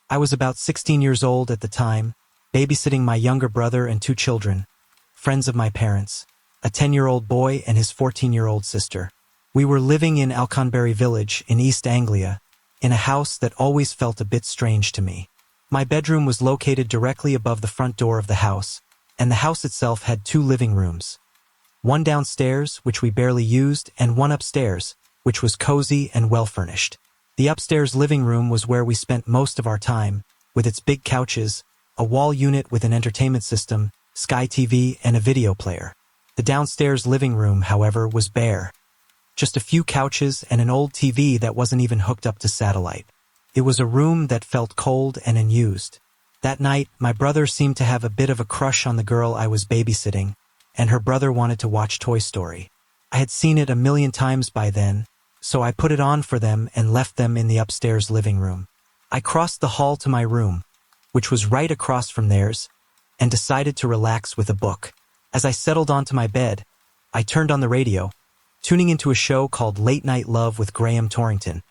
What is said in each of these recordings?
I was about 16 years old at the time, babysitting my younger brother and 2 children, friends of my parents, a 10-year-old boy and his 14-year-old sister. We were living in Alconbury Village in East Anglia, in a house that always felt a bit strange to me. My bedroom was located directly above the front door of the house, and the house itself had 2 living rooms. One downstairs, which we barely used, and one upstairs, which was cozy and well-furnished. The upstairs living room was where we spent most of our time, with its big couches, a wall unit with an entertainment system, Sky TV, and a video player. The downstairs living room, however, was bare. Just a few couches and an old TV that wasn't even hooked up to satellite. It was a room that felt cold and unused. That night, my brother seemed to have a bit of a crush on the girl I was babysitting, and her brother wanted to watch Toy Story. I had seen it a million times by then, so I put it on for them and left them in the upstairs living room. I crossed the hall to my room, which was right across from theirs, and decided to relax with a book. As I settled onto my bed, I turned on the radio, tuning into a show called Late Night Love with Graham Torrington,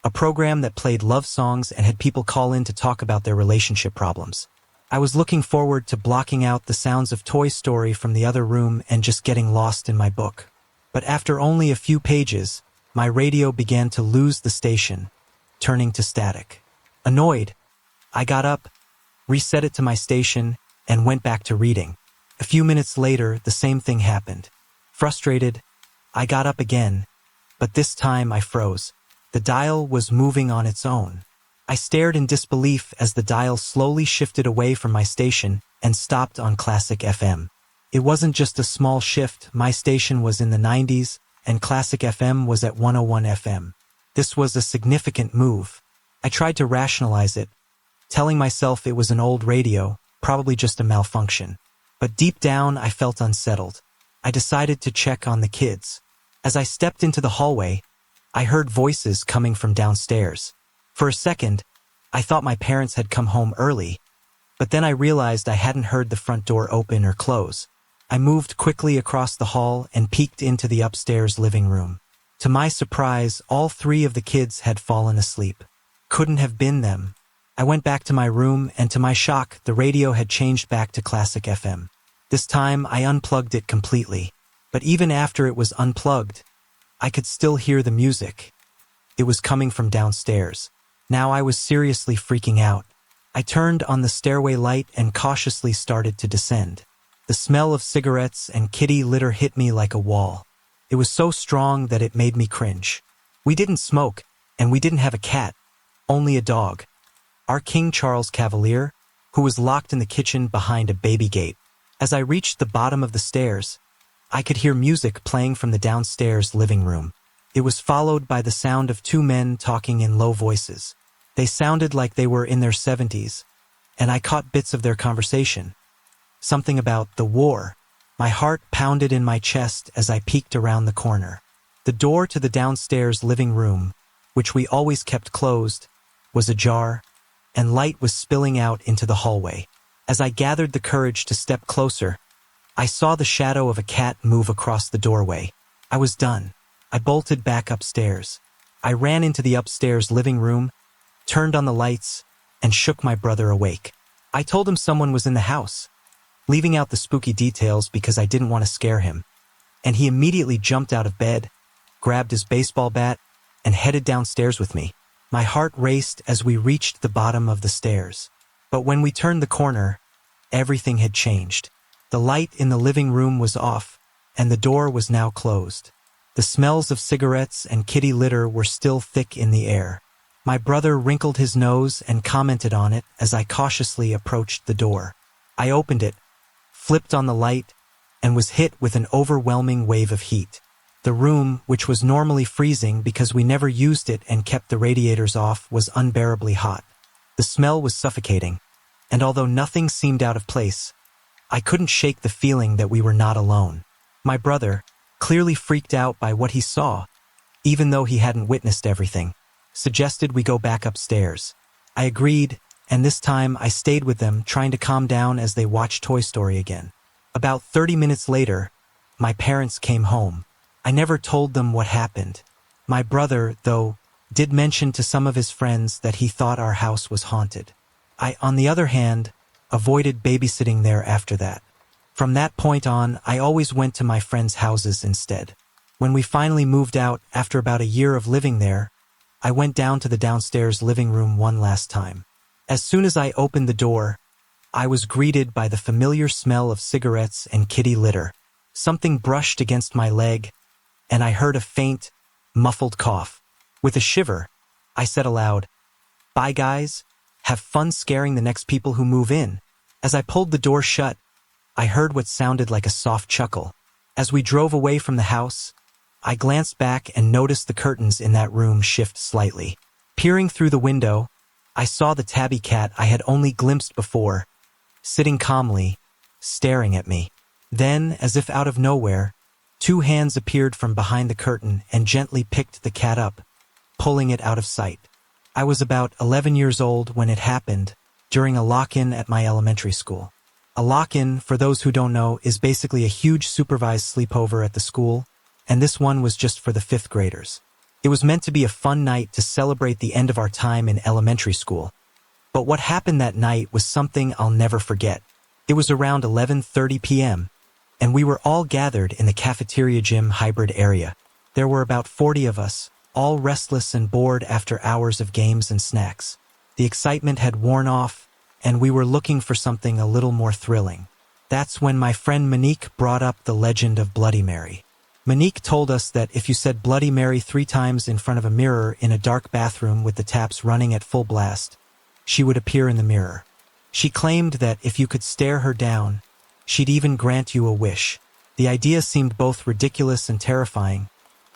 a program that played love songs and had people call in to talk about their relationship problems. I was looking forward to blocking out the sounds of Toy Story from the other room and just getting lost in my book. But after only a few pages, my radio began to lose the station, turning to static. Annoyed, I got up, reset it to my station, and went back to reading. A few minutes later, the same thing happened. Frustrated, I got up again, but this time I froze. The dial was moving on its own. I stared in disbelief as the dial slowly shifted away from my station and stopped on Classic FM. It wasn't just a small shift. My station was in the 90s, and Classic FM was at 101 FM. This was a significant move. I tried to rationalize it, telling myself it was an old radio, probably just a malfunction. But deep down, I felt unsettled. I decided to check on the kids. As I stepped into the hallway, I heard voices coming from downstairs. For a second, I thought my parents had come home early, but then I realized I hadn't heard the front door open or close. I moved quickly across the hall and peeked into the upstairs living room. To my surprise, all 3 of the kids had fallen asleep. Couldn't have been them. I went back to my room, and to my shock, the radio had changed back to Classic FM. This time, I unplugged it completely. But even after it was unplugged, I could still hear the music. It was coming from downstairs. Now I was seriously freaking out. I turned on the stairway light and cautiously started to descend. The smell of cigarettes and kitty litter hit me like a wall. It was so strong that it made me cringe. We didn't smoke, and we didn't have a cat, only a dog. Our King Charles Cavalier, who was locked in the kitchen behind a baby gate. As I reached the bottom of the stairs, I could hear music playing from the downstairs living room. It was followed by the sound of 2 men talking in low voices. They sounded like they were in their 70s, and I caught bits of their conversation. Something about the war. My heart pounded in my chest as I peeked around the corner. The door to the downstairs living room, which we always kept closed, was ajar, and light was spilling out into the hallway. As I gathered the courage to step closer, I saw the shadow of a cat move across the doorway. I was done. I bolted back upstairs. I ran into the upstairs living room, turned on the lights, and shook my brother awake. I told him someone was in the house, leaving out the spooky details because I didn't want to scare him. And he immediately jumped out of bed, grabbed his baseball bat, and headed downstairs with me. My heart raced as we reached the bottom of the stairs. But when we turned the corner, everything had changed. The light in the living room was off, and the door was now closed. The smells of cigarettes and kitty litter were still thick in the air. My brother wrinkled his nose and commented on it as I cautiously approached the door. I opened it, flipped on the light, and was hit with an overwhelming wave of heat. The room, which was normally freezing because we never used it and kept the radiators off, was unbearably hot. The smell was suffocating, and although nothing seemed out of place, I couldn't shake the feeling that we were not alone. My brother, clearly freaked out by what he saw, even though he hadn't witnessed everything, suggested we go back upstairs. I agreed, and this time I stayed with them, trying to calm down as they watched Toy Story again. About 30 minutes later, my parents came home. I never told them what happened. My brother, though, did mention to some of his friends that he thought our house was haunted. I, on the other hand, avoided babysitting there after that. From that point on, I always went to my friends' houses instead. When we finally moved out after about a year of living there, I went down to the downstairs living room one last time. As soon as I opened the door, I was greeted by the familiar smell of cigarettes and kitty litter. Something brushed against my leg, and I heard a faint, muffled cough. With a shiver, I said aloud, "Bye guys, have fun scaring the next people who move in." As I pulled the door shut, I heard what sounded like a soft chuckle. As we drove away from the house, I glanced back and noticed the curtains in that room shift slightly. Peering through the window, I saw the tabby cat I had only glimpsed before, sitting calmly, staring at me. Then, as if out of nowhere, two hands appeared from behind the curtain and gently picked the cat up, pulling it out of sight. I was about 11 years old when it happened, during a lock-in at my elementary school. A lock-in, for those who don't know, is basically a huge supervised sleepover at the school, and this one was just for the 5th graders. It was meant to be a fun night to celebrate the end of our time in elementary school. But what happened that night was something I'll never forget. It was around 11:30 p.m., and we were all gathered in the cafeteria gym hybrid area. There were about 40 of us, all restless and bored after hours of games and snacks. The excitement had worn off, and we were looking for something a little more thrilling. That's when my friend Monique brought up the legend of Bloody Mary. Monique told us that if you said Bloody Mary 3 times in front of a mirror in a dark bathroom with the taps running at full blast, she would appear in the mirror. She claimed that if you could stare her down, she'd even grant you a wish. The idea seemed both ridiculous and terrifying,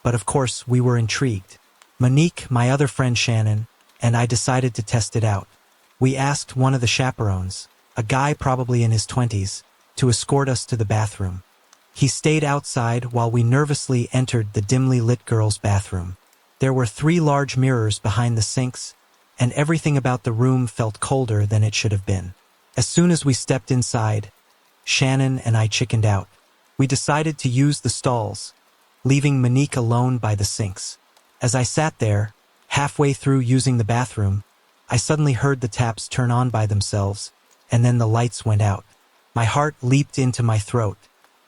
but of course we were intrigued. Monique, my other friend Shannon, and I decided to test it out. We asked one of the chaperones, a guy probably in his 20s, to escort us to the bathroom. He stayed outside while we nervously entered the dimly lit girls' bathroom. There were 3 large mirrors behind the sinks, and everything about the room felt colder than it should have been. As soon as we stepped inside, Shannon and I chickened out. We decided to use the stalls, leaving Monique alone by the sinks. As I sat there, halfway through using the bathroom, I suddenly heard the taps turn on by themselves, and then the lights went out. My heart leaped into my throat.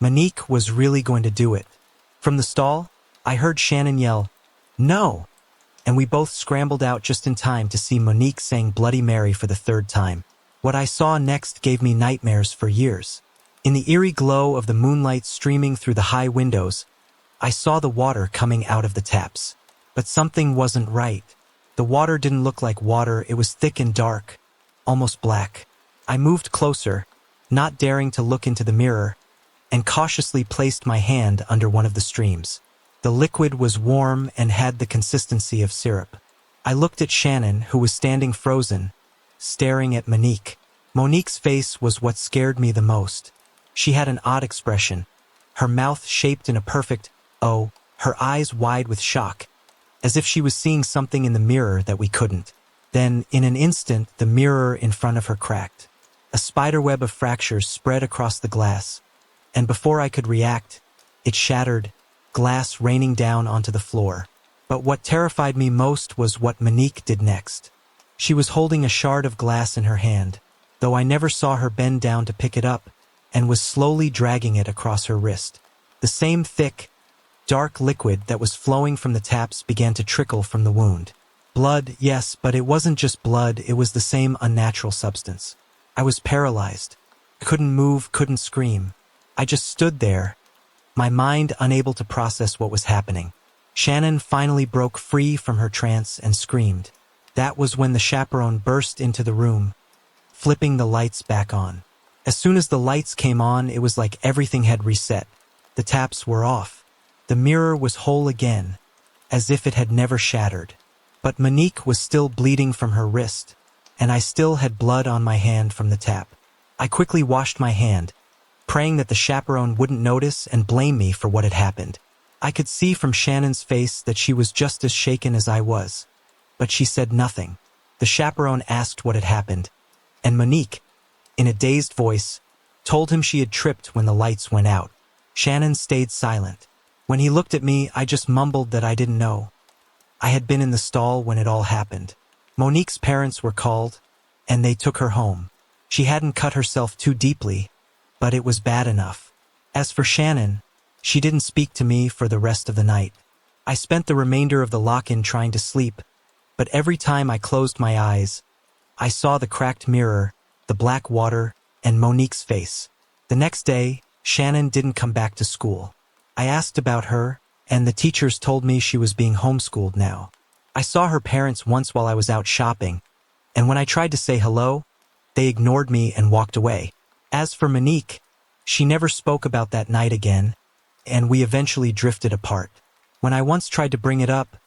Monique was really going to do it. From the stall, I heard Shannon yell, "No!" And we both scrambled out just in time to see Monique saying Bloody Mary for the 3rd time. What I saw next gave me nightmares for years. In the eerie glow of the moonlight streaming through the high windows, I saw the water coming out of the taps. But something wasn't right. The water didn't look like water, it was thick and dark, almost black. I moved closer, not daring to look into the mirror, and cautiously placed my hand under one of the streams. The liquid was warm and had the consistency of syrup. I looked at Shannon, who was standing frozen, staring at Monique. Monique's face was what scared me the most. She had an odd expression, her mouth shaped in a perfect O, her eyes wide with shock, as if she was seeing something in the mirror that we couldn't. Then, in an instant, the mirror in front of her cracked. A spiderweb of fractures spread across the glass, and before I could react, it shattered, glass raining down onto the floor. But what terrified me most was what Monique did next. She was holding a shard of glass in her hand, though I never saw her bend down to pick it up, and was slowly dragging it across her wrist. The same thick, dark liquid that was flowing from the taps began to trickle from the wound. Blood, yes, but it wasn't just blood, it was the same unnatural substance. I was paralyzed. Couldn't move, couldn't scream. I just stood there, my mind unable to process what was happening. Shannon finally broke free from her trance and screamed. That was when the chaperone burst into the room, flipping the lights back on. As soon as the lights came on, it was like everything had reset. The taps were off. The mirror was whole again, as if it had never shattered. But Monique was still bleeding from her wrist, and I still had blood on my hand from the tap. I quickly washed my hand, praying that the chaperone wouldn't notice and blame me for what had happened. I could see from Shannon's face that she was just as shaken as I was, but she said nothing. The chaperone asked what had happened, and Monique, in a dazed voice, told him she had tripped when the lights went out. Shannon stayed silent. When he looked at me, I just mumbled that I didn't know. I had been in the stall when it all happened. Monique's parents were called, and they took her home. She hadn't cut herself too deeply, but it was bad enough. As for Shannon, she didn't speak to me for the rest of the night. I spent the remainder of the lock-in trying to sleep, but every time I closed my eyes, I saw the cracked mirror, the black water, and Monique's face. The next day, Shannon didn't come back to school. I asked about her, and the teachers told me she was being homeschooled now. I saw her parents once while I was out shopping, and when I tried to say hello, they ignored me and walked away. As for Monique, she never spoke about that night again, and we eventually drifted apart. When I once tried to bring it up,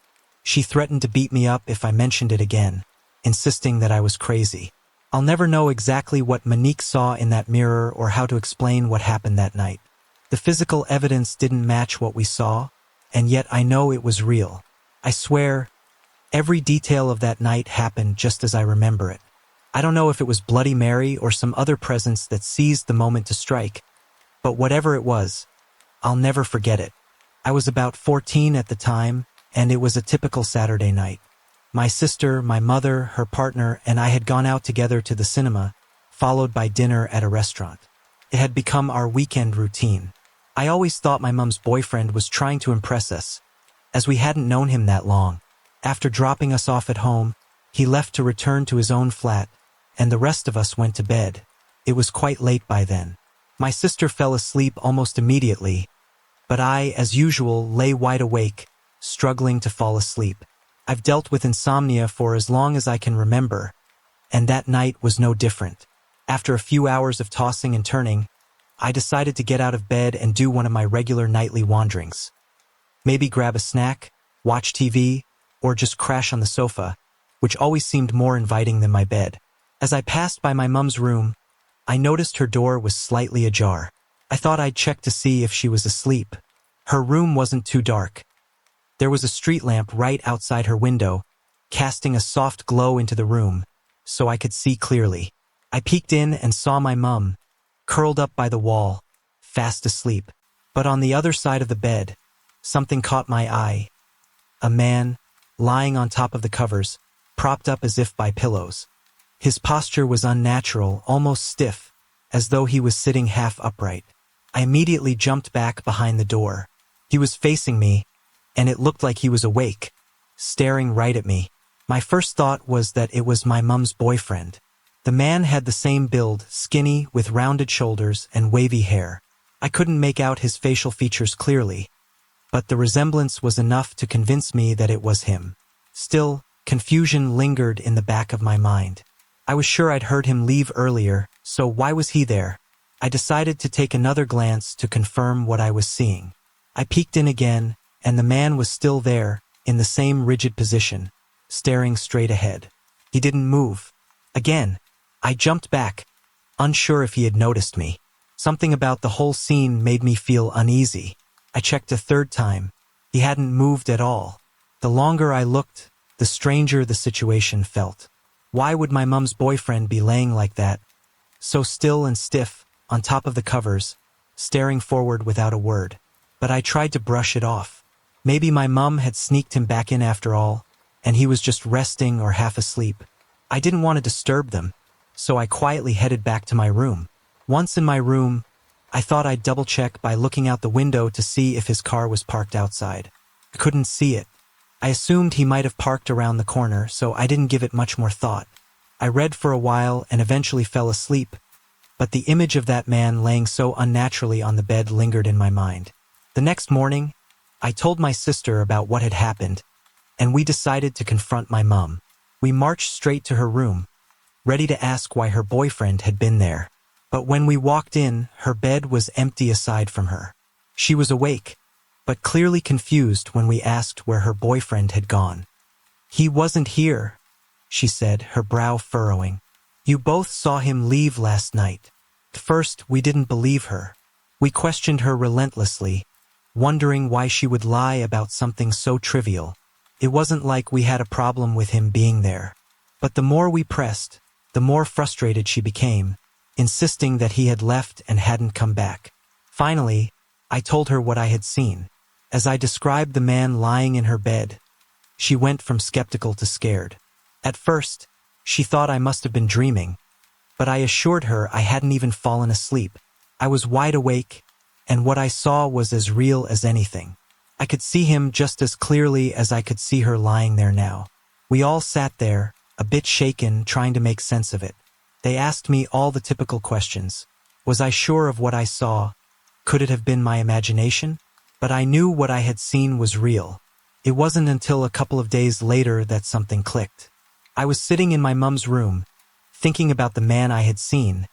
she threatened to beat me up if I mentioned it again, insisting that I was crazy. I'll never know exactly what Monique saw in that mirror or how to explain what happened that night. The physical evidence didn't match what we saw, and yet I know it was real. I swear, every detail of that night happened just as I remember it. I don't know if it was Bloody Mary or some other presence that seized the moment to strike, but whatever it was, I'll never forget it. I was about 14 at the time, and it was a typical Saturday night. My sister, my mother, her partner, and I had gone out together to the cinema, followed by dinner at a restaurant. It had become our weekend routine. I always thought my mom's boyfriend was trying to impress us, as we hadn't known him that long. After dropping us off at home, he left to return to his own flat, and the rest of us went to bed. It was quite late by then. My sister fell asleep almost immediately, but I, as usual, lay wide awake, struggling to fall asleep. I've dealt with insomnia for as long as I can remember, and that night was no different. After a few hours of tossing and turning, I decided to get out of bed and do one of my regular nightly wanderings. Maybe grab a snack, watch TV, or just crash on the sofa, which always seemed more inviting than my bed. As I passed by my mom's room, I noticed her door was slightly ajar. I thought I'd check to see if she was asleep. Her room wasn't too dark. There was a street lamp right outside her window, casting a soft glow into the room, so I could see clearly. I peeked in and saw my mum, curled up by the wall, fast asleep. But on the other side of the bed, something caught my eye. A man, lying on top of the covers, propped up as if by pillows. His posture was unnatural, almost stiff, as though he was sitting half upright. I immediately jumped back behind the door. He was facing me, and it looked like he was awake, staring right at me. My first thought was that it was my mum's boyfriend. The man had the same build, skinny, with rounded shoulders and wavy hair. I couldn't make out his facial features clearly, but the resemblance was enough to convince me that it was him. Still, confusion lingered in the back of my mind. I was sure I'd heard him leave earlier, so why was he there? I decided to take another glance to confirm what I was seeing. I peeked in again, and the man was still there, in the same rigid position, staring straight ahead. He didn't move. Again, I jumped back, unsure if he had noticed me. Something about the whole scene made me feel uneasy. I checked a third time. He hadn't moved at all. The longer I looked, the stranger the situation felt. Why would my mum's boyfriend be laying like that, so still and stiff, on top of the covers, staring forward without a word? But I tried to brush it off. Maybe my mum had sneaked him back in after all, and he was just resting or half asleep. I didn't want to disturb them, so I quietly headed back to my room. Once in my room, I thought I'd double-check by looking out the window to see if his car was parked outside. I couldn't see it. I assumed he might have parked around the corner, so I didn't give it much more thought. I read for a while and eventually fell asleep, but the image of that man laying so unnaturally on the bed lingered in my mind. The next morning, I told my sister about what had happened, and we decided to confront my mum. We marched straight to her room, ready to ask why her boyfriend had been there. But when we walked in, her bed was empty aside from her. She was awake, but clearly confused when we asked where her boyfriend had gone. "He wasn't here," she said, her brow furrowing. "You both saw him leave last night." At first, we didn't believe her. We questioned her relentlessly, wondering why she would lie about something so trivial. It wasn't like we had a problem with him being there. But the more we pressed, the more frustrated she became, insisting that he had left and hadn't come back. Finally, I told her what I had seen. As I described the man lying in her bed, She went from skeptical to scared. At first, she thought I must have been dreaming, but I assured her I hadn't even fallen asleep. I was wide awake, and what I saw was as real as anything. I could see him just as clearly as I could see her lying there now. We all sat there, a bit shaken, trying to make sense of it. They asked me all the typical questions. Was I sure of what I saw? Could it have been my imagination? But I knew what I had seen was real. It wasn't until a couple of days later that something clicked. I was sitting in my mum's room, thinking about the man I had seen,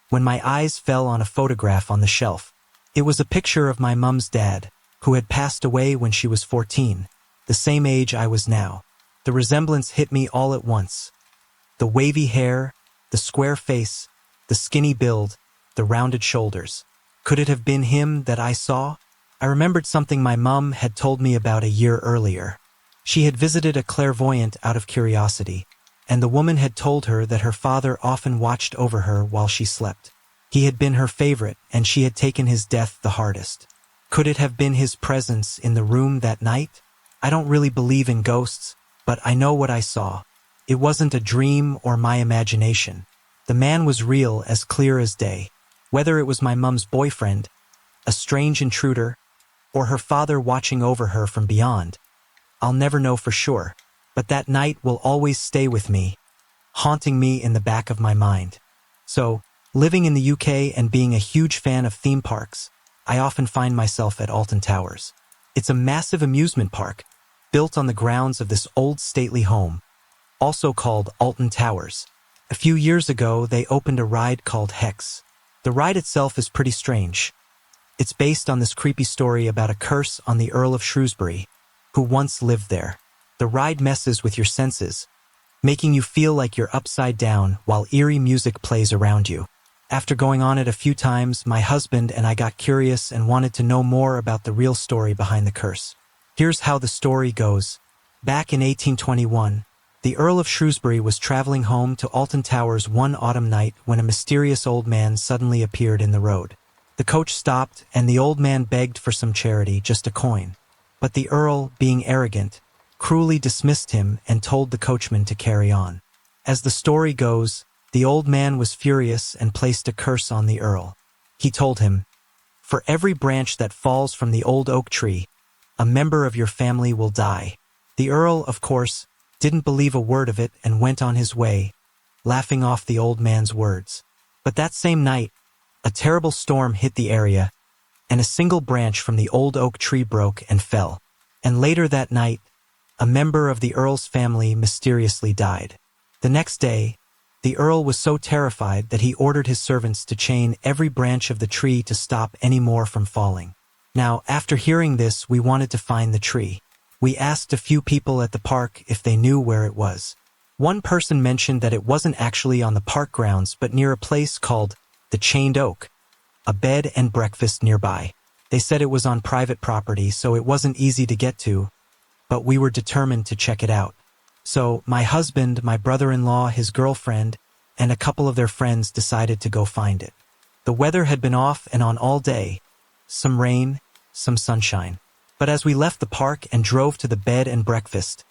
when my eyes fell on a photograph on the shelf. It was a picture of my mum's dad, who had passed away when she was 14, the same age I was now. The resemblance hit me all at once. The wavy hair, the square face, the skinny build, the rounded shoulders. Could it have been him that I saw? I remembered something my mum had told me about a year earlier. She had visited a clairvoyant out of curiosity, and the woman had told her that her father often watched over her while she slept. He had been her favorite, and she had taken his death the hardest. Could it have been his presence in the room that night? I don't really believe in ghosts, but I know what I saw. It wasn't a dream or my imagination. The man was real, as clear as day. Whether it was my mum's boyfriend, a strange intruder, or her father watching over her from beyond, I'll never know for sure. But that night will always stay with me, haunting me in the back of my mind. So, living in the UK and being a huge fan of theme parks, I often find myself at Alton Towers. It's a massive amusement park, built on the grounds of this old stately home, also called Alton Towers. A few years ago, they opened a ride called Hex. The ride itself is pretty strange. It's based on this creepy story about a curse on the Earl of Shrewsbury, who once lived there. The ride messes with your senses, making you feel like you're upside down while eerie music plays around you. After going on it a few times, my husband and I got curious and wanted to know more about the real story behind the curse. Here's how the story goes. Back in 1821, the Earl of Shrewsbury was traveling home to Alton Towers one autumn night when a mysterious old man suddenly appeared in the road. The coach stopped, and the old man begged for some charity, just a coin. But the Earl, being arrogant, cruelly dismissed him and told the coachman to carry on. As the story goes, the old man was furious and placed a curse on the Earl. He told him, "For every branch that falls from the old oak tree, a member of your family will die." The Earl, of course, didn't believe a word of it and went on his way, laughing off the old man's words. But that same night, a terrible storm hit the area, and a single branch from the old oak tree broke and fell. And later that night, a member of the Earl's family mysteriously died. The next day, the Earl was so terrified that he ordered his servants to chain every branch of the tree to stop any more from falling. Now, after hearing this, we wanted to find the tree. We asked a few people at the park if they knew where it was. One person mentioned that it wasn't actually on the park grounds, but near a place called the Chained Oak, a bed and breakfast nearby. They said it was on private property, so it wasn't easy to get to, but we were determined to check it out. So my husband, my brother-in-law, his girlfriend, and a couple of their friends decided to go find it. The weather had been off and on all day, some rain, some sunshine. But as we left the park and drove to the bed and breakfast,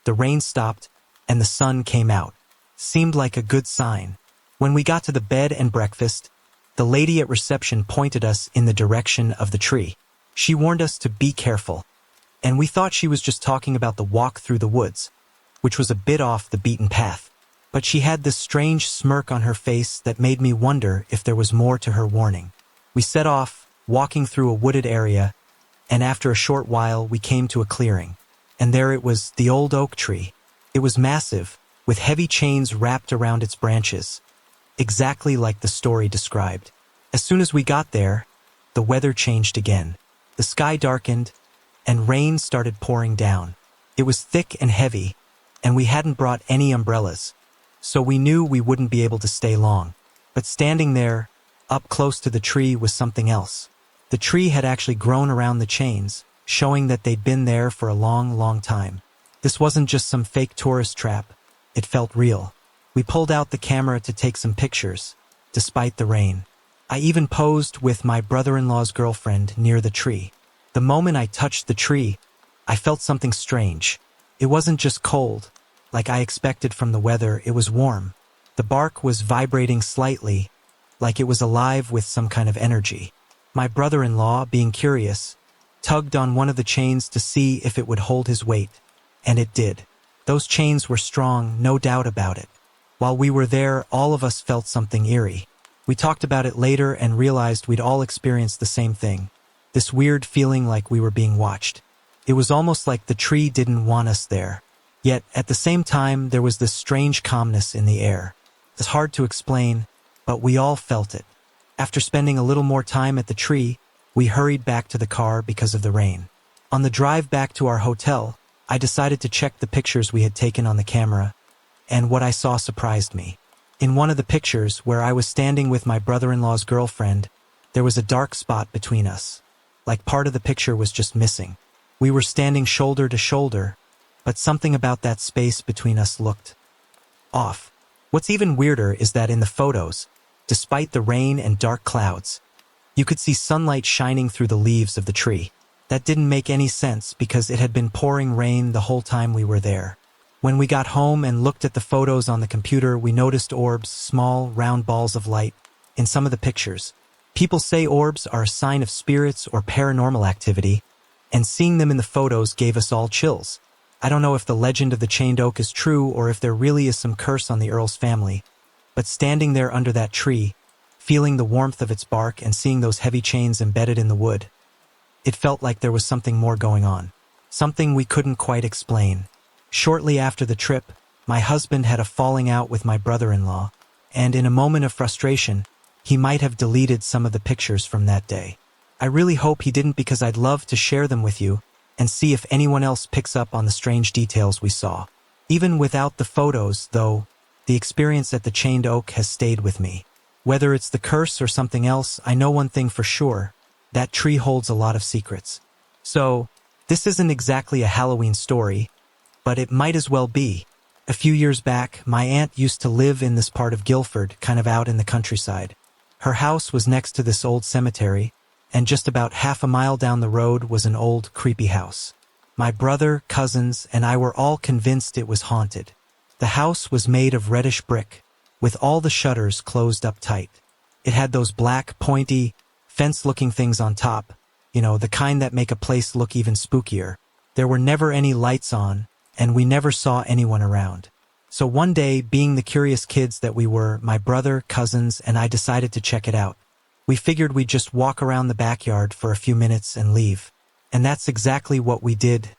the rain stopped and the sun came out. Seemed like a good sign. When we got to the bed and breakfast, the lady at reception pointed us in the direction of the tree. She warned us to be careful, and we thought she was just talking about the walk through the woods, which was a bit off the beaten path. But she had this strange smirk on her face that made me wonder if there was more to her warning. We set off, walking through a wooded area, and after a short while we came to a clearing. And there it was, the old oak tree. It was massive, with heavy chains wrapped around its branches, exactly like the story described. As soon as we got there, the weather changed again. The sky darkened, and rain started pouring down. It was thick and heavy, and we hadn't brought any umbrellas, so we knew we wouldn't be able to stay long. But standing there, up close to the tree, was something else. The tree had actually grown around the chains, showing that they'd been there for a long, long time. This wasn't just some fake tourist trap. It felt real. We pulled out the camera to take some pictures, despite the rain. I even posed with my brother-in-law's girlfriend near the tree. The moment I touched the tree, I felt something strange. It wasn't just cold, like I expected from the weather, it was warm. The bark was vibrating slightly, like it was alive with some kind of energy. My brother-in-law, being curious, tugged on one of the chains to see if it would hold his weight, and it did. Those chains were strong, no doubt about it. While we were there, all of us felt something eerie. We talked about it later and realized we'd all experienced the same thing. This weird feeling like we were being watched. It was almost like the tree didn't want us there. Yet, at the same time, there was this strange calmness in the air. It's hard to explain, but we all felt it. After spending a little more time at the tree, we hurried back to the car because of the rain. On the drive back to our hotel, I decided to check the pictures we had taken on the camera, and what I saw surprised me. In one of the pictures, where I was standing with my brother-in-law's girlfriend, there was a dark spot between us. Like part of the picture was just missing. We were standing shoulder to shoulder, but something about that space between us looked off. What's even weirder is that in the photos, despite the rain and dark clouds, you could see sunlight shining through the leaves of the tree. That didn't make any sense because it had been pouring rain the whole time we were there. When we got home and looked at the photos on the computer, we noticed orbs, small, round balls of light, in some of the pictures. People say orbs are a sign of spirits or paranormal activity, and seeing them in the photos gave us all chills. I don't know if the legend of the chained oak is true or if there really is some curse on the Earl's family, but standing there under that tree, feeling the warmth of its bark and seeing those heavy chains embedded in the wood, it felt like there was something more going on, something we couldn't quite explain. Shortly after the trip, my husband had a falling out with my brother-in-law, and in a moment of frustration, he might have deleted some of the pictures from that day. I really hope he didn't because I'd love to share them with you and see if anyone else picks up on the strange details we saw. Even without the photos, though, the experience at the chained oak has stayed with me. Whether it's the curse or something else, I know one thing for sure: that tree holds a lot of secrets. So, this isn't exactly a Halloween story, but it might as well be. A few years back, my aunt used to live in this part of Guilford, kind of out in the countryside. Her house was next to this old cemetery, and just about half a mile down the road was an old, creepy house. My brother, cousins, and I were all convinced it was haunted. The house was made of reddish brick, with all the shutters closed up tight. It had those black, pointy, fence-looking things on top, the kind that make a place look even spookier. There were never any lights on, and we never saw anyone around. So one day, being the curious kids that we were, my brother, cousins, and I decided to check it out. We figured we'd just walk around the backyard for a few minutes and leave. And that's exactly what we did.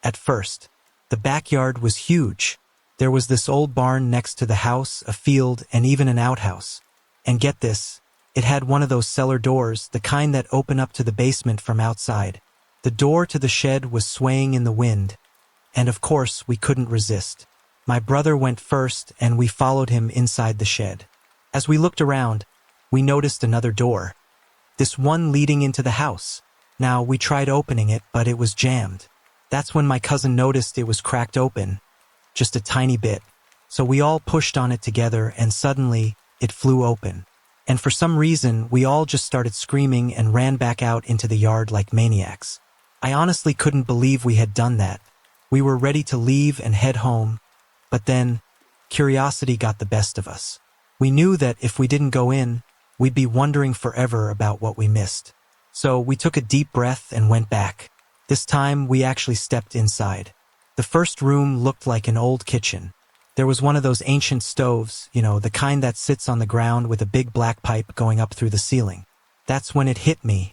At first, the backyard was huge. There was this old barn next to the house, a field, and even an outhouse. And get this, it had one of those cellar doors, the kind that open up to the basement from outside. The door to the shed was swaying in the wind, and of course we couldn't resist. My brother went first, and we followed him inside the shed. As we looked around, we noticed another door, this one leading into the house. Now, we tried opening it, but it was jammed. That's when my cousin noticed it was cracked open, just a tiny bit. So we all pushed on it together, and suddenly, it flew open. And for some reason, we all just started screaming and ran back out into the yard like maniacs. I honestly couldn't believe we had done that. We were ready to leave and head home, but then, curiosity got the best of us. We knew that if we didn't go in, we'd be wondering forever about what we missed. So we took a deep breath and went back. This time, we actually stepped inside. The first room looked like an old kitchen. There was one of those ancient stoves, the kind that sits on the ground with a big black pipe going up through the ceiling. That's when it hit me.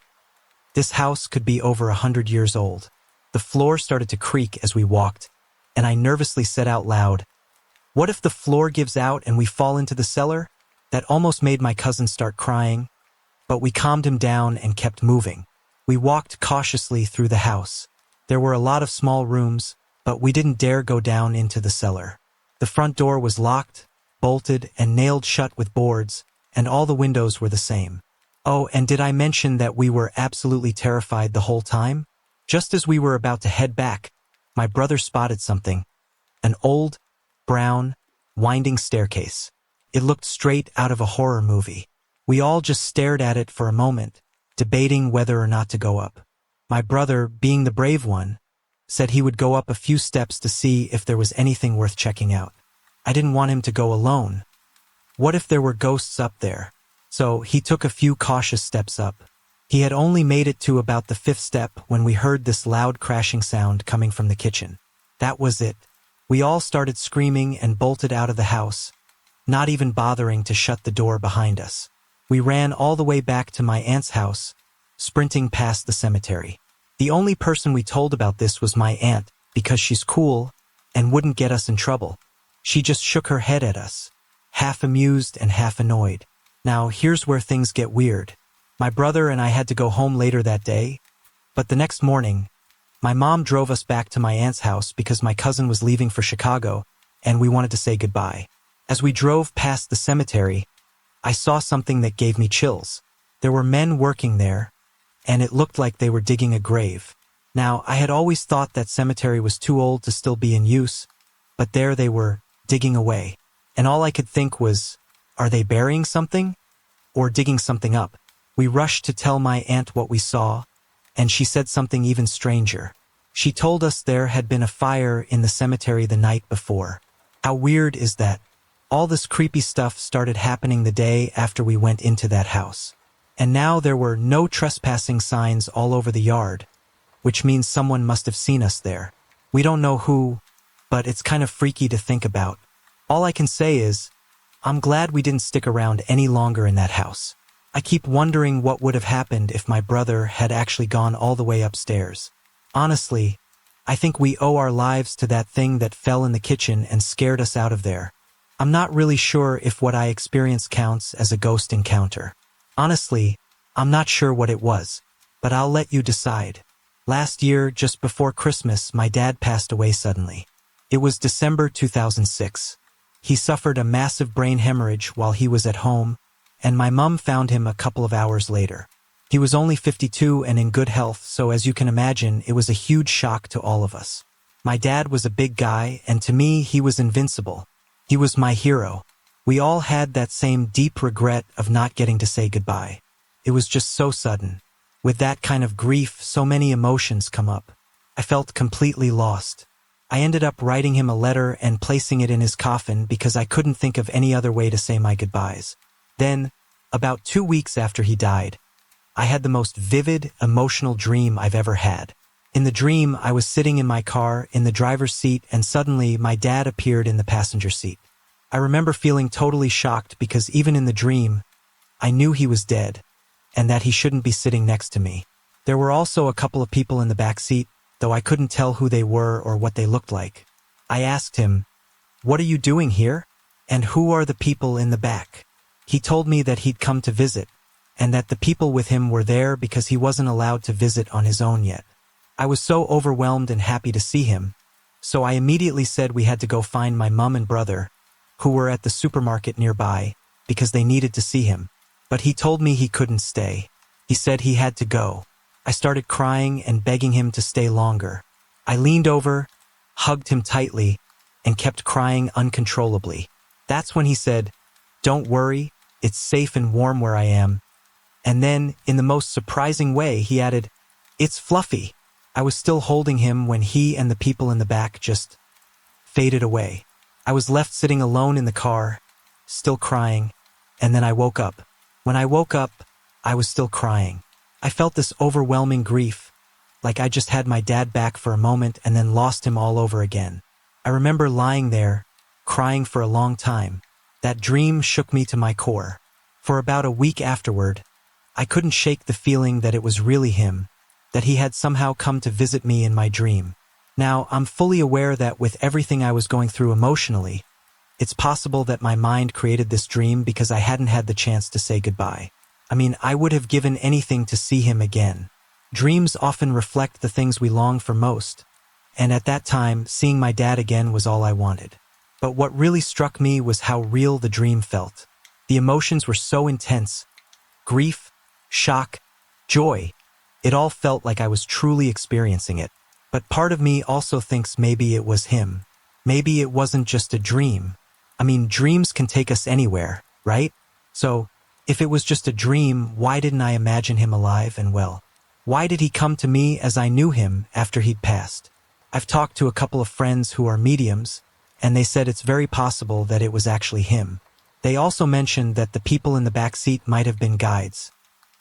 This house could be over 100 years old. The floor started to creak as we walked, and I nervously said out loud, "What if the floor gives out and we fall into the cellar?" That almost made my cousin start crying, but we calmed him down and kept moving. We walked cautiously through the house. There were a lot of small rooms, but we didn't dare go down into the cellar. The front door was locked, bolted, and nailed shut with boards, and all the windows were the same. Oh, and did I mention that we were absolutely terrified the whole time? Just as we were about to head back, my brother spotted something. An old, brown, winding staircase. It looked straight out of a horror movie. We all just stared at it for a moment, debating whether or not to go up. My brother, being the brave one, said he would go up a few steps to see if there was anything worth checking out. I didn't want him to go alone. What if there were ghosts up there? So he took a few cautious steps up. He had only made it to about the 5th step when we heard this loud crashing sound coming from the kitchen. That was it. We all started screaming and bolted out of the house, not even bothering to shut the door behind us. We ran all the way back to my aunt's house, sprinting past the cemetery. The only person we told about this was my aunt, because she's cool and wouldn't get us in trouble. She just shook her head at us, half amused and half annoyed. Now, here's where things get weird. My brother and I had to go home later that day, but the next morning, my mom drove us back to my aunt's house because my cousin was leaving for Chicago and we wanted to say goodbye. As we drove past the cemetery, I saw something that gave me chills. There were men working there, and it looked like they were digging a grave. Now, I had always thought that cemetery was too old to still be in use, but there they were, digging away. And all I could think was, are they burying something? Or digging something up? We rushed to tell my aunt what we saw, and she said something even stranger. She told us there had been a fire in the cemetery the night before. How weird is that? All this creepy stuff started happening the day after we went into that house. And now there were no trespassing signs all over the yard, which means someone must have seen us there. We don't know who, but it's kind of freaky to think about. All I can say is, I'm glad we didn't stick around any longer in that house. I keep wondering what would have happened if my brother had actually gone all the way upstairs. Honestly, I think we owe our lives to that thing that fell in the kitchen and scared us out of there. I'm not really sure if what I experienced counts as a ghost encounter. Honestly, I'm not sure what it was, but I'll let you decide. Last year, just before Christmas, my dad passed away suddenly. It was December 2006. He suffered a massive brain hemorrhage while he was at home, and my mum found him a couple of hours later. He was only 52 and in good health, so as you can imagine, it was a huge shock to all of us. My dad was a big guy, and to me, he was invincible. He was my hero. We all had that same deep regret of not getting to say goodbye. It was just so sudden. With that kind of grief, so many emotions come up. I felt completely lost. I ended up writing him a letter and placing it in his coffin because I couldn't think of any other way to say my goodbyes. Then, about 2 weeks after he died, I had the most vivid, emotional dream I've ever had. In the dream, I was sitting in my car in the driver's seat and suddenly my dad appeared in the passenger seat. I remember feeling totally shocked because even in the dream, I knew he was dead and that he shouldn't be sitting next to me. There were also a couple of people in the back seat, though I couldn't tell who they were or what they looked like. I asked him, "What are you doing here? And who are the people in the back?" He told me that he'd come to visit, and that the people with him were there because he wasn't allowed to visit on his own yet. I was so overwhelmed and happy to see him, so I immediately said we had to go find my mum and brother, who were at the supermarket nearby, because they needed to see him. But he told me he couldn't stay. He said he had to go. I started crying and begging him to stay longer. I leaned over, hugged him tightly, and kept crying uncontrollably. That's when he said, "Don't worry, it's safe and warm where I am." And then, in the most surprising way, he added, "It's Fluffy." I was still holding him when he and the people in the back just faded away. I was left sitting alone in the car, still crying, and then I woke up. When I woke up, I was still crying. I felt this overwhelming grief, like I just had my dad back for a moment and then lost him all over again. I remember lying there, crying for a long time. That dream shook me to my core. For about a week afterward, I couldn't shake the feeling that it was really him, that he had somehow come to visit me in my dream. Now, I'm fully aware that with everything I was going through emotionally, it's possible that my mind created this dream because I hadn't had the chance to say goodbye. I mean, I would have given anything to see him again. Dreams often reflect the things we long for most, and at that time, seeing my dad again was all I wanted. But what really struck me was how real the dream felt. The emotions were so intense. Grief, shock, joy. It all felt like I was truly experiencing it. But part of me also thinks maybe it was him. Maybe it wasn't just a dream. I mean, dreams can take us anywhere, right? So, if it was just a dream, why didn't I imagine him alive and well? Why did he come to me as I knew him after he'd passed? I've talked to a couple of friends who are mediums, and they said it's very possible that it was actually him. They also mentioned that the people in the back seat might have been guides,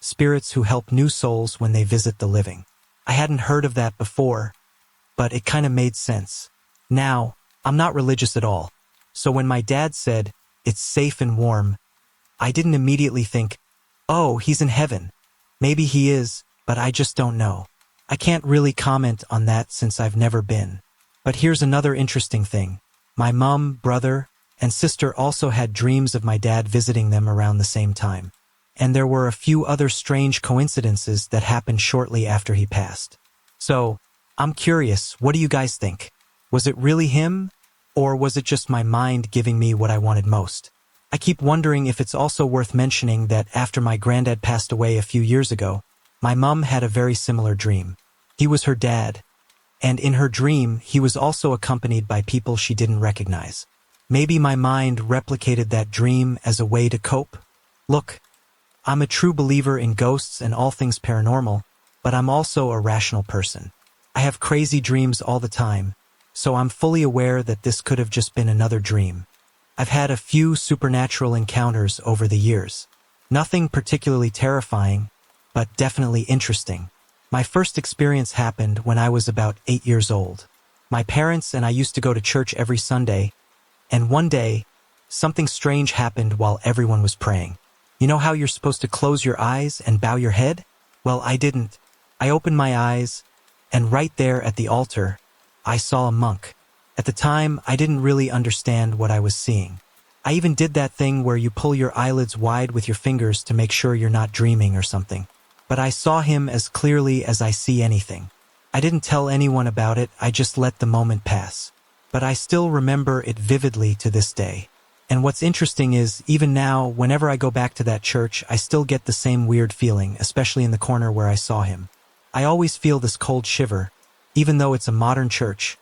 spirits who help new souls when they visit the living. I hadn't heard of that before, but it kind of made sense. Now, I'm not religious at all, so when my dad said, "It's safe and warm," I didn't immediately think, "Oh, he's in heaven." Maybe he is, but I just don't know. I can't really comment on that since I've never been. But here's another interesting thing. My mom, brother, and sister also had dreams of my dad visiting them around the same time. And there were a few other strange coincidences that happened shortly after he passed. So, I'm curious, what do you guys think? Was it really him? Or was it just my mind giving me what I wanted most? I keep wondering if it's also worth mentioning that after my granddad passed away a few years ago, my mom had a very similar dream. He was her dad, and in her dream, he was also accompanied by people she didn't recognize. Maybe my mind replicated that dream as a way to cope? Look, I'm a true believer in ghosts and all things paranormal, but I'm also a rational person. I have crazy dreams all the time, so I'm fully aware that this could have just been another dream. I've had a few supernatural encounters over the years. Nothing particularly terrifying, but definitely interesting. My first experience happened when I was about 8 years old. My parents and I used to go to church every Sunday, and one day, something strange happened while everyone was praying. You know how you're supposed to close your eyes and bow your head? Well, I didn't. I opened my eyes, and right there at the altar, I saw a monk. At the time, I didn't really understand what I was seeing. I even did that thing where you pull your eyelids wide with your fingers to make sure you're not dreaming or something. But I saw him as clearly as I see anything. I didn't tell anyone about it, I just let the moment pass. But I still remember it vividly to this day. And what's interesting is, even now, whenever I go back to that church, I still get the same weird feeling, especially in the corner where I saw him. I always feel this cold shiver, even though it's a modern church,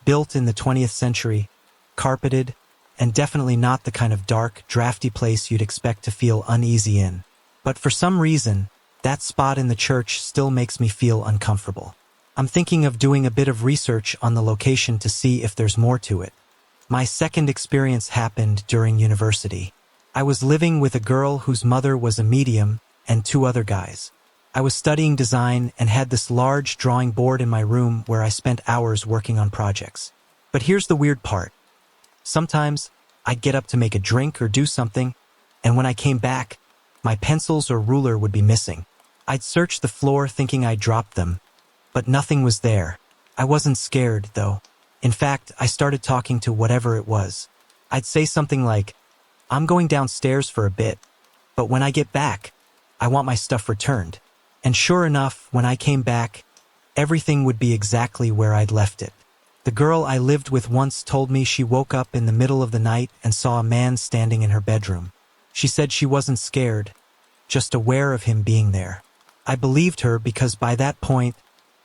built in the 20th century, carpeted, and definitely not the kind of dark, drafty place you'd expect to feel uneasy in. But for some reason, that spot in the church still makes me feel uncomfortable. I'm thinking of doing a bit of research on the location to see if there's more to it. My second experience happened during university. I was living with a girl whose mother was a medium and 2 other guys. I was studying design and had this large drawing board in my room where I spent hours working on projects. But here's the weird part. Sometimes I'd get up to make a drink or do something, and when I came back, my pencils or ruler would be missing. I'd search the floor thinking I dropped them, but nothing was there. I wasn't scared, though. In fact, I started talking to whatever it was. I'd say something like, "I'm going downstairs for a bit, but when I get back, I want my stuff returned." And sure enough, when I came back, everything would be exactly where I'd left it. The girl I lived with once told me she woke up in the middle of the night and saw a man standing in her bedroom. She said she wasn't scared, just aware of him being there. I believed her because by that point,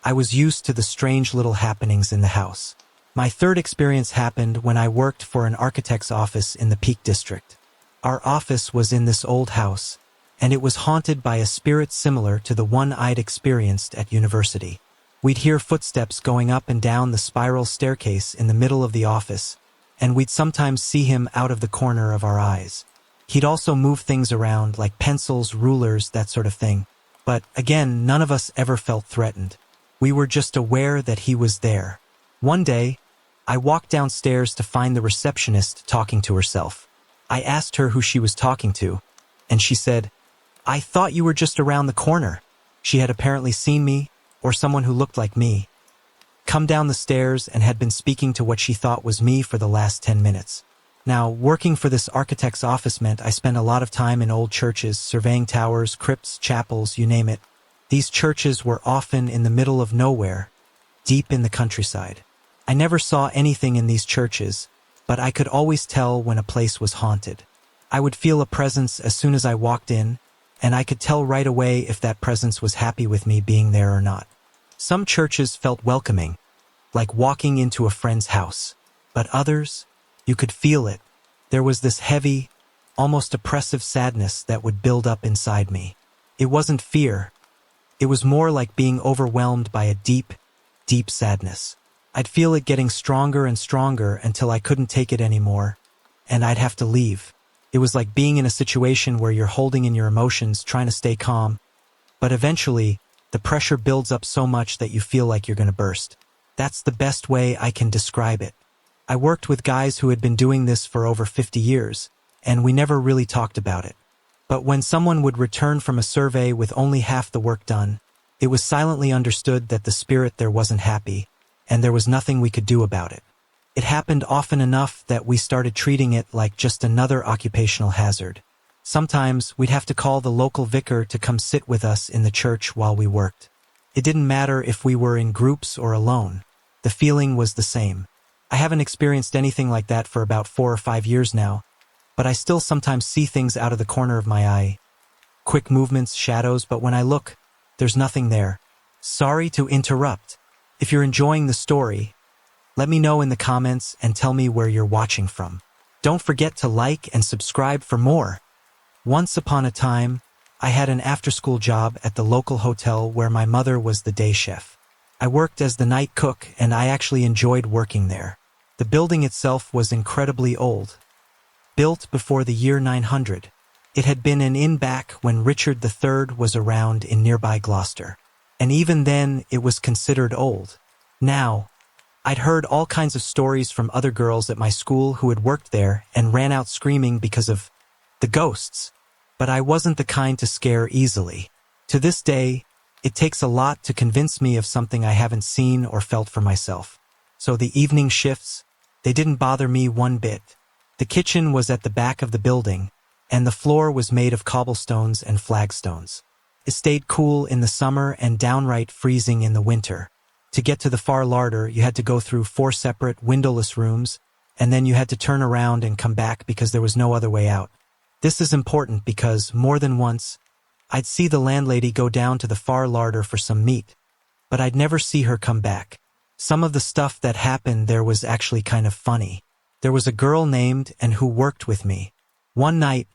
I was used to the strange little happenings in the house. My third experience happened when I worked for an architect's office in the Peak District. Our office was in this old house, and it was haunted by a spirit similar to the one I'd experienced at university. We'd hear footsteps going up and down the spiral staircase in the middle of the office, and we'd sometimes see him out of the corner of our eyes. He'd also move things around like pencils, rulers, that sort of thing. But again, none of us ever felt threatened. We were just aware that he was there. One day, I walked downstairs to find the receptionist talking to herself. I asked her who she was talking to, and she said, "I thought you were just around the corner." She had apparently seen me, or someone who looked like me, come down the stairs and had been speaking to what she thought was me for the last 10 minutes. Now, working for this architect's office meant I spent a lot of time in old churches, surveying towers, crypts, chapels, you name it. These churches were often in the middle of nowhere, deep in the countryside. I never saw anything in these churches, but I could always tell when a place was haunted. I would feel a presence as soon as I walked in, and I could tell right away if that presence was happy with me being there or not. Some churches felt welcoming, like walking into a friend's house, but others, you could feel it. There was this heavy, almost oppressive sadness that would build up inside me. It wasn't fear. It was more like being overwhelmed by a deep, deep sadness. I'd feel it getting stronger and stronger until I couldn't take it anymore, and I'd have to leave. It was like being in a situation where you're holding in your emotions, trying to stay calm, but eventually, the pressure builds up so much that you feel like you're gonna burst. That's the best way I can describe it. I worked with guys who had been doing this for over 50 years, and we never really talked about it. But when someone would return from a survey with only half the work done, it was silently understood that the spirit there wasn't happy, and there was nothing we could do about it. It happened often enough that we started treating it like just another occupational hazard. Sometimes we'd have to call the local vicar to come sit with us in the church while we worked. It didn't matter if we were in groups or alone. The feeling was the same. I haven't experienced anything like that for about 4 or 5 years now, but I still sometimes see things out of the corner of my eye. Quick movements, shadows, but when I look, there's nothing there. Sorry to interrupt. If you're enjoying the story, let me know in the comments and tell me where you're watching from. Don't forget to like and subscribe for more. Once upon a time, I had an after-school job at the local hotel where my mother was the day chef. I worked as the night cook, and I actually enjoyed working there. The building itself was incredibly old, built before the year 900. It had been an inn back when Richard III was around in nearby Gloucester. And even then, it was considered old. Now, I'd heard all kinds of stories from other girls at my school who had worked there and ran out screaming because of the ghosts. But I wasn't the kind to scare easily. To this day, it takes a lot to convince me of something I haven't seen or felt for myself. So the evening shifts, they didn't bother me one bit. The kitchen was at the back of the building, and the floor was made of cobblestones and flagstones. It stayed cool in the summer and downright freezing in the winter. To get to the far larder, you had to go through 4 separate windowless rooms, and then you had to turn around and come back because there was no other way out. This is important because, more than once, I'd see the landlady go down to the far larder for some meat, but I'd never see her come back. Some of the stuff that happened there was actually kind of funny. There was a girl named and who worked with me. One night,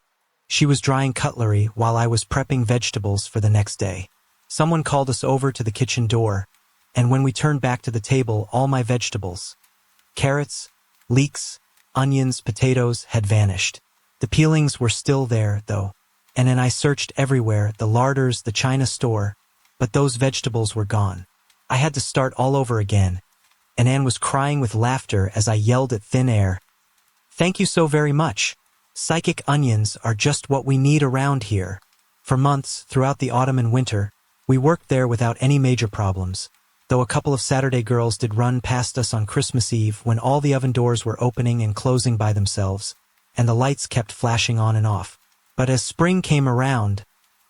she was drying cutlery while I was prepping vegetables for the next day. Someone called us over to the kitchen door, and when we turned back to the table, all my vegetables, carrots, leeks, onions, potatoes, had vanished. The peelings were still there, though, and then I searched everywhere, the larders, the china store, but those vegetables were gone. I had to start all over again, and Anne was crying with laughter as I yelled at thin air, "Thank you so very much. Psychic onions are just what we need around here." For months, throughout the autumn and winter, we worked there without any major problems, though a couple of Saturday girls did run past us on Christmas Eve when all the oven doors were opening and closing by themselves, and the lights kept flashing on and off. But as spring came around,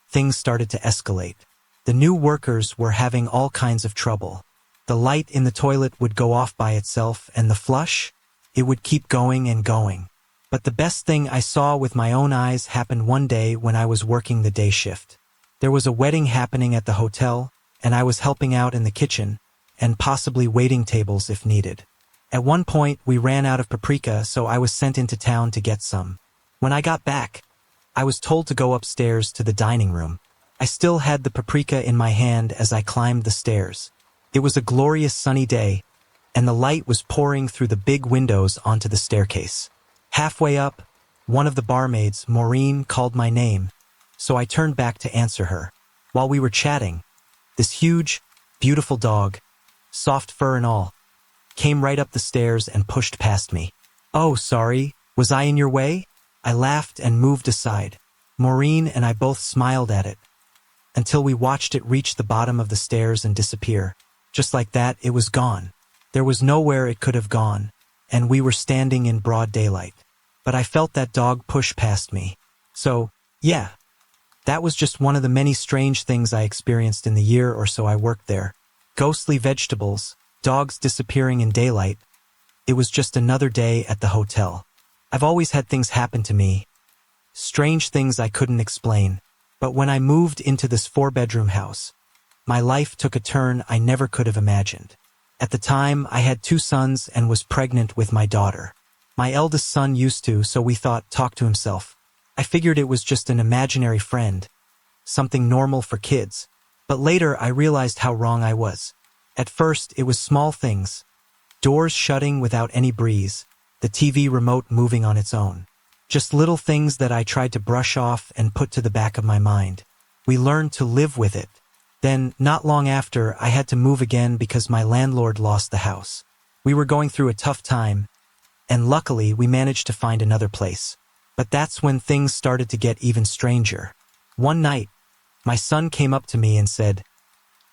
things started to escalate. The new workers were having all kinds of trouble. The light in the toilet would go off by itself, and the flush, it would keep going and going. But the best thing I saw with my own eyes happened one day when I was working the day shift. There was a wedding happening at the hotel, and I was helping out in the kitchen, and possibly waiting tables if needed. At one point, we ran out of paprika, so I was sent into town to get some. When I got back, I was told to go upstairs to the dining room. I still had the paprika in my hand as I climbed the stairs. It was a glorious sunny day, and the light was pouring through the big windows onto the staircase. Halfway up, one of the barmaids, Maureen, called my name, so I turned back to answer her. While we were chatting, this huge, beautiful dog, soft fur and all, came right up the stairs and pushed past me. "Oh, sorry, was I in your way?" I laughed and moved aside. Maureen and I both smiled at it, until we watched it reach the bottom of the stairs and disappear. Just like that, it was gone. There was nowhere it could have gone, and we were standing in broad daylight. But I felt that dog push past me. So, yeah, that was just one of the many strange things I experienced in the year or so I worked there. Ghostly vegetables, dogs disappearing in daylight. It was just another day at the hotel. I've always had things happen to me, strange things I couldn't explain. But when I moved into this 4-bedroom house, my life took a turn I never could have imagined. At the time, I had 2 sons and was pregnant with my daughter. My eldest son used to, so we thought, talk to himself. I figured it was just an imaginary friend, something normal for kids. But later I realized how wrong I was. At first, it was small things, Doors shutting without any breeze, the TV remote moving on its own. Just little things that I tried to brush off and put to the back of my mind. We learned to live with it. Then, not long after, I had to move again because my landlord lost the house. We were going through a tough time, and luckily we managed to find another place. But that's when things started to get even stranger. One night, my son came up to me and said,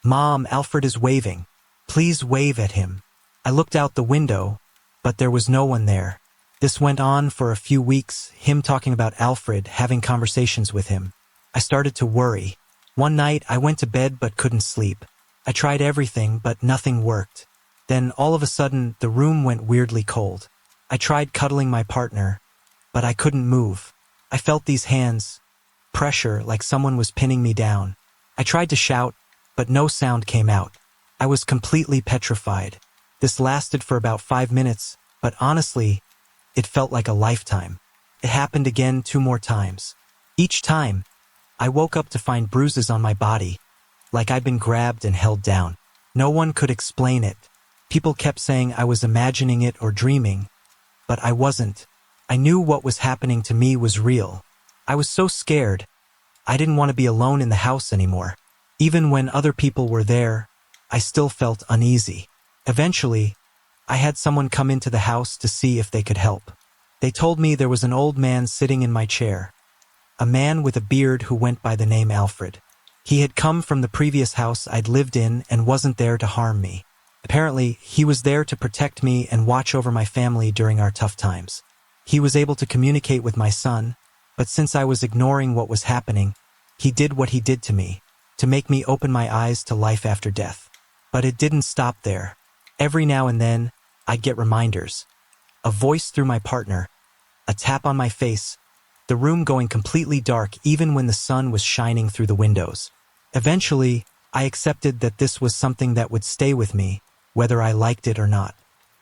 "Mom, Alfred is waving. Please wave at him." I looked out the window, but there was no one there. This went on for a few weeks, him talking about Alfred, having conversations with him. I started to worry. One night, I went to bed but couldn't sleep. I tried everything, but nothing worked. Then, all of a sudden, the room went weirdly cold. I tried cuddling my partner, but I couldn't move. I felt these hands, pressure like someone was pinning me down. I tried to shout, but no sound came out. I was completely petrified. This lasted for about 5 minutes, but honestly, it felt like a lifetime. It happened again 2 more times. Each time, I woke up to find bruises on my body, like I'd been grabbed and held down. No one could explain it. People kept saying I was imagining it or dreaming, but I wasn't. I knew what was happening to me was real. I was so scared. I didn't want to be alone in the house anymore. Even when other people were there, I still felt uneasy. Eventually, I had someone come into the house to see if they could help. They told me there was an old man sitting in my chair, a man with a beard who went by the name Alfred. He had come from the previous house I'd lived in and wasn't there to harm me. Apparently, he was there to protect me and watch over my family during our tough times. He was able to communicate with my son, but since I was ignoring what was happening, he did what he did to me, to make me open my eyes to life after death. But it didn't stop there. Every now and then, I'd get reminders. A voice through my partner, a tap on my face, the room going completely dark even when the sun was shining through the windows. Eventually, I accepted that this was something that would stay with me, whether I liked it or not.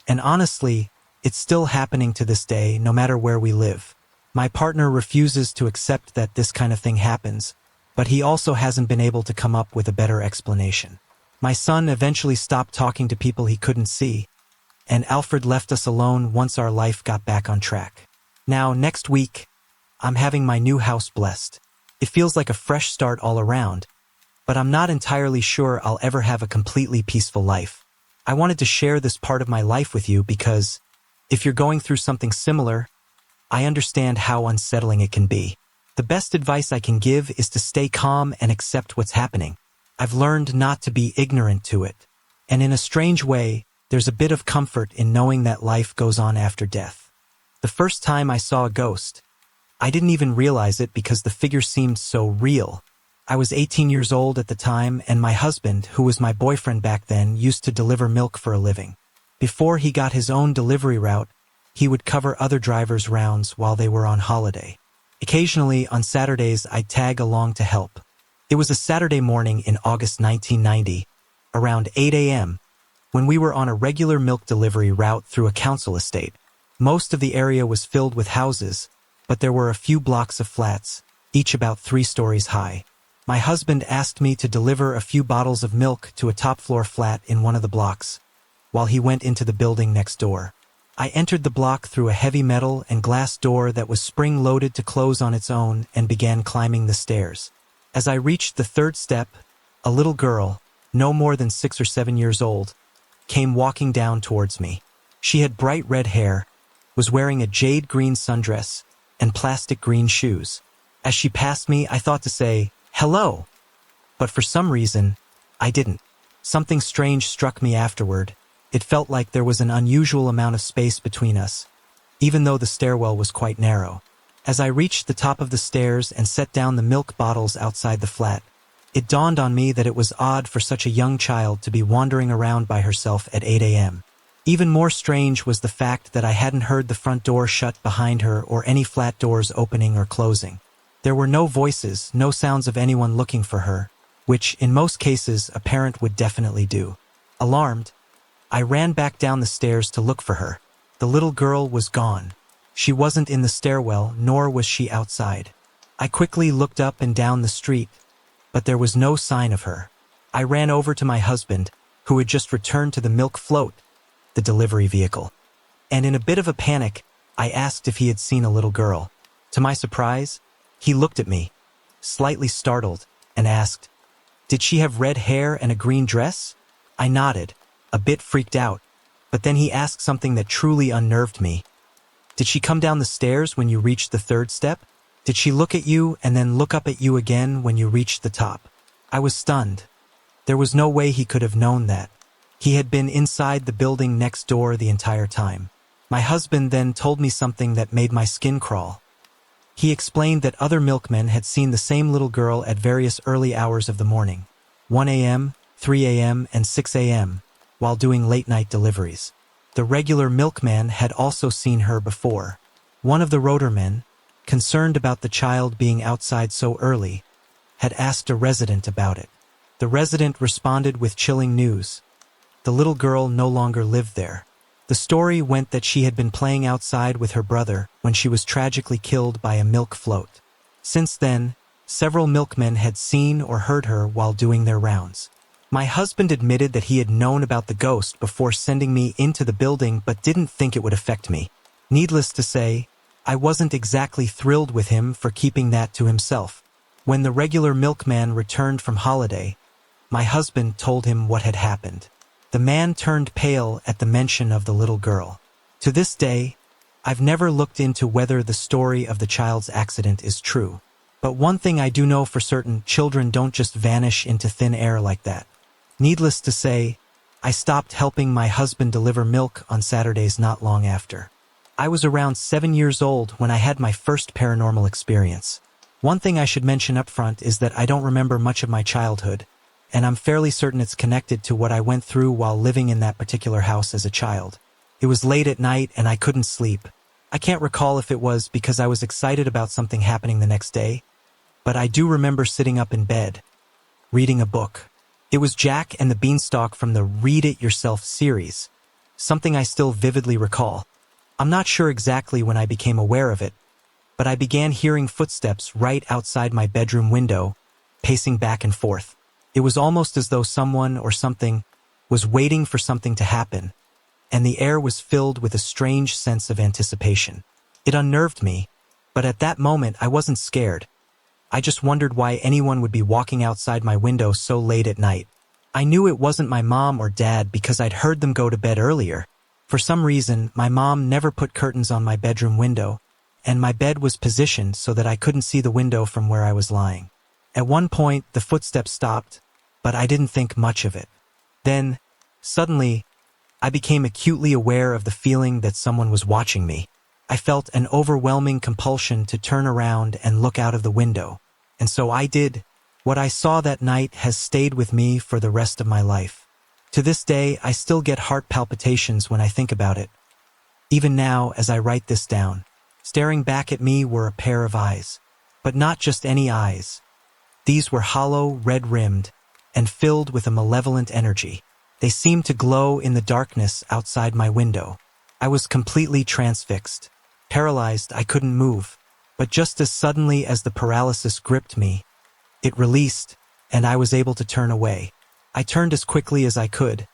And honestly, it's still happening to this day, no matter where we live. My partner refuses to accept that this kind of thing happens, but he also hasn't been able to come up with a better explanation. My son eventually stopped talking to people he couldn't see, and Alfred left us alone once our life got back on track. Now, next week, I'm having my new house blessed. It feels like a fresh start all around, but I'm not entirely sure I'll ever have a completely peaceful life. I wanted to share this part of my life with you because, if you're going through something similar, I understand how unsettling it can be. The best advice I can give is to stay calm and accept what's happening. I've learned not to be ignorant to it, and in a strange way, there's a bit of comfort in knowing that life goes on after death. The first time I saw a ghost, I didn't even realize it because the figure seemed so real. I was 18 years old at the time, and my husband, who was my boyfriend back then, used to deliver milk for a living. Before he got his own delivery route, he would cover other drivers' rounds while they were on holiday. Occasionally, on Saturdays, I'd tag along to help. It was a Saturday morning in August 1990, around 8 a.m., when we were on a regular milk delivery route through a council estate. Most of the area was filled with houses, but there were a few blocks of flats, each about 3 stories high. My husband asked me to deliver a few bottles of milk to a top-floor flat in one of the blocks, while he went into the building next door. I entered the block through a heavy metal and glass door that was spring-loaded to close on its own and began climbing the stairs. As I reached the 3rd step, a little girl, no more than 6 or 7 years old, came walking down towards me. She had bright red hair, was wearing a jade green sundress, and plastic green shoes. As she passed me, I thought to say, "Hello," but for some reason, I didn't. Something strange struck me afterward. It felt like there was an unusual amount of space between us, even though the stairwell was quite narrow. As I reached the top of the stairs and set down the milk bottles outside the flat, it dawned on me that it was odd for such a young child to be wandering around by herself at 8 a.m. Even more strange was the fact that I hadn't heard the front door shut behind her or any flat doors opening or closing. There were no voices, no sounds of anyone looking for her, which, in most cases, a parent would definitely do. Alarmed, I ran back down the stairs to look for her. The little girl was gone. She wasn't in the stairwell, nor was she outside. I quickly looked up and down the street, but there was no sign of her. I ran over to my husband, who had just returned to the milk float, the delivery vehicle. And in a bit of a panic, I asked if he had seen a little girl. To my surprise, he looked at me, slightly startled, and asked, "Did she have red hair and a green dress?" I nodded, a bit freaked out, but then he asked something that truly unnerved me. "Did she come down the stairs when you reached the third step? Did she look at you and then look up at you again when you reached the top?" I was stunned. There was no way he could have known that. He had been inside the building next door the entire time. My husband then told me something that made my skin crawl. He explained that other milkmen had seen the same little girl at various early hours of the morning, 1 a.m., 3 a.m., and 6 a.m., while doing late-night deliveries. The regular milkman had also seen her before. One of the rotormen, concerned about the child being outside so early, had asked a resident about it. The resident responded with chilling news. The little girl no longer lived there. The story went that she had been playing outside with her brother when she was tragically killed by a milk float. Since then, several milkmen had seen or heard her while doing their rounds. My husband admitted that he had known about the ghost before sending me into the building but didn't think it would affect me. Needless to say, I wasn't exactly thrilled with him for keeping that to himself. When the regular milkman returned from holiday, my husband told him what had happened. The man turned pale at the mention of the little girl. To this day, I've never looked into whether the story of the child's accident is true. But one thing I do know for certain, children don't just vanish into thin air like that. Needless to say, I stopped helping my husband deliver milk on Saturdays not long after. I was around 7 years old when I had my first paranormal experience. One thing I should mention up front is that I don't remember much of my childhood, and I'm fairly certain it's connected to what I went through while living in that particular house as a child. It was late at night and I couldn't sleep. I can't recall if it was because I was excited about something happening the next day, but I do remember sitting up in bed, reading a book. It was Jack and the Beanstalk from the Read It Yourself series, something I still vividly recall. I'm not sure exactly when I became aware of it, but I began hearing footsteps right outside my bedroom window, pacing back and forth. It was almost as though someone or something was waiting for something to happen, and the air was filled with a strange sense of anticipation. It unnerved me, but at that moment I wasn't scared. I just wondered why anyone would be walking outside my window so late at night. I knew it wasn't my mom or dad because I'd heard them go to bed earlier. For some reason, my mom never put curtains on my bedroom window, and my bed was positioned so that I couldn't see the window from where I was lying. At one point, the footsteps stopped, but I didn't think much of it. Then, suddenly, I became acutely aware of the feeling that someone was watching me. I felt an overwhelming compulsion to turn around and look out of the window, and so I did. What I saw that night has stayed with me for the rest of my life. To this day, I still get heart palpitations when I think about it. Even now, as I write this down, staring back at me were a pair of eyes. But not just any eyes. These were hollow, red-rimmed, and filled with a malevolent energy. They seemed to glow in the darkness outside my window. I was completely transfixed. Paralyzed, I couldn't move. But just as suddenly as the paralysis gripped me, it released, and I was able to turn away. I turned as quickly as I could,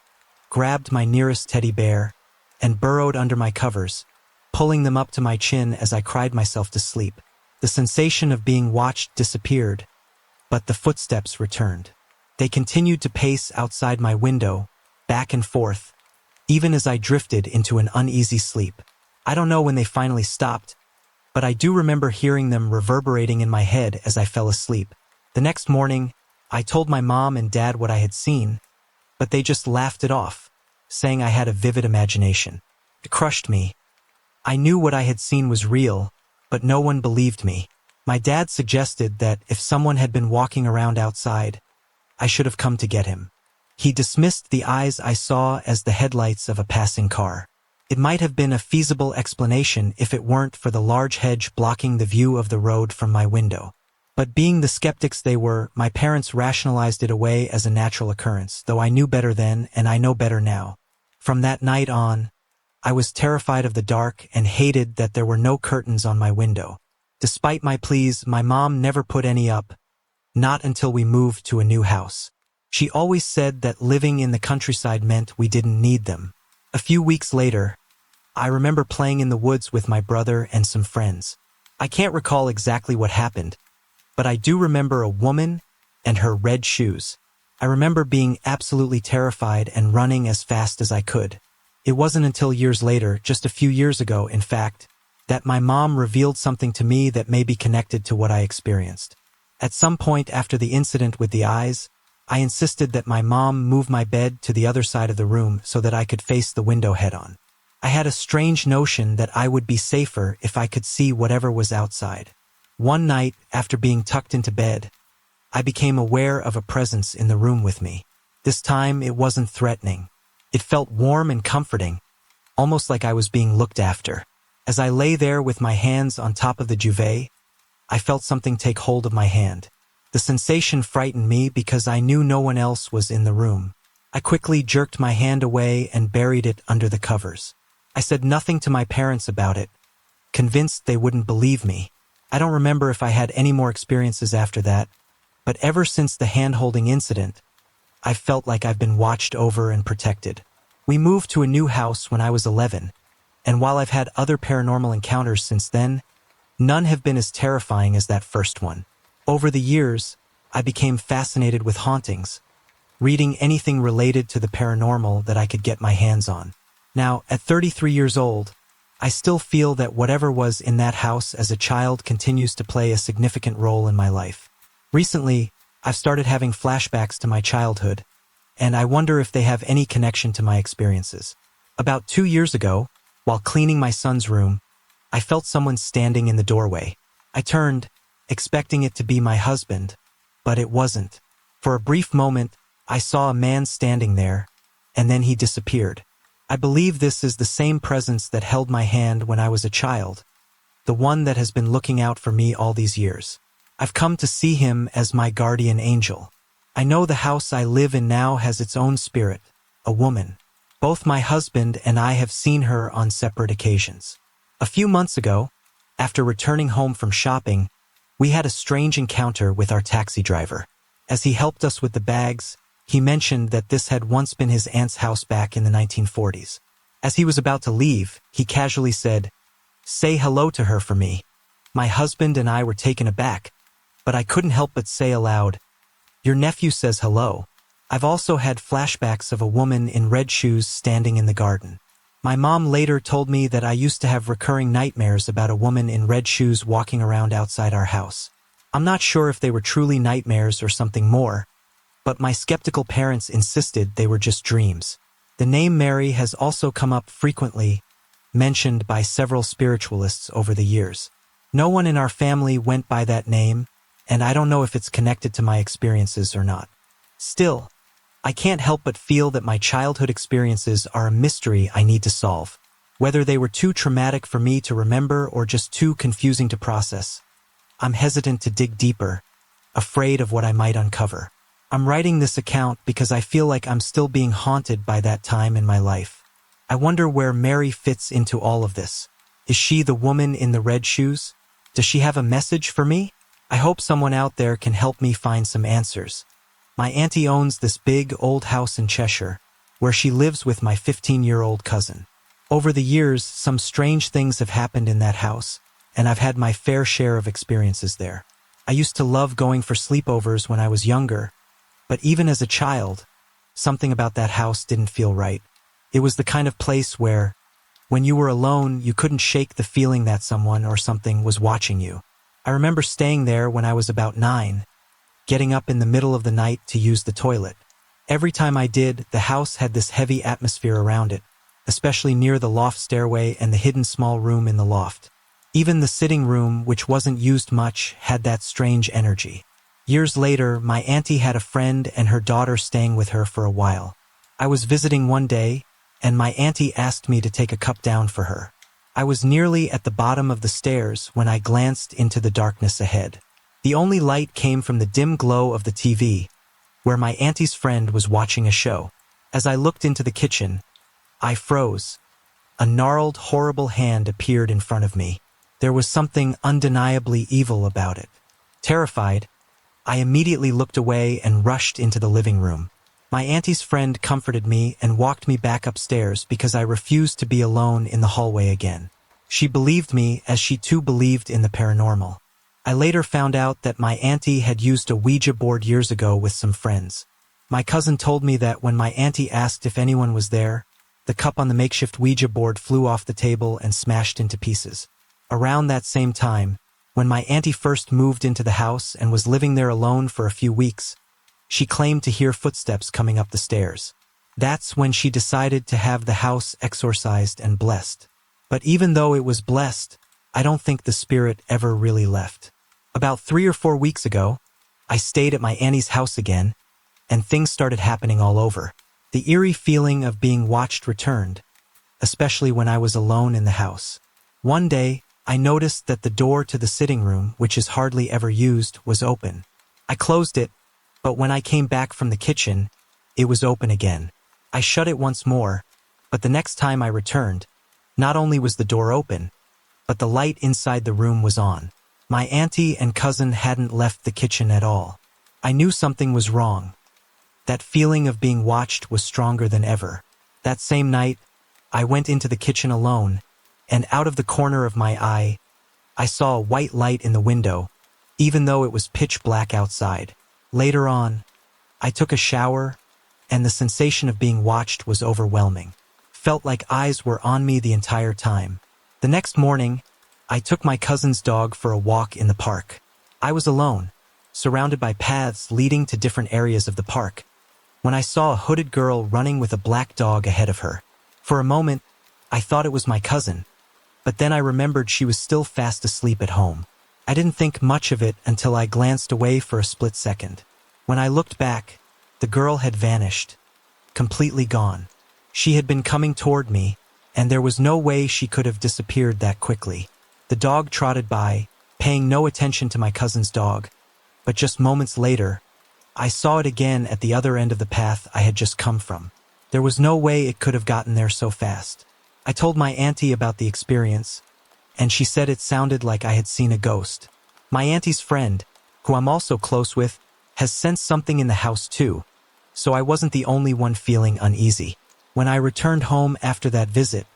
grabbed my nearest teddy bear, and burrowed under my covers, pulling them up to my chin as I cried myself to sleep. The sensation of being watched disappeared, but the footsteps returned. They continued to pace outside my window, back and forth, even as I drifted into an uneasy sleep. I don't know when they finally stopped, but I do remember hearing them reverberating in my head as I fell asleep. The next morning, I told my mom and dad what I had seen, but they just laughed it off, saying I had a vivid imagination. It crushed me. I knew what I had seen was real, but no one believed me. My dad suggested that if someone had been walking around outside, I should have come to get him. He dismissed the eyes I saw as the headlights of a passing car. It might have been a feasible explanation if it weren't for the large hedge blocking the view of the road from my window. But being the skeptics they were, my parents rationalized it away as a natural occurrence, though I knew better then and I know better now. From that night on, I was terrified of the dark and hated that there were no curtains on my window. Despite my pleas, my mom never put any up, not until we moved to a new house. She always said that living in the countryside meant we didn't need them. A few weeks later, I remember playing in the woods with my brother and some friends. I can't recall exactly what happened, but I do remember a woman and her red shoes. I remember being absolutely terrified and running as fast as I could. It wasn't until years later, just a few years ago, in fact, that my mom revealed something to me that may be connected to what I experienced. At some point after the incident with the eyes, I insisted that my mom move my bed to the other side of the room so that I could face the window head-on. I had a strange notion that I would be safer if I could see whatever was outside. One night, after being tucked into bed, I became aware of a presence in the room with me. This time, it wasn't threatening. It felt warm and comforting, almost like I was being looked after. As I lay there with my hands on top of the duvet, I felt something take hold of my hand. The sensation frightened me because I knew no one else was in the room. I quickly jerked my hand away and buried it under the covers. I said nothing to my parents about it, convinced they wouldn't believe me. I don't remember if I had any more experiences after that, but ever since the hand-holding incident, I felt like I've been watched over and protected. We moved to a new house when I was 11, and while I've had other paranormal encounters since then, none have been as terrifying as that first one. Over the years, I became fascinated with hauntings, reading anything related to the paranormal that I could get my hands on. Now, at 33 years old, I still feel that whatever was in that house as a child continues to play a significant role in my life. Recently, I've started having flashbacks to my childhood, and I wonder if they have any connection to my experiences. About 2 years ago, while cleaning my son's room, I felt someone standing in the doorway. I turned, expecting it to be my husband, but it wasn't. For a brief moment, I saw a man standing there, and then he disappeared. I believe this is the same presence that held my hand when I was a child, the one that has been looking out for me all these years. I've come to see him as my guardian angel. I know the house I live in now has its own spirit, a woman. Both my husband and I have seen her on separate occasions. A few months ago, after returning home from shopping, we had a strange encounter with our taxi driver. As he helped us with the bags, he mentioned that this had once been his aunt's house back in the 1940s. As he was about to leave, he casually said, "Say hello to her for me." My husband and I were taken aback, but I couldn't help but say aloud, "Your nephew says hello." I've also had flashbacks of a woman in red shoes standing in the garden. My mom later told me that I used to have recurring nightmares about a woman in red shoes walking around outside our house. I'm not sure if they were truly nightmares or something more, but my skeptical parents insisted they were just dreams. The name Mary has also come up frequently, mentioned by several spiritualists over the years. No one in our family went by that name, and I don't know if it's connected to my experiences or not. Still, I can't help but feel that my childhood experiences are a mystery I need to solve. Whether they were too traumatic for me to remember or just too confusing to process, I'm hesitant to dig deeper, afraid of what I might uncover. I'm writing this account because I feel like I'm still being haunted by that time in my life. I wonder where Mary fits into all of this. Is she the woman in the red shoes? Does she have a message for me? I hope someone out there can help me find some answers. My auntie owns this big old house in Cheshire, where she lives with my 15-year-old cousin. Over the years, some strange things have happened in that house, and I've had my fair share of experiences there. I used to love going for sleepovers when I was younger, but even as a child, something about that house didn't feel right. It was the kind of place where, when you were alone, you couldn't shake the feeling that someone or something was watching you. I remember staying there when I was about 9, getting up in the middle of the night to use the toilet. Every time I did, the house had this heavy atmosphere around it, especially near the loft stairway and the hidden small room in the loft. Even the sitting room, which wasn't used much, had that strange energy. Years later, my auntie had a friend and her daughter staying with her for a while. I was visiting one day, and my auntie asked me to take a cup down for her. I was nearly at the bottom of the stairs when I glanced into the darkness ahead. The only light came from the dim glow of the TV, where my auntie's friend was watching a show. As I looked into the kitchen, I froze. A gnarled, horrible hand appeared in front of me. There was something undeniably evil about it. Terrified, I immediately looked away and rushed into the living room. My auntie's friend comforted me and walked me back upstairs because I refused to be alone in the hallway again. She believed me as she too believed in the paranormal. I later found out that my auntie had used a Ouija board years ago with some friends. My cousin told me that when my auntie asked if anyone was there, the cup on the makeshift Ouija board flew off the table and smashed into pieces. Around that same time, when my auntie first moved into the house and was living there alone for a few weeks, she claimed to hear footsteps coming up the stairs. That's when she decided to have the house exorcised and blessed. But even though it was blessed, I don't think the spirit ever really left. About 3 or 4 weeks ago, I stayed at my auntie's house again, and things started happening all over. The eerie feeling of being watched returned, especially when I was alone in the house. One day, I noticed that the door to the sitting room, which is hardly ever used, was open. I closed it, but when I came back from the kitchen, it was open again. I shut it once more, but the next time I returned, not only was the door open, but the light inside the room was on. My auntie and cousin hadn't left the kitchen at all. I knew something was wrong. That feeling of being watched was stronger than ever. That same night, I went into the kitchen alone, and out of the corner of my eye, I saw a white light in the window, even though it was pitch black outside. Later on, I took a shower, and the sensation of being watched was overwhelming. Felt like eyes were on me the entire time. The next morning, I took my cousin's dog for a walk in the park. I was alone, surrounded by paths leading to different areas of the park, when I saw a hooded girl running with a black dog ahead of her. For a moment, I thought it was my cousin, but then I remembered she was still fast asleep at home. I didn't think much of it until I glanced away for a split second. When I looked back, the girl had vanished, completely gone. She had been coming toward me, and there was no way she could have disappeared that quickly. The dog trotted by, paying no attention to my cousin's dog, but just moments later, I saw it again at the other end of the path I had just come from. There was no way it could have gotten there so fast. I told my auntie about the experience, and she said it sounded like I had seen a ghost. My auntie's friend, who I'm also close with, has sensed something in the house too, so I wasn't the only one feeling uneasy. When I returned home after that visit,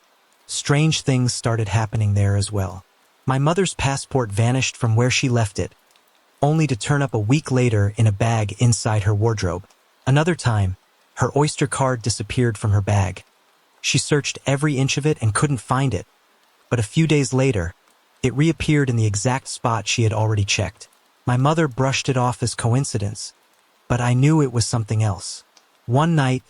strange things started happening there as well. My mother's passport vanished from where she left it, only to turn up a week later in a bag inside her wardrobe. Another time, her Oyster card disappeared from her bag. She searched every inch of it and couldn't find it, but a few days later, it reappeared in the exact spot she had already checked. My mother brushed it off as coincidence, but I knew it was something else. One night,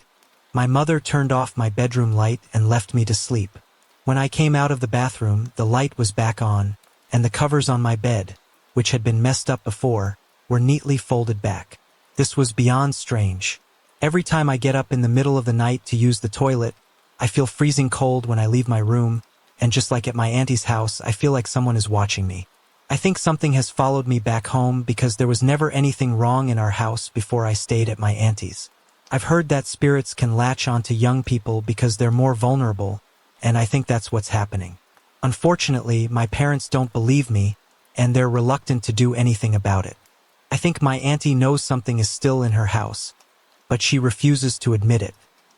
my mother turned off my bedroom light and left me to sleep. When I came out of the bathroom, the light was back on, and the covers on my bed, which had been messed up before, were neatly folded back. This was beyond strange. Every time I get up in the middle of the night to use the toilet, I feel freezing cold when I leave my room, and just like at my auntie's house, I feel like someone is watching me. I think something has followed me back home because there was never anything wrong in our house before I stayed at my auntie's. I've heard that spirits can latch onto young people because they're more vulnerable, and I think that's what's happening. Unfortunately, my parents don't believe me, and they're reluctant to do anything about it. I think my auntie knows something is still in her house, but she refuses to admit it.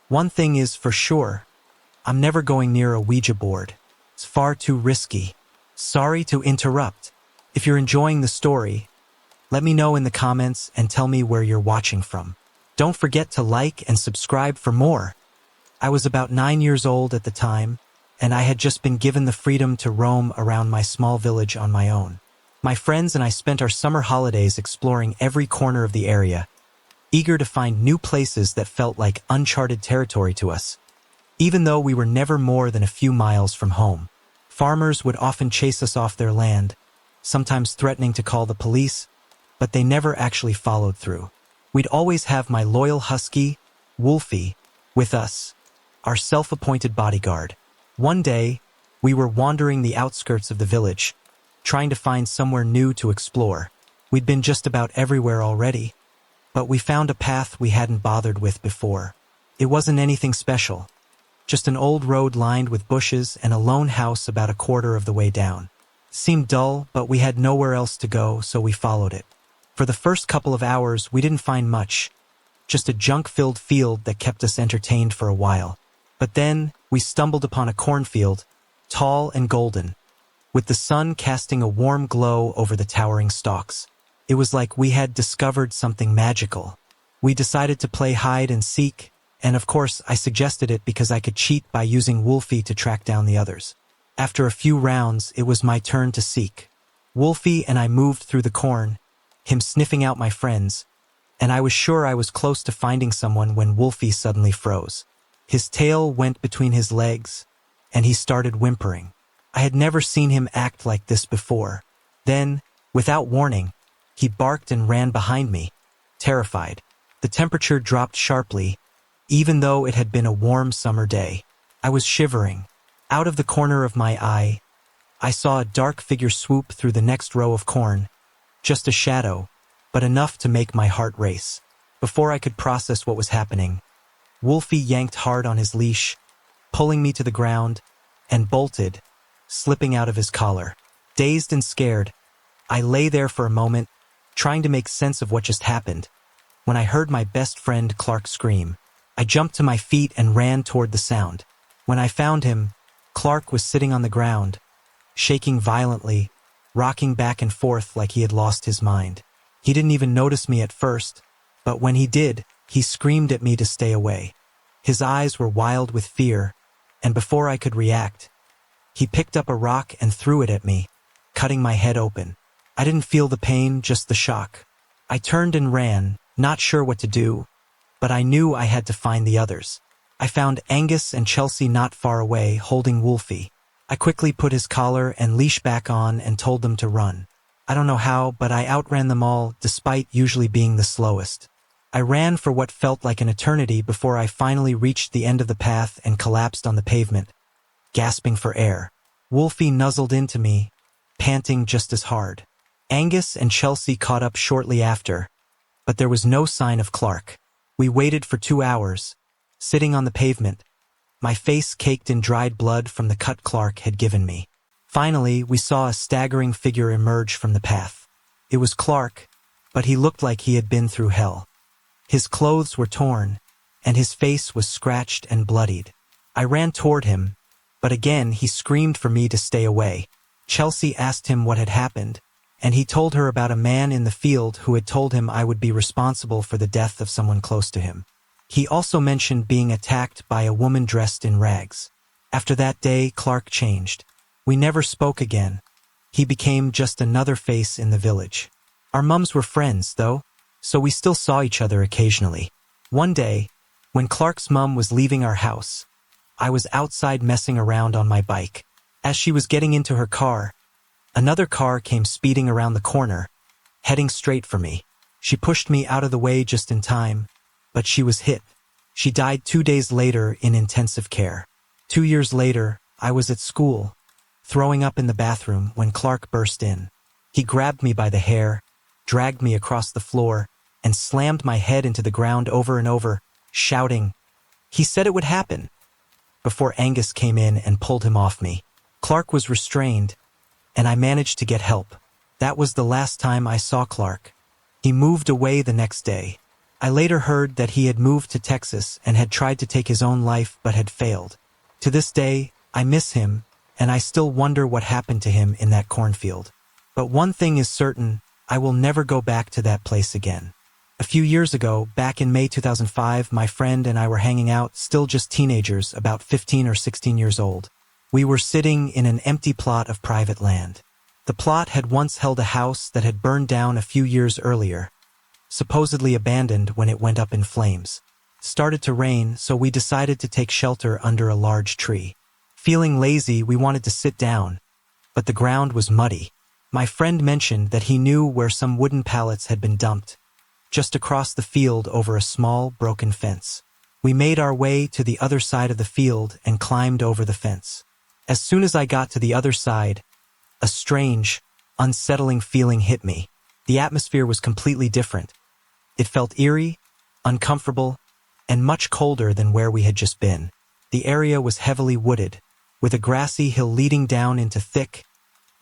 One thing is for sure, I'm never going near a Ouija board. It's far too risky. Sorry to interrupt. If you're enjoying the story, let me know in the comments and tell me where you're watching from. Don't forget to like and subscribe for more. I was about 9 years old at the time, and I had just been given the freedom to roam around my small village on my own. My friends and I spent our summer holidays exploring every corner of the area, eager to find new places that felt like uncharted territory to us. Even though we were never more than a few miles from home, farmers would often chase us off their land, sometimes threatening to call the police, but they never actually followed through. We'd always have my loyal husky, Wolfie, with us, our self-appointed bodyguard. One day, we were wandering the outskirts of the village, trying to find somewhere new to explore. We'd been just about everywhere already, but we found a path we hadn't bothered with before. It wasn't anything special, just an old road lined with bushes and a lone house about a quarter of the way down. It seemed dull, but we had nowhere else to go, so we followed it. For the first couple of hours, we didn't find much, just a junk-filled field that kept us entertained for a while. But then, we stumbled upon a cornfield, tall and golden, with the sun casting a warm glow over the towering stalks. It was like we had discovered something magical. We decided to play hide and seek, and of course I suggested it because I could cheat by using Wolfie to track down the others. After a few rounds, it was my turn to seek. Wolfie and I moved through the corn, him sniffing out my friends, and I was sure I was close to finding someone when Wolfie suddenly froze. His tail went between his legs, and he started whimpering. I had never seen him act like this before. Then, without warning, he barked and ran behind me, terrified. The temperature dropped sharply, even though it had been a warm summer day. I was shivering. Out of the corner of my eye, I saw a dark figure swoop through the next row of corn. Just a shadow, but enough to make my heart race. Before I could process what was happening, Wolfie yanked hard on his leash, pulling me to the ground, and bolted, slipping out of his collar. Dazed and scared, I lay there for a moment, trying to make sense of what just happened, when I heard my best friend Clark scream. I jumped to my feet and ran toward the sound. When I found him, Clark was sitting on the ground, shaking violently, rocking back and forth like he had lost his mind. He didn't even notice me at first, but when he did, he screamed at me to stay away. His eyes were wild with fear, and before I could react, he picked up a rock and threw it at me, cutting my head open. I didn't feel the pain, just the shock. I turned and ran, not sure what to do, but I knew I had to find the others. I found Angus and Chelsea not far away, holding Wolfie. I quickly put his collar and leash back on and told them to run. I don't know how, but I outran them all, despite usually being the slowest. I ran for what felt like an eternity before I finally reached the end of the path and collapsed on the pavement, gasping for air. Wolfie nuzzled into me, panting just as hard. Angus and Chelsea caught up shortly after, but there was no sign of Clark. We waited for 2 hours, sitting on the pavement, my face caked in dried blood from the cut Clark had given me. Finally, we saw a staggering figure emerge from the path. It was Clark, but he looked like he had been through hell. His clothes were torn, and his face was scratched and bloodied. I ran toward him, but again he screamed for me to stay away. Chelsea asked him what had happened, and he told her about a man in the field who had told him I would be responsible for the death of someone close to him. He also mentioned being attacked by a woman dressed in rags. After that day, Clark changed. We never spoke again. He became just another face in the village. Our mums were friends, though, so we still saw each other occasionally. One day, when Clark's mum was leaving our house, I was outside messing around on my bike. As she was getting into her car, another car came speeding around the corner, heading straight for me. She pushed me out of the way just in time, but she was hit. She died 2 days later in intensive care. 2 years later, I was at school, throwing up in the bathroom when Clark burst in. He grabbed me by the hair, dragged me across the floor, and slammed my head into the ground over and over, shouting, "He said it would happen," before Angus came in and pulled him off me. Clark was restrained, and I managed to get help. That was the last time I saw Clark. He moved away the next day. I later heard that he had moved to Texas and had tried to take his own life but had failed. To this day, I miss him, and I still wonder what happened to him in that cornfield. But one thing is certain, I will never go back to that place again. A few years ago, back in May 2005, my friend and I were hanging out, still just teenagers, about 15 or 16 years old. We were sitting in an empty plot of private land. The plot had once held a house that had burned down a few years earlier, supposedly abandoned when it went up in flames. It started to rain, so we decided to take shelter under a large tree. Feeling lazy, we wanted to sit down, but the ground was muddy. My friend mentioned that he knew where some wooden pallets had been dumped, just across the field over a small, broken fence. We made our way to the other side of the field and climbed over the fence. As soon as I got to the other side, a strange, unsettling feeling hit me. The atmosphere was completely different. It felt eerie, uncomfortable, and much colder than where we had just been. The area was heavily wooded, with a grassy hill leading down into thick,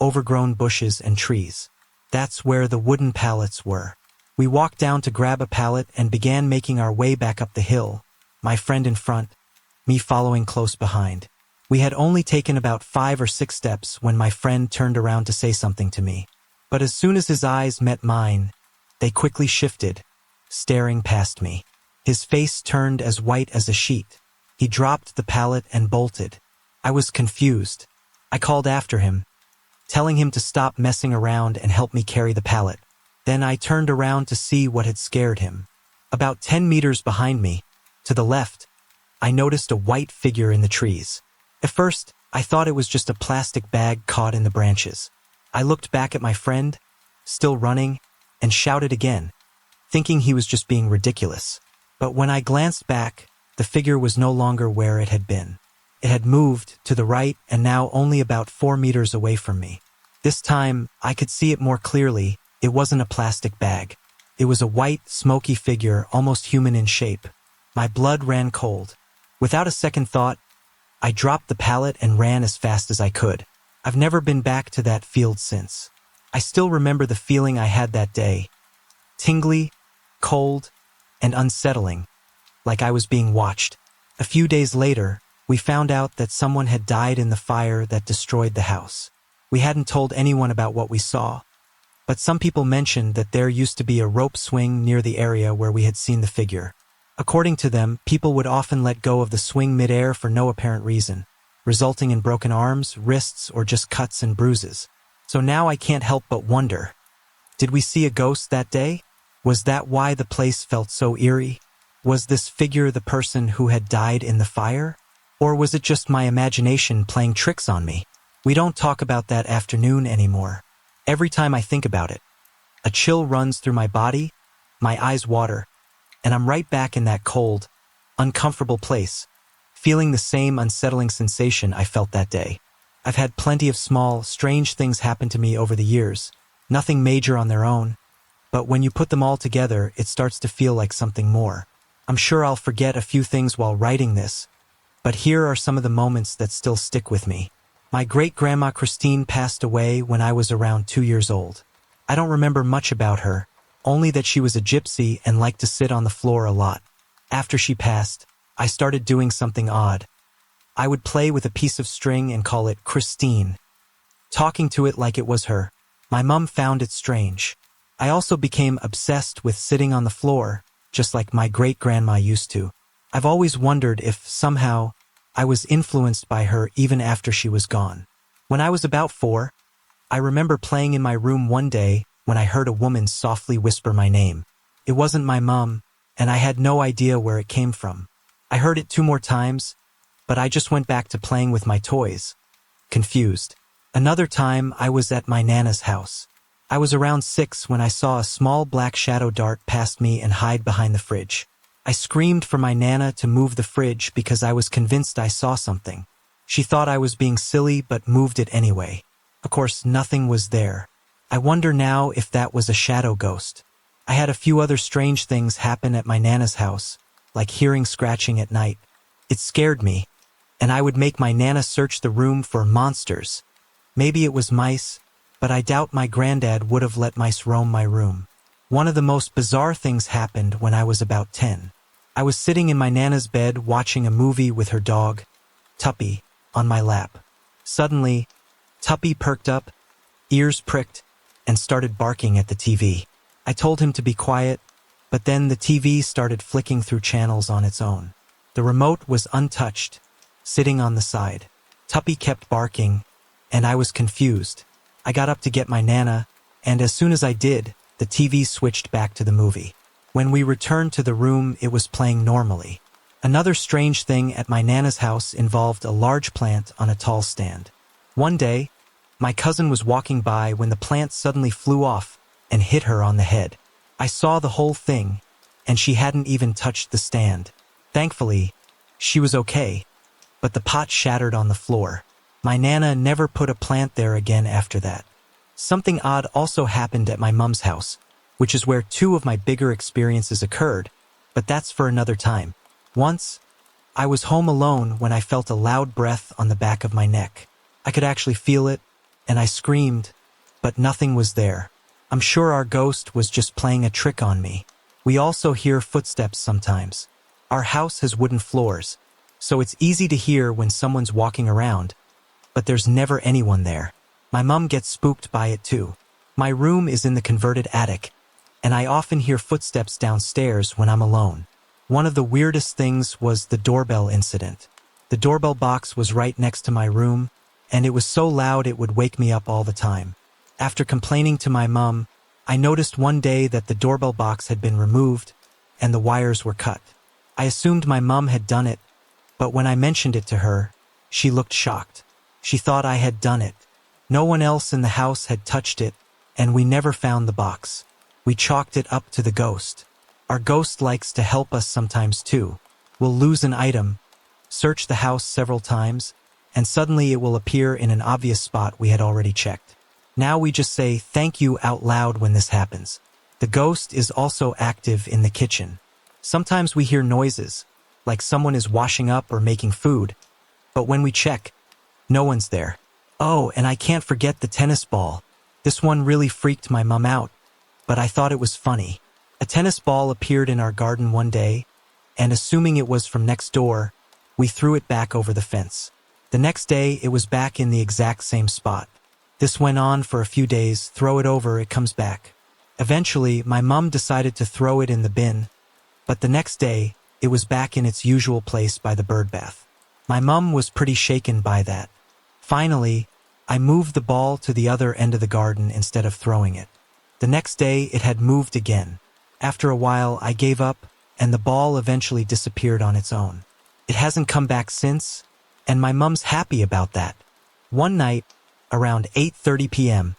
overgrown bushes and trees. That's where the wooden pallets were. We walked down to grab a pallet and began making our way back up the hill, my friend in front, me following close behind. We had only taken about 5 or 6 steps when my friend turned around to say something to me. But as soon as his eyes met mine, they quickly shifted, staring past me. His face turned as white as a sheet. He dropped the pallet and bolted. I was confused. I called after him, telling him to stop messing around and help me carry the pallet. Then I turned around to see what had scared him. About 10 meters behind me, to the left, I noticed a white figure in the trees. At first, I thought it was just a plastic bag caught in the branches. I looked back at my friend, still running, and shouted again, thinking he was just being ridiculous. But when I glanced back, the figure was no longer where it had been. It had moved to the right and now only about 4 meters away from me. This time, I could see it more clearly. It wasn't a plastic bag. It was a white, smoky figure, almost human in shape. My blood ran cold. Without a second thought, I dropped the pallet and ran as fast as I could. I've never been back to that field since. I still remember the feeling I had that day. Tingly, cold, and unsettling, like I was being watched. A few days later, we found out that someone had died in the fire that destroyed the house. We hadn't told anyone about what we saw, but some people mentioned that there used to be a rope swing near the area where we had seen the figure. According to them, people would often let go of the swing midair for no apparent reason, resulting in broken arms, wrists, or just cuts and bruises. So now I can't help but wonder, did we see a ghost that day? Was that why the place felt so eerie? Was this figure the person who had died in the fire? Or was it just my imagination playing tricks on me? We don't talk about that afternoon anymore. Every time I think about it, a chill runs through my body, my eyes water, and I'm right back in that cold, uncomfortable place, feeling the same unsettling sensation I felt that day. I've had plenty of small, strange things happen to me over the years, nothing major on their own, but when you put them all together, it starts to feel like something more. I'm sure I'll forget a few things while writing this, but here are some of the moments that still stick with me. My great-grandma Christine passed away when I was around 2 years old. I don't remember much about her, only that she was a gypsy and liked to sit on the floor a lot. After she passed, I started doing something odd. I would play with a piece of string and call it Christine, talking to it like it was her. My mom found it strange. I also became obsessed with sitting on the floor, just like my great-grandma used to. I've always wondered if, somehow, I was influenced by her even after she was gone. When I was about 4, I remember playing in my room one day when I heard a woman softly whisper my name. It wasn't my mom, and I had no idea where it came from. I heard it 2 more times, but I just went back to playing with my toys, confused. Another time, I was at my Nana's house. I was around 6 when I saw a small black shadow dart past me and hide behind the fridge. I screamed for my Nana to move the fridge because I was convinced I saw something. She thought I was being silly but moved it anyway. Of course, nothing was there. I wonder now if that was a shadow ghost. I had a few other strange things happen at my Nana's house, like hearing scratching at night. It scared me, and I would make my Nana search the room for monsters. Maybe it was mice, but I doubt my granddad would have let mice roam my room. One of the most bizarre things happened when I was about 10. I was sitting in my Nana's bed watching a movie with her dog, Tuppy, on my lap. Suddenly, Tuppy perked up, ears pricked, and started barking at the TV. I told him to be quiet, but then the TV started flicking through channels on its own. The remote was untouched, sitting on the side. Tuppy kept barking, and I was confused. I got up to get my Nana, and as soon as I did, the TV switched back to the movie. When we returned to the room, it was playing normally. Another strange thing at my Nana's house involved a large plant on a tall stand. One day, my cousin was walking by when the plant suddenly flew off and hit her on the head. I saw the whole thing, and she hadn't even touched the stand. Thankfully, she was okay, but the pot shattered on the floor. My Nana never put a plant there again after that. Something odd also happened at my mom's house, which is where 2 of my bigger experiences occurred, but that's for another time. Once, I was home alone when I felt a loud breath on the back of my neck. I could actually feel it, and I screamed, but nothing was there. I'm sure our ghost was just playing a trick on me. We also hear footsteps sometimes. Our house has wooden floors, so it's easy to hear when someone's walking around, but there's never anyone there. My mom gets spooked by it too. My room is in the converted attic, and I often hear footsteps downstairs when I'm alone. One of the weirdest things was the doorbell incident. The doorbell box was right next to my room, and it was so loud it would wake me up all the time. After complaining to my mom, I noticed one day that the doorbell box had been removed and the wires were cut. I assumed my mom had done it, but when I mentioned it to her, she looked shocked. She thought I had done it. No one else in the house had touched it, and we never found the box. We chalked it up to the ghost. Our ghost likes to help us sometimes too. We'll lose an item, search the house several times, and suddenly it will appear in an obvious spot we had already checked. Now we just say thank you out loud when this happens. The ghost is also active in the kitchen. Sometimes we hear noises, like someone is washing up or making food, but when we check, no one's there. Oh, and I can't forget the tennis ball. This one really freaked my mom out, but I thought it was funny. A tennis ball appeared in our garden one day, and assuming it was from next door, we threw it back over the fence. The next day, it was back in the exact same spot. This went on for a few days. Throw it over, it comes back. Eventually, my mom decided to throw it in the bin, but the next day, it was back in its usual place by the bird bath. My mom was pretty shaken by that. Finally, I moved the ball to the other end of the garden instead of throwing it. The next day, it had moved again. After a while, I gave up, and the ball eventually disappeared on its own. It hasn't come back since, and my mom's happy about that. One night, around 8:30 p.m.,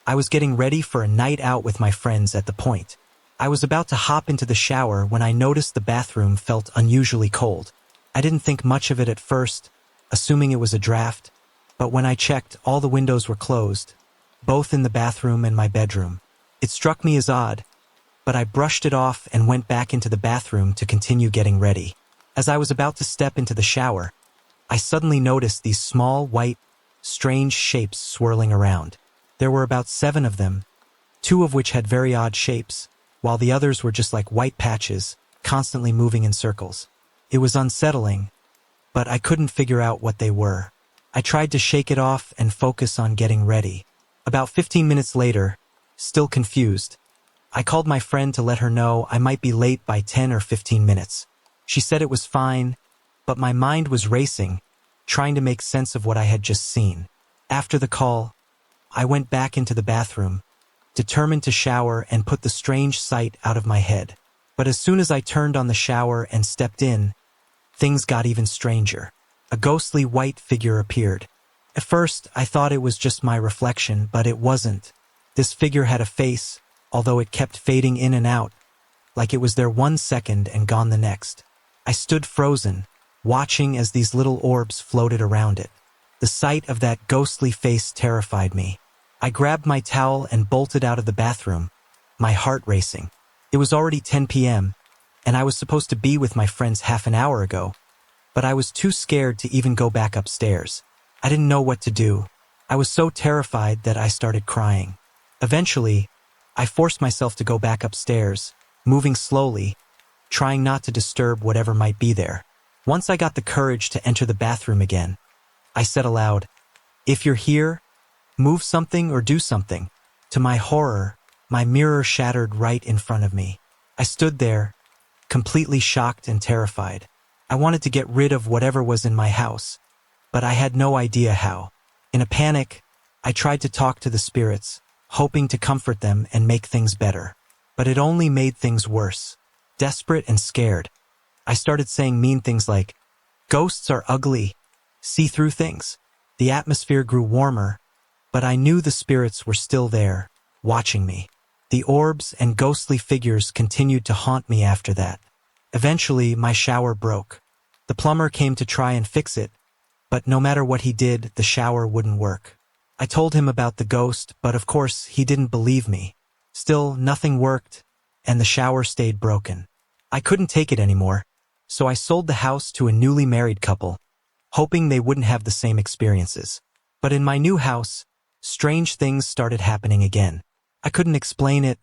I was getting ready for a night out with my friends at the point. I was about to hop into the shower when I noticed the bathroom felt unusually cold. I didn't think much of it at first, assuming it was a draft, but when I checked, all the windows were closed, both in the bathroom and my bedroom. It struck me as odd, but I brushed it off and went back into the bathroom to continue getting ready. As I was about to step into the shower, I suddenly noticed these small, white, strange shapes swirling around. There were about 7 of them, 2 of which had very odd shapes, while the others were just like white patches, constantly moving in circles. It was unsettling, but I couldn't figure out what they were. I tried to shake it off and focus on getting ready. About 15 minutes later, still confused, I called my friend to let her know I might be late by 10 or 15 minutes. She said it was fine, but my mind was racing, trying to make sense of what I had just seen. After the call, I went back into the bathroom, determined to shower and put the strange sight out of my head. But as soon as I turned on the shower and stepped in, things got even stranger. A ghostly white figure appeared. At first, I thought it was just my reflection, but it wasn't. This figure had a face, although it kept fading in and out, like it was there 1 second and gone the next. I stood frozen, watching as these little orbs floated around it. The sight of that ghostly face terrified me. I grabbed my towel and bolted out of the bathroom, my heart racing. It was already 10 p.m., and I was supposed to be with my friends half an hour ago, but I was too scared to even go back upstairs. I didn't know what to do. I was so terrified that I started crying. Eventually, I forced myself to go back upstairs, moving slowly, trying not to disturb whatever might be there. Once I got the courage to enter the bathroom again, I said aloud, "If you're here, move something or do something." To my horror, my mirror shattered right in front of me. I stood there, completely shocked and terrified. I wanted to get rid of whatever was in my house, but I had no idea how. In a panic, I tried to talk to the spirits, hoping to comfort them and make things better. But it only made things worse. Desperate and scared, I started saying mean things like, "Ghosts are ugly. See through things." The atmosphere grew warmer, but I knew the spirits were still there, watching me. The orbs and ghostly figures continued to haunt me after that. Eventually, my shower broke. The plumber came to try and fix it, but no matter what he did, the shower wouldn't work. I told him about the ghost, but of course, he didn't believe me. Still, nothing worked, and the shower stayed broken. I couldn't take it anymore, so I sold the house to a newly married couple, hoping they wouldn't have the same experiences. But in my new house, strange things started happening again. I couldn't explain it,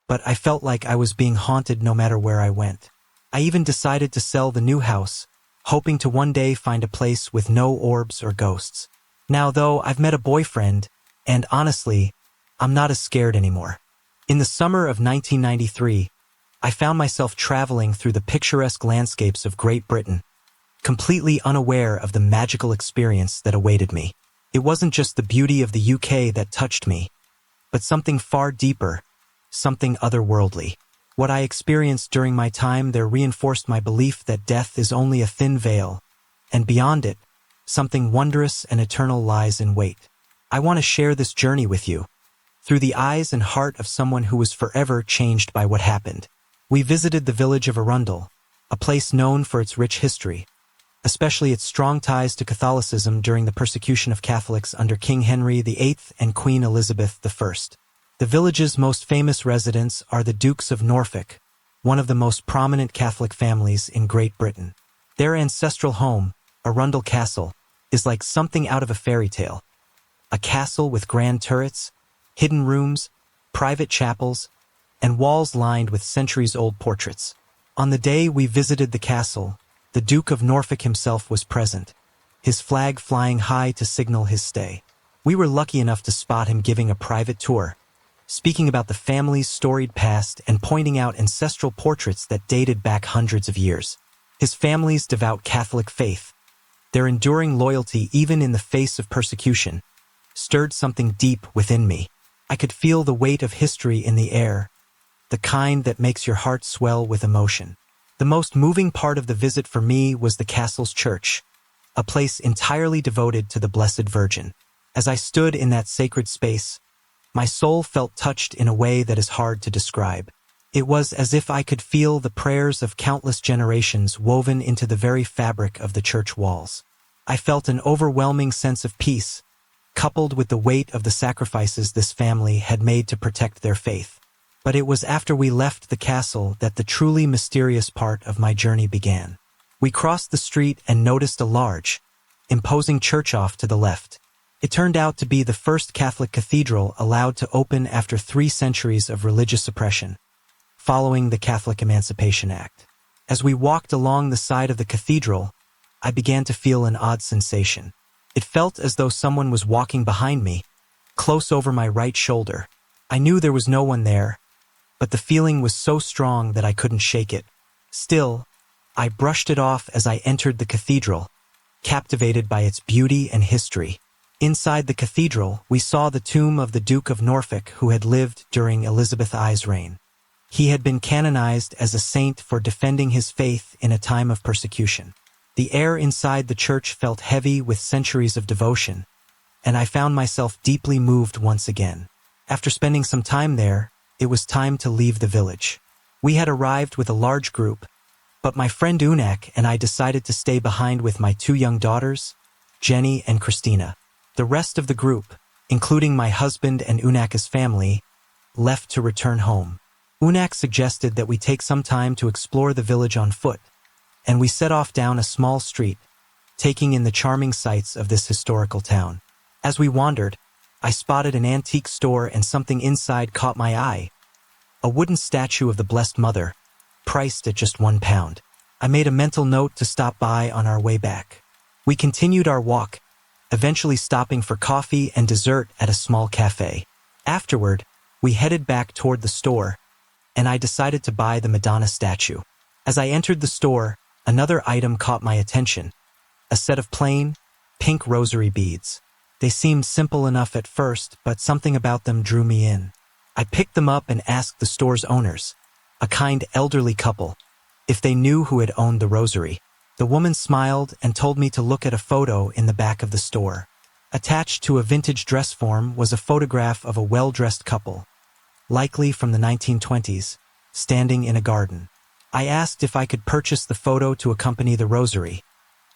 but I felt like I was being haunted no matter where I went. I even decided to sell the new house, hoping to one day find a place with no orbs or ghosts. Now, though, I've met a boyfriend, and honestly, I'm not as scared anymore. In the summer of 1993, I found myself traveling through the picturesque landscapes of Great Britain, completely unaware of the magical experience that awaited me. It wasn't just the beauty of the UK that touched me, but something far deeper, something otherworldly. What I experienced during my time there reinforced my belief that death is only a thin veil, and beyond it, something wondrous and eternal lies in wait. I want to share this journey with you, through the eyes and heart of someone who was forever changed by what happened. We visited the village of Arundel, a place known for its rich history, especially its strong ties to Catholicism during the persecution of Catholics under King Henry VIII and Queen Elizabeth I. The village's most famous residents are the Dukes of Norfolk, one of the most prominent Catholic families in Great Britain. Their ancestral home, Arundel Castle, is like something out of a fairy tale. A castle with grand turrets, hidden rooms, private chapels, and walls lined with centuries-old portraits. On the day we visited the castle, the Duke of Norfolk himself was present, his flag flying high to signal his stay. We were lucky enough to spot him giving a private tour, speaking about the family's storied past and pointing out ancestral portraits that dated back hundreds of years. His family's devout Catholic faith, their enduring loyalty even in the face of persecution, stirred something deep within me. I could feel the weight of history in the air, the kind that makes your heart swell with emotion. The most moving part of the visit for me was the castle's church, a place entirely devoted to the Blessed Virgin. As I stood in that sacred space, my soul felt touched in a way that is hard to describe. It was as if I could feel the prayers of countless generations woven into the very fabric of the church walls. I felt an overwhelming sense of peace, coupled with the weight of the sacrifices this family had made to protect their faith. But it was after we left the castle that the truly mysterious part of my journey began. We crossed the street and noticed a large, imposing church off to the left. It turned out to be the first Catholic cathedral allowed to open after 3 centuries of religious suppression, following the Catholic Emancipation Act. As we walked along the side of the cathedral, I began to feel an odd sensation. It felt as though someone was walking behind me, close over my right shoulder. I knew there was no one there, but the feeling was so strong that I couldn't shake it. Still, I brushed it off as I entered the cathedral, captivated by its beauty and history. Inside the cathedral, we saw the tomb of the Duke of Norfolk who had lived during Elizabeth I's reign. He had been canonized as a saint for defending his faith in a time of persecution. The air inside the church felt heavy with centuries of devotion, and I found myself deeply moved once again. After spending some time there, it was time to leave the village. We had arrived with a large group, but my friend Unak and I decided to stay behind with my 2 young daughters, Jenny and Christina. The rest of the group, including my husband and Unak's family, left to return home. Unak suggested that we take some time to explore the village on foot, and we set off down a small street, taking in the charming sights of this historical town. As we wandered, I spotted an antique store and something inside caught my eye. A wooden statue of the Blessed Mother, priced at just £1. I made a mental note to stop by on our way back. We continued our walk, eventually stopping for coffee and dessert at a small cafe. Afterward, we headed back toward the store, and I decided to buy the Madonna statue. As I entered the store, another item caught my attention, a set of plain, pink rosary beads. They seemed simple enough at first, but something about them drew me in. I picked them up and asked the store's owners, a kind elderly couple, if they knew who had owned the rosary. The woman smiled and told me to look at a photo in the back of the store. Attached to a vintage dress form was a photograph of a well-dressed couple, likely from the 1920s, standing in a garden. I asked if I could purchase the photo to accompany the rosary,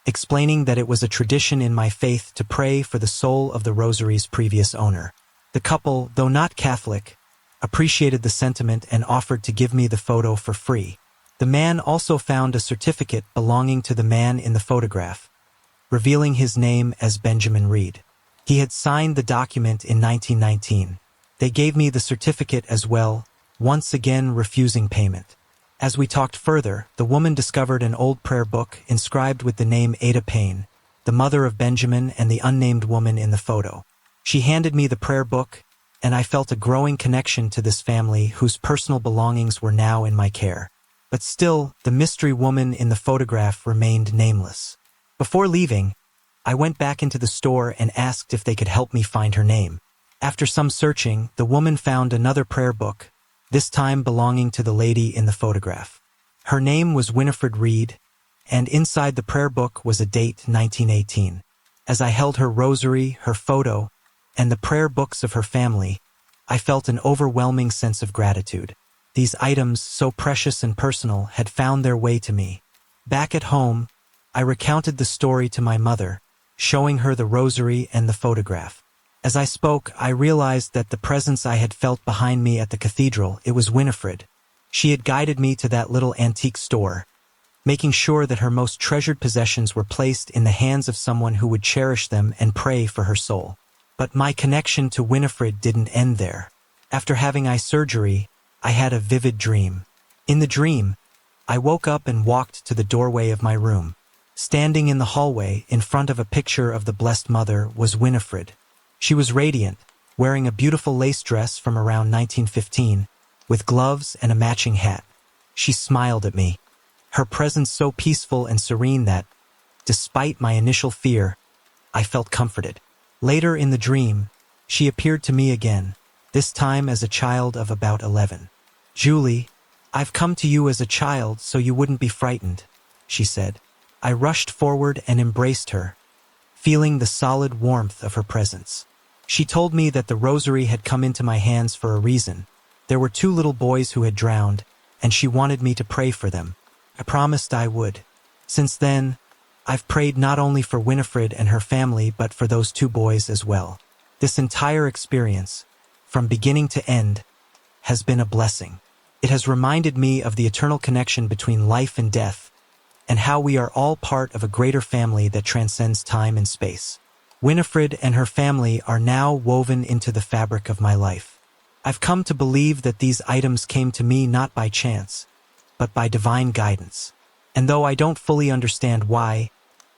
explaining that it was a tradition in my faith to pray for the soul of the rosary's previous owner. The couple, though not Catholic, appreciated the sentiment and offered to give me the photo for free. The man also found a certificate belonging to the man in the photograph, revealing his name as Benjamin Reed. He had signed the document in 1919, They gave me the certificate as well, once again refusing payment. As we talked further, the woman discovered an old prayer book inscribed with the name Ada Payne, the mother of Benjamin and the unnamed woman in the photo. She handed me the prayer book, and I felt a growing connection to this family whose personal belongings were now in my care. But still, the mystery woman in the photograph remained nameless. Before leaving, I went back into the store and asked if they could help me find her name. After some searching, the woman found another prayer book, this time belonging to the lady in the photograph. Her name was Winifred Reed, and inside the prayer book was a date, 1918. As I held her rosary, her photo, and the prayer books of her family, I felt an overwhelming sense of gratitude. These items, so precious and personal, had found their way to me. Back at home, I recounted the story to my mother, showing her the rosary and the photograph. As I spoke, I realized that the presence I had felt behind me at the cathedral, it was Winifred. She had guided me to that little antique store, making sure that her most treasured possessions were placed in the hands of someone who would cherish them and pray for her soul. But my connection to Winifred didn't end there. After having eye surgery, I had a vivid dream. In the dream, I woke up and walked to the doorway of my room. Standing in the hallway, in front of a picture of the Blessed Mother, was Winifred. She was radiant, wearing a beautiful lace dress from around 1915, with gloves and a matching hat. She smiled at me, her presence so peaceful and serene that, despite my initial fear, I felt comforted. Later in the dream, she appeared to me again, this time as a child of about 11. "Julie, I've come to you as a child so you wouldn't be frightened," she said. I rushed forward and embraced her, feeling the solid warmth of her presence. She told me that the rosary had come into my hands for a reason. There were 2 little boys who had drowned, and she wanted me to pray for them. I promised I would. Since then, I've prayed not only for Winifred and her family, but for those 2 boys as well. This entire experience, from beginning to end, has been a blessing. It has reminded me of the eternal connection between life and death, and how we are all part of a greater family that transcends time and space. Winifred and her family are now woven into the fabric of my life. I've come to believe that these items came to me not by chance, but by divine guidance. And though I don't fully understand why,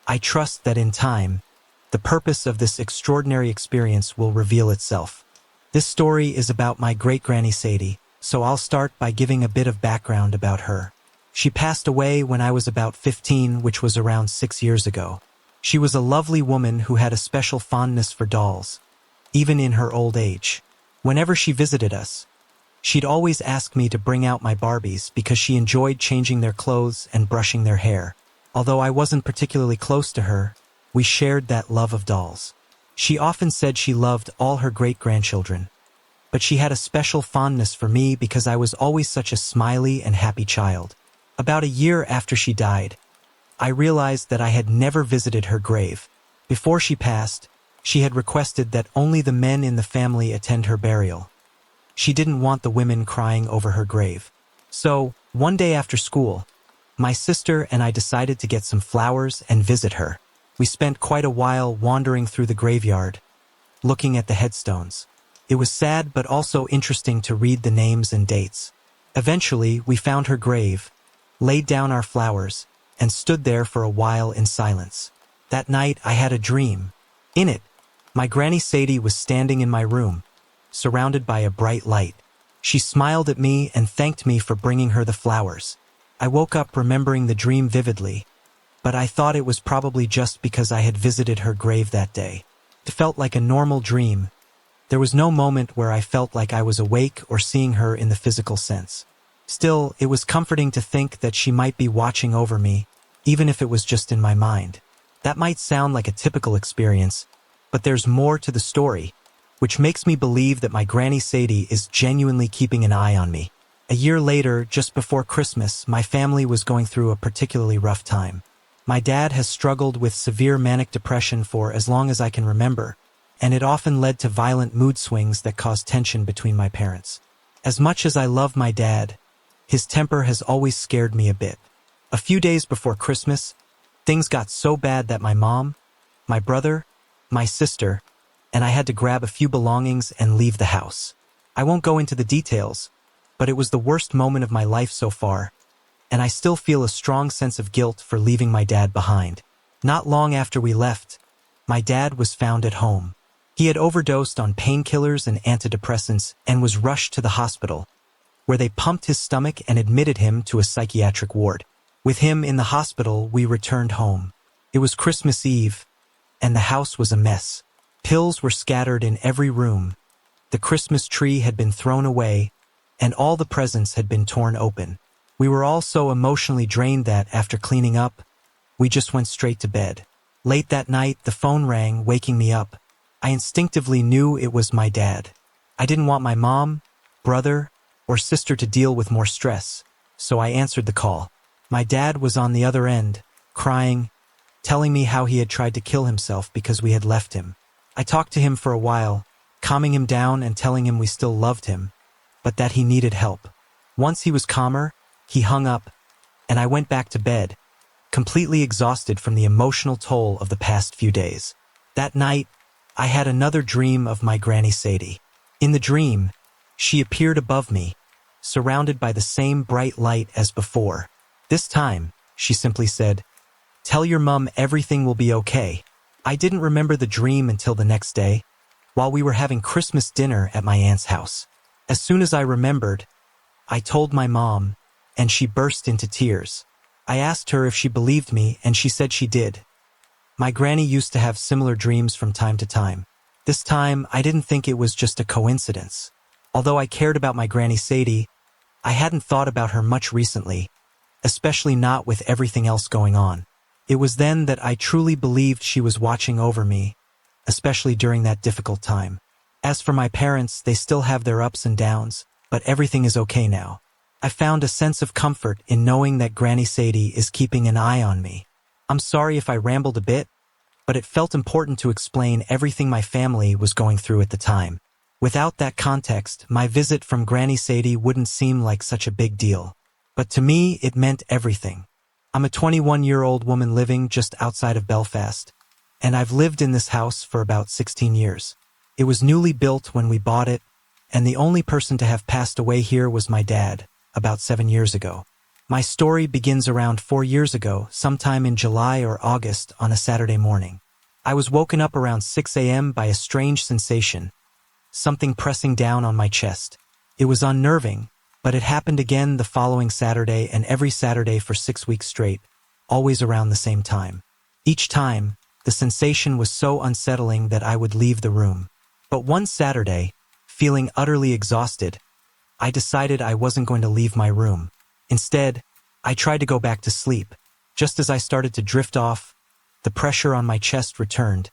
I trust that in time, the purpose of this extraordinary experience will reveal itself. This story is about my great-granny Sadie, so I'll start by giving a bit of background about her. She passed away when I was about 15, which was around 6 years ago. She was a lovely woman who had a special fondness for dolls, even in her old age. Whenever she visited us, she'd always ask me to bring out my Barbies because she enjoyed changing their clothes and brushing their hair. Although I wasn't particularly close to her, we shared that love of dolls. She often said she loved all her great-grandchildren, but she had a special fondness for me because I was always such a smiley and happy child. About a year after she died, I realized that I had never visited her grave. Before she passed, she had requested that only the men in the family attend her burial. She didn't want the women crying over her grave. So, one day after school, my sister and I decided to get some flowers and visit her. We spent quite a while wandering through the graveyard, looking at the headstones. It was sad but also interesting to read the names and dates. Eventually, we found her grave, laid down our flowers, and stood there for a while in silence. That night, I had a dream. In it, my Granny Sadie was standing in my room, surrounded by a bright light. She smiled at me and thanked me for bringing her the flowers. I woke up remembering the dream vividly, but I thought it was probably just because I had visited her grave that day. It felt like a normal dream. There was no moment where I felt like I was awake or seeing her in the physical sense. Still, it was comforting to think that she might be watching over me, even if it was just in my mind. That might sound like a typical experience, but there's more to the story, which makes me believe that my Granny Sadie is genuinely keeping an eye on me. A year later, just before Christmas, my family was going through a particularly rough time. My dad has struggled with severe manic depression for as long as I can remember, and it often led to violent mood swings that caused tension between my parents. As much as I love my dad, his temper has always scared me a bit. A few days before Christmas, things got so bad that my mom, my brother, my sister, and I had to grab a few belongings and leave the house. I won't go into the details, but it was the worst moment of my life so far, and I still feel a strong sense of guilt for leaving my dad behind. Not long after we left, my dad was found at home. He had overdosed on painkillers and antidepressants and was rushed to the hospital, where they pumped his stomach and admitted him to a psychiatric ward. With him in the hospital, we returned home. It was Christmas Eve, and the house was a mess. Pills were scattered in every room. The Christmas tree had been thrown away, and all the presents had been torn open. We were all so emotionally drained that, after cleaning up, we just went straight to bed. Late that night, the phone rang, waking me up. I instinctively knew it was my dad. I didn't want my mom, brother, or sister to deal with more stress, so I answered the call. My dad was on the other end, crying, telling me how he had tried to kill himself because we had left him. I talked to him for a while, calming him down and telling him we still loved him, but that he needed help. Once he was calmer, he hung up, and I went back to bed, completely exhausted from the emotional toll of the past few days. That night, I had another dream of my Granny Sadie. In the dream, she appeared above me, surrounded by the same bright light as before. This time, she simply said, "Tell your mum everything will be okay." I didn't remember the dream until the next day, while we were having Christmas dinner at my aunt's house. As soon as I remembered, I told my mom, and she burst into tears. I asked her if she believed me, and she said she did. My granny used to have similar dreams from time to time. This time, I didn't think it was just a coincidence. Although I cared about my Granny Sadie, I hadn't thought about her much recently, especially not with everything else going on. It was then that I truly believed she was watching over me, especially during that difficult time. As for my parents, they still have their ups and downs, but everything is okay now. I found a sense of comfort in knowing that Granny Sadie is keeping an eye on me. I'm sorry if I rambled a bit, but it felt important to explain everything my family was going through at the time. Without that context, my visit from Granny Sadie wouldn't seem like such a big deal. But to me, it meant everything. I'm a 21-year-old woman living just outside of Belfast, and I've lived in this house for about 16 years. It was newly built when we bought it, and the only person to have passed away here was my dad, about 7 years ago. My story begins around 4 years ago, sometime in July or August on a Saturday morning. I was woken up around 6 a.m. by a strange sensation, something pressing down on my chest. It was unnerving, but it happened again the following Saturday and every Saturday for 6 weeks straight, always around the same time. Each time, the sensation was so unsettling that I would leave the room. But one Saturday, feeling utterly exhausted, I decided I wasn't going to leave my room. Instead, I tried to go back to sleep. Just as I started to drift off, the pressure on my chest returned.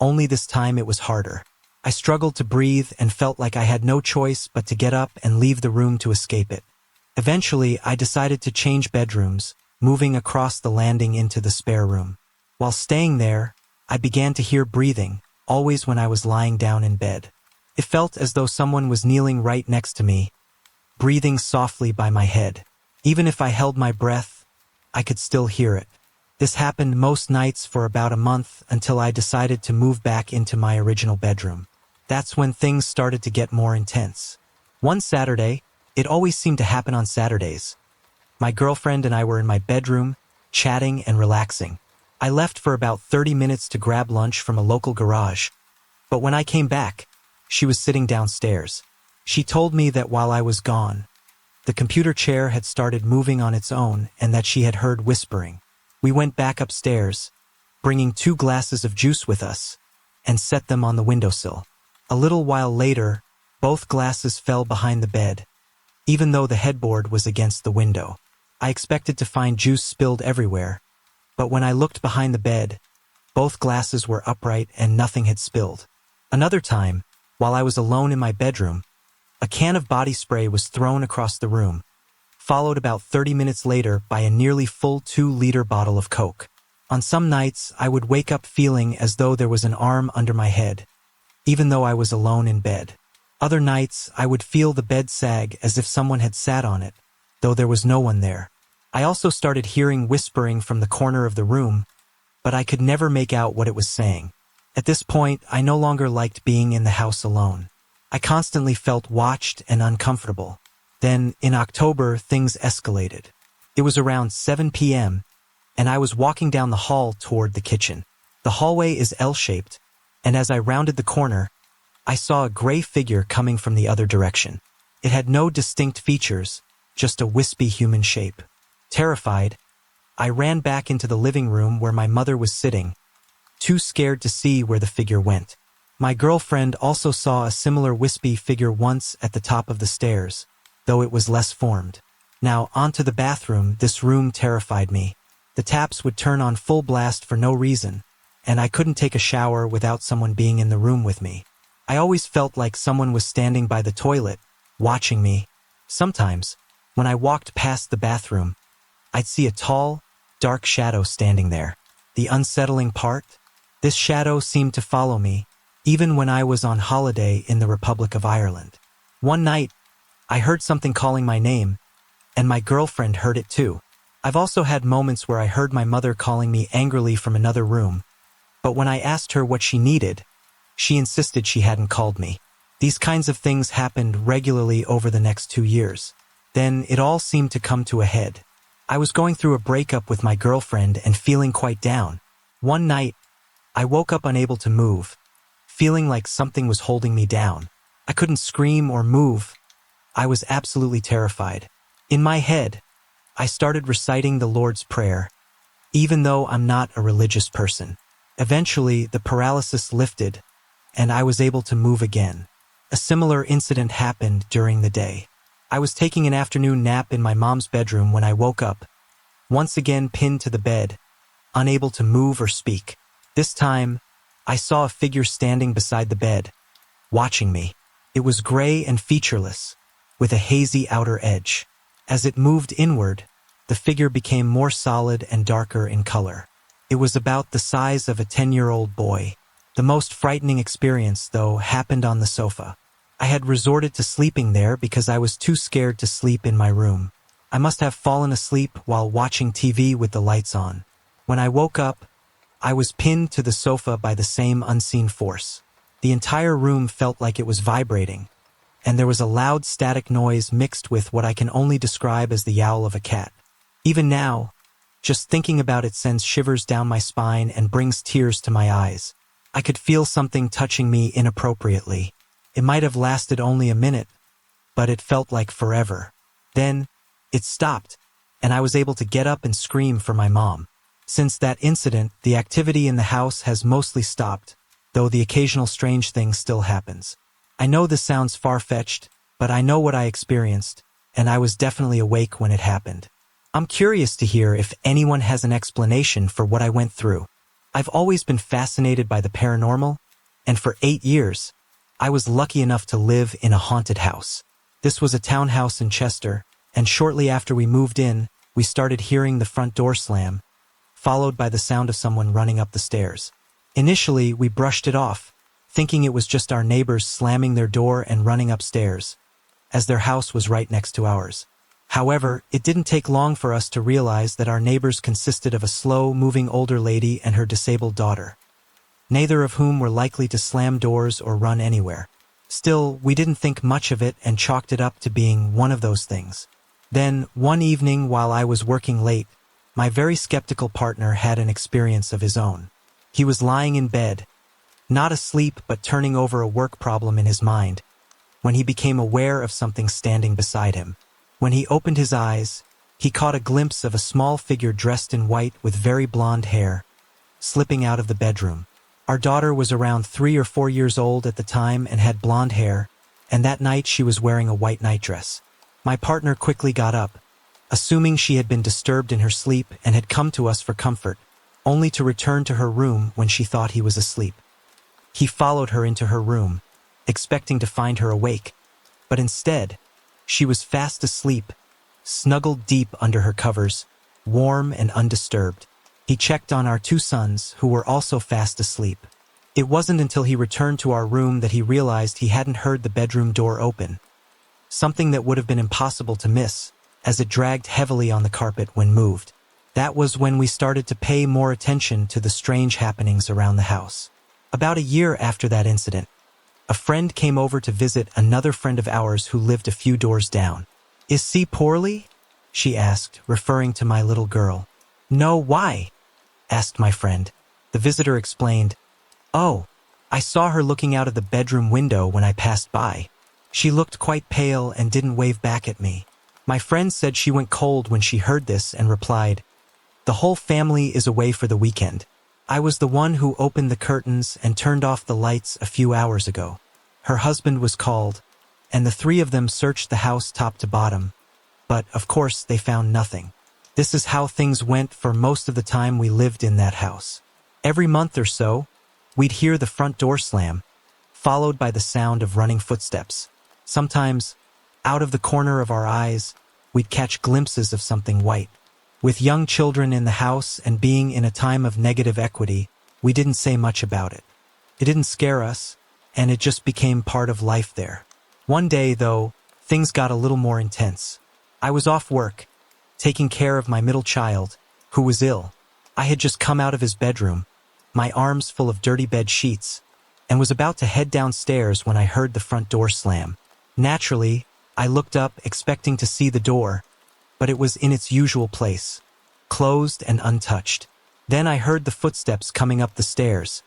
Only this time it was harder. I struggled to breathe and felt like I had no choice but to get up and leave the room to escape it. Eventually, I decided to change bedrooms, moving across the landing into the spare room. While staying there, I began to hear breathing, always when I was lying down in bed. It felt as though someone was kneeling right next to me, breathing softly by my head. Even if I held my breath, I could still hear it. This happened most nights for about a month until I decided to move back into my original bedroom. That's when things started to get more intense. One Saturday, it always seemed to happen on Saturdays, my girlfriend and I were in my bedroom, chatting and relaxing. I left for about 30 minutes to grab lunch from a local garage, but when I came back, she was sitting downstairs. She told me that while I was gone, the computer chair had started moving on its own and that she had heard whispering. We went back upstairs, bringing 2 glasses of juice with us, and set them on the windowsill. A little while later, both glasses fell behind the bed, even though the headboard was against the window. I expected to find juice spilled everywhere, but when I looked behind the bed, both glasses were upright and nothing had spilled. Another time, while I was alone in my bedroom, a can of body spray was thrown across the room, followed about 30 minutes later by a nearly full 2-liter bottle of Coke. On some nights, I would wake up feeling as though there was an arm under my head, even though I was alone in bed. Other nights, I would feel the bed sag as if someone had sat on it, though there was no one there. I also started hearing whispering from the corner of the room, but I could never make out what it was saying. At this point, I no longer liked being in the house alone. I constantly felt watched and uncomfortable. Then, in October, things escalated. It was around 7 p.m., and I was walking down the hall toward the kitchen. The hallway is L-shaped, and as I rounded the corner, I saw a gray figure coming from the other direction. It had no distinct features, just a wispy human shape. Terrified, I ran back into the living room where my mother was sitting, too scared to see where the figure went. My girlfriend also saw a similar wispy figure once at the top of the stairs, though it was less formed. Now, onto the bathroom. This room terrified me. The taps would turn on full blast for no reason, and I couldn't take a shower without someone being in the room with me. I always felt like someone was standing by the toilet, watching me. Sometimes, when I walked past the bathroom, I'd see a tall, dark shadow standing there. The unsettling part? This shadow seemed to follow me, even when I was on holiday in the Republic of Ireland. One night, I heard something calling my name, and my girlfriend heard it too. I've also had moments where I heard my mother calling me angrily from another room, but when I asked her what she needed, she insisted she hadn't called me. These kinds of things happened regularly over the next 2 years. Then it all seemed to come to a head. I was going through a breakup with my girlfriend and feeling quite down. One night, I woke up unable to move, feeling like something was holding me down. I couldn't scream or move. I was absolutely terrified. In my head, I started reciting the Lord's Prayer, even though I'm not a religious person. Eventually, the paralysis lifted, and I was able to move again. A similar incident happened during the day. I was taking an afternoon nap in my mom's bedroom when I woke up, once again pinned to the bed, unable to move or speak. This time, I saw a figure standing beside the bed, watching me. It was gray and featureless, with a hazy outer edge. As it moved inward, the figure became more solid and darker in color. It was about the size of a 10-year-old boy. The most frightening experience, though, happened on the sofa. I had resorted to sleeping there because I was too scared to sleep in my room. I must have fallen asleep while watching TV with the lights on. When I woke up, I was pinned to the sofa by the same unseen force. The entire room felt like it was vibrating, and there was a loud static noise mixed with what I can only describe as the yowl of a cat. Even now, just thinking about it sends shivers down my spine and brings tears to my eyes. I could feel something touching me inappropriately. It might have lasted only a minute, but it felt like forever. Then, it stopped, and I was able to get up and scream for my mom. Since that incident, the activity in the house has mostly stopped, though the occasional strange thing still happens. I know this sounds far-fetched, but I know what I experienced, and I was definitely awake when it happened. I'm curious to hear if anyone has an explanation for what I went through. I've always been fascinated by the paranormal, and for 8 years, I was lucky enough to live in a haunted house. This was a townhouse in Chester, and shortly after we moved in, we started hearing the front door slam, followed by the sound of someone running up the stairs. Initially, we brushed it off, thinking it was just our neighbors slamming their door and running upstairs, as their house was right next to ours. However, it didn't take long for us to realize that our neighbors consisted of a slow-moving older lady and her disabled daughter, neither of whom were likely to slam doors or run anywhere. Still, we didn't think much of it and chalked it up to being one of those things. Then, one evening while I was working late, my very skeptical partner had an experience of his own. He was lying in bed, not asleep but turning over a work problem in his mind, when he became aware of something standing beside him. When he opened his eyes, he caught a glimpse of a small figure dressed in white with very blonde hair, slipping out of the bedroom. Our daughter was around 3 or 4 years old at the time and had blonde hair, and that night she was wearing a white nightdress. My partner quickly got up, assuming she had been disturbed in her sleep and had come to us for comfort, only to return to her room when she thought he was asleep. He followed her into her room, expecting to find her awake, but instead, she was fast asleep, snuggled deep under her covers, warm and undisturbed. He checked on our 2 sons, who were also fast asleep. It wasn't until he returned to our room that he realized he hadn't heard the bedroom door open, something that would have been impossible to miss, as it dragged heavily on the carpet when moved. That was when we started to pay more attention to the strange happenings around the house. About a year after that incident, A friend came over to visit another friend of ours who lived a few doors down. "Is she poorly?" she asked, referring to my little girl. "No, why?" asked my friend. The visitor explained, "Oh, I saw her looking out of the bedroom window when I passed by. She looked quite pale and didn't wave back at me." My friend said she went cold when she heard this and replied, "The whole family is away for the weekend. I was the one who opened the curtains and turned off the lights a few hours ago." Her husband was called, and the three of them searched the house top to bottom. But, of course, they found nothing. This is how things went for most of the time we lived in that house. Every month or so, we'd hear the front door slam, followed by the sound of running footsteps. Sometimes, out of the corner of our eyes, we'd catch glimpses of something white. With young children in the house and being in a time of negative equity, we didn't say much about it. It didn't scare us, and it just became part of life there. One day, though, things got a little more intense. I was off work, taking care of my middle child, who was ill. I had just come out of his bedroom, my arms full of dirty bed sheets, and was about to head downstairs when I heard the front door slam. Naturally, I looked up expecting to see the door, but it was in its usual place, closed and untouched. Then I heard the footsteps coming up the stairs,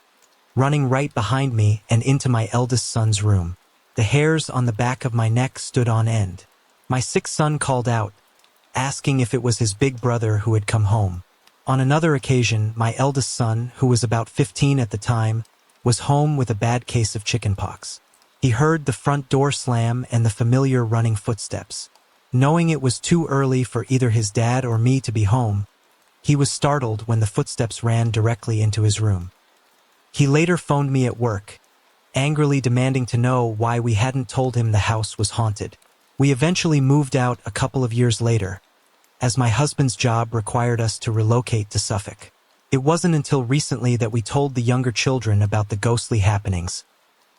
running right behind me and into my eldest son's room. The hairs on the back of my neck stood on end. My sixth son called out, asking if it was his big brother who had come home. On another occasion, my eldest son, who was about 15 at the time, was home with a bad case of chickenpox. He heard the front door slam and the familiar running footsteps. Knowing it was too early for either his dad or me to be home, he was startled when the footsteps ran directly into his room. He later phoned me at work, angrily demanding to know why we hadn't told him the house was haunted. We eventually moved out a couple of years later, as my husband's job required us to relocate to Suffolk. It wasn't until recently that we told the younger children about the ghostly happenings,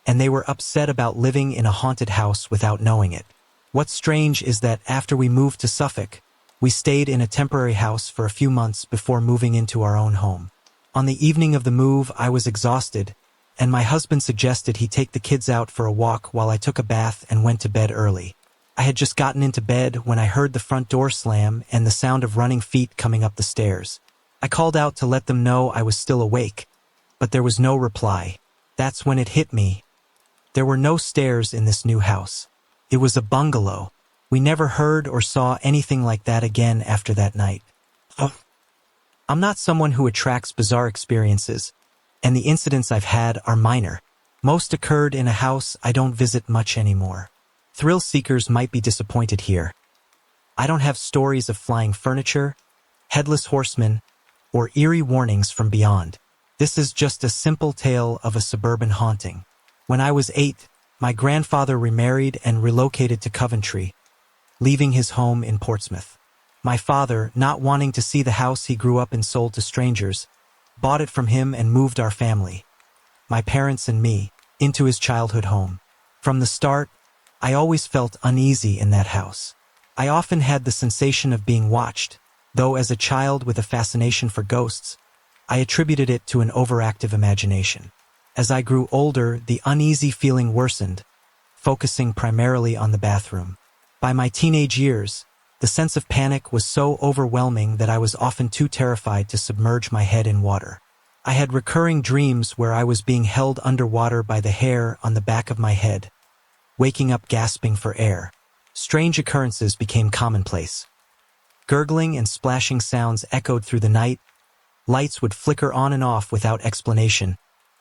and they were upset about living in a haunted house without knowing it. What's strange is that after we moved to Suffolk, we stayed in a temporary house for a few months before moving into our own home. On the evening of the move, I was exhausted, and my husband suggested he take the kids out for a walk while I took a bath and went to bed early. I had just gotten into bed when I heard the front door slam and the sound of running feet coming up the stairs. I called out to let them know I was still awake, but there was no reply. That's when it hit me. There were no stairs in this new house. It was a bungalow. We never heard or saw anything like that again after that night. I'm not someone who attracts bizarre experiences, and the incidents I've had are minor. Most occurred in a house I don't visit much anymore. Thrill seekers might be disappointed here. I don't have stories of flying furniture, headless horsemen, or eerie warnings from beyond. This is just a simple tale of a suburban haunting. When I was 8, my grandfather remarried and relocated to Coventry, leaving his home in Portsmouth. My father, not wanting to see the house he grew up and sold to strangers, bought it from him and moved our family, my parents and me, into his childhood home. From the start, I always felt uneasy in that house. I often had the sensation of being watched, though as a child with a fascination for ghosts, I attributed it to an overactive imagination. As I grew older, the uneasy feeling worsened, focusing primarily on the bathroom. By my teenage years, the sense of panic was so overwhelming that I was often too terrified to submerge my head in water. I had recurring dreams where I was being held underwater by the hair on the back of my head, waking up gasping for air. Strange occurrences became commonplace. Gurgling and splashing sounds echoed through the night, lights would flicker on and off without explanation,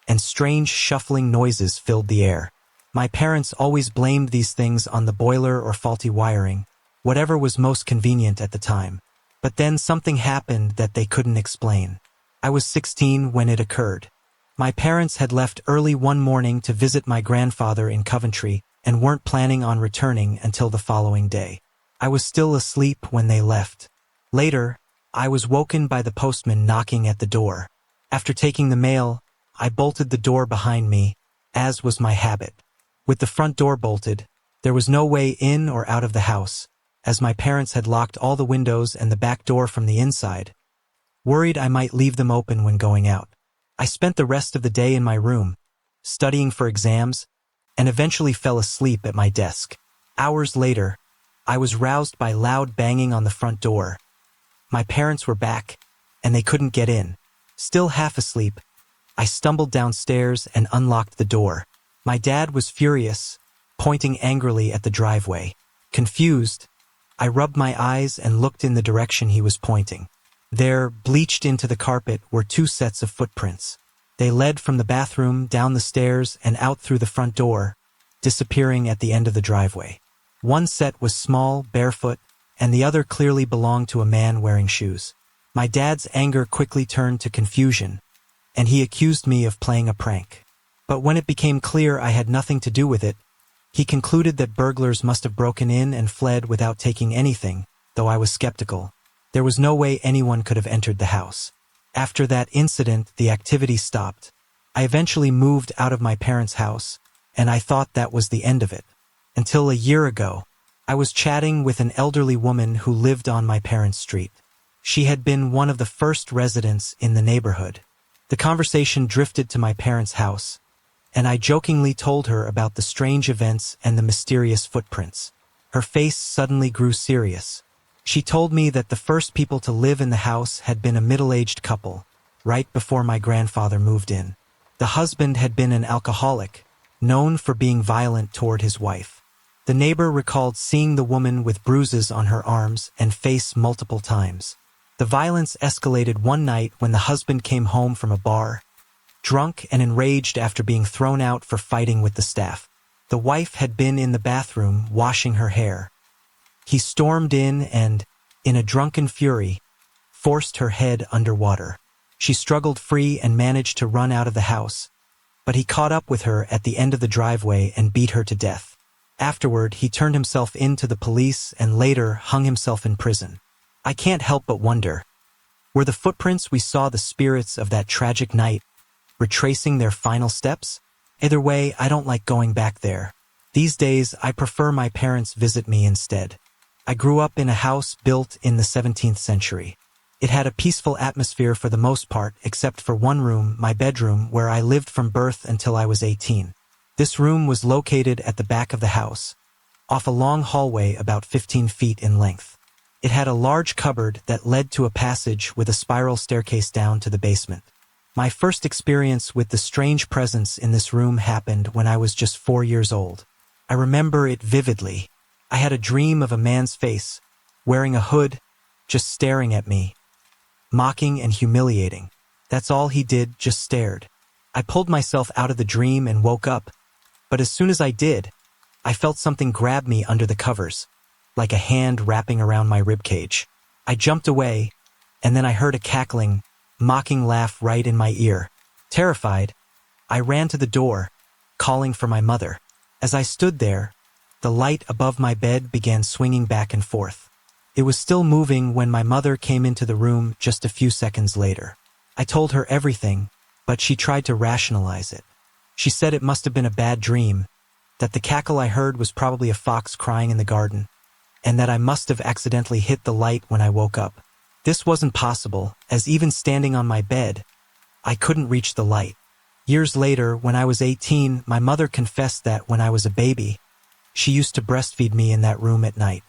and strange shuffling noises filled the air. My parents always blamed these things on the boiler or faulty wiring, whatever was most convenient at the time. But then something happened that they couldn't explain. I was 16 when it occurred. My parents had left early one morning to visit my grandfather in Coventry and weren't planning on returning until the following day. I was still asleep when they left. Later, I was woken by the postman knocking at the door. After taking the mail, I bolted the door behind me, as was my habit. With the front door bolted, there was no way in or out of the house, as my parents had locked all the windows and the back door from the inside, worried I might leave them open when going out. I spent the rest of the day in my room, studying for exams, and eventually fell asleep at my desk. Hours later, I was roused by loud banging on the front door. My parents were back, and they couldn't get in. Still half asleep, I stumbled downstairs and unlocked the door. My dad was furious, pointing angrily at the driveway. Confused, I rubbed my eyes and looked in the direction he was pointing. There, bleached into the carpet, were two sets of footprints. They led from the bathroom, down the stairs, and out through the front door, disappearing at the end of the driveway. One set was small, barefoot, and the other clearly belonged to a man wearing shoes. My dad's anger quickly turned to confusion, and he accused me of playing a prank. But when it became clear I had nothing to do with it, he concluded that burglars must have broken in and fled without taking anything, though I was skeptical. There was no way anyone could have entered the house. After that incident, the activity stopped. I eventually moved out of my parents' house, and I thought that was the end of it. Until a year ago, I was chatting with an elderly woman who lived on my parents' street. She had been one of the first residents in the neighborhood. The conversation drifted to my parents' house, and I jokingly told her about the strange events and the mysterious footprints. Her face suddenly grew serious. She told me that the first people to live in the house had been a middle-aged couple, right before my grandfather moved in. The husband had been an alcoholic, known for being violent toward his wife. The neighbor recalled seeing the woman with bruises on her arms and face multiple times. The violence escalated one night when the husband came home from a bar, drunk and enraged after being thrown out for fighting with the staff. The wife had been in the bathroom washing her hair. He stormed in and, in a drunken fury, forced her head underwater. She struggled free and managed to run out of the house, but he caught up with her at the end of the driveway and beat her to death. Afterward, he turned himself in to the police and later hung himself in prison. I can't help but wonder, were the footprints we saw the spirits of that tragic night, retracing their final steps? Either way, I don't like going back there. These days, I prefer my parents visit me instead. I grew up in a house built in the 17th century. It had a peaceful atmosphere for the most part, except for one room, my bedroom, where I lived from birth until I was 18. This room was located at the back of the house, off a long hallway about 15 feet in length. It had a large cupboard that led to a passage with a spiral staircase down to the basement. My first experience with the strange presence in this room happened when I was just 4 years old. I remember it vividly. I had a dream of a man's face, wearing a hood, just staring at me, mocking and humiliating. That's all he did, just stared. I pulled myself out of the dream and woke up, but as soon as I did, I felt something grab me under the covers, like a hand wrapping around my ribcage. I jumped away, and then I heard a cackling, mocking laugh right in my ear. Terrified, I ran to the door, calling for my mother. As I stood there, the light above my bed began swinging back and forth. It was still moving when my mother came into the room just a few seconds later. I told her everything, but she tried to rationalize it. She said it must have been a bad dream, that the cackle I heard was probably a fox crying in the garden, and that I must have accidentally hit the light when I woke up. This wasn't possible, as even standing on my bed, I couldn't reach the light. Years later, when I was 18, my mother confessed that when I was a baby, she used to breastfeed me in that room at night.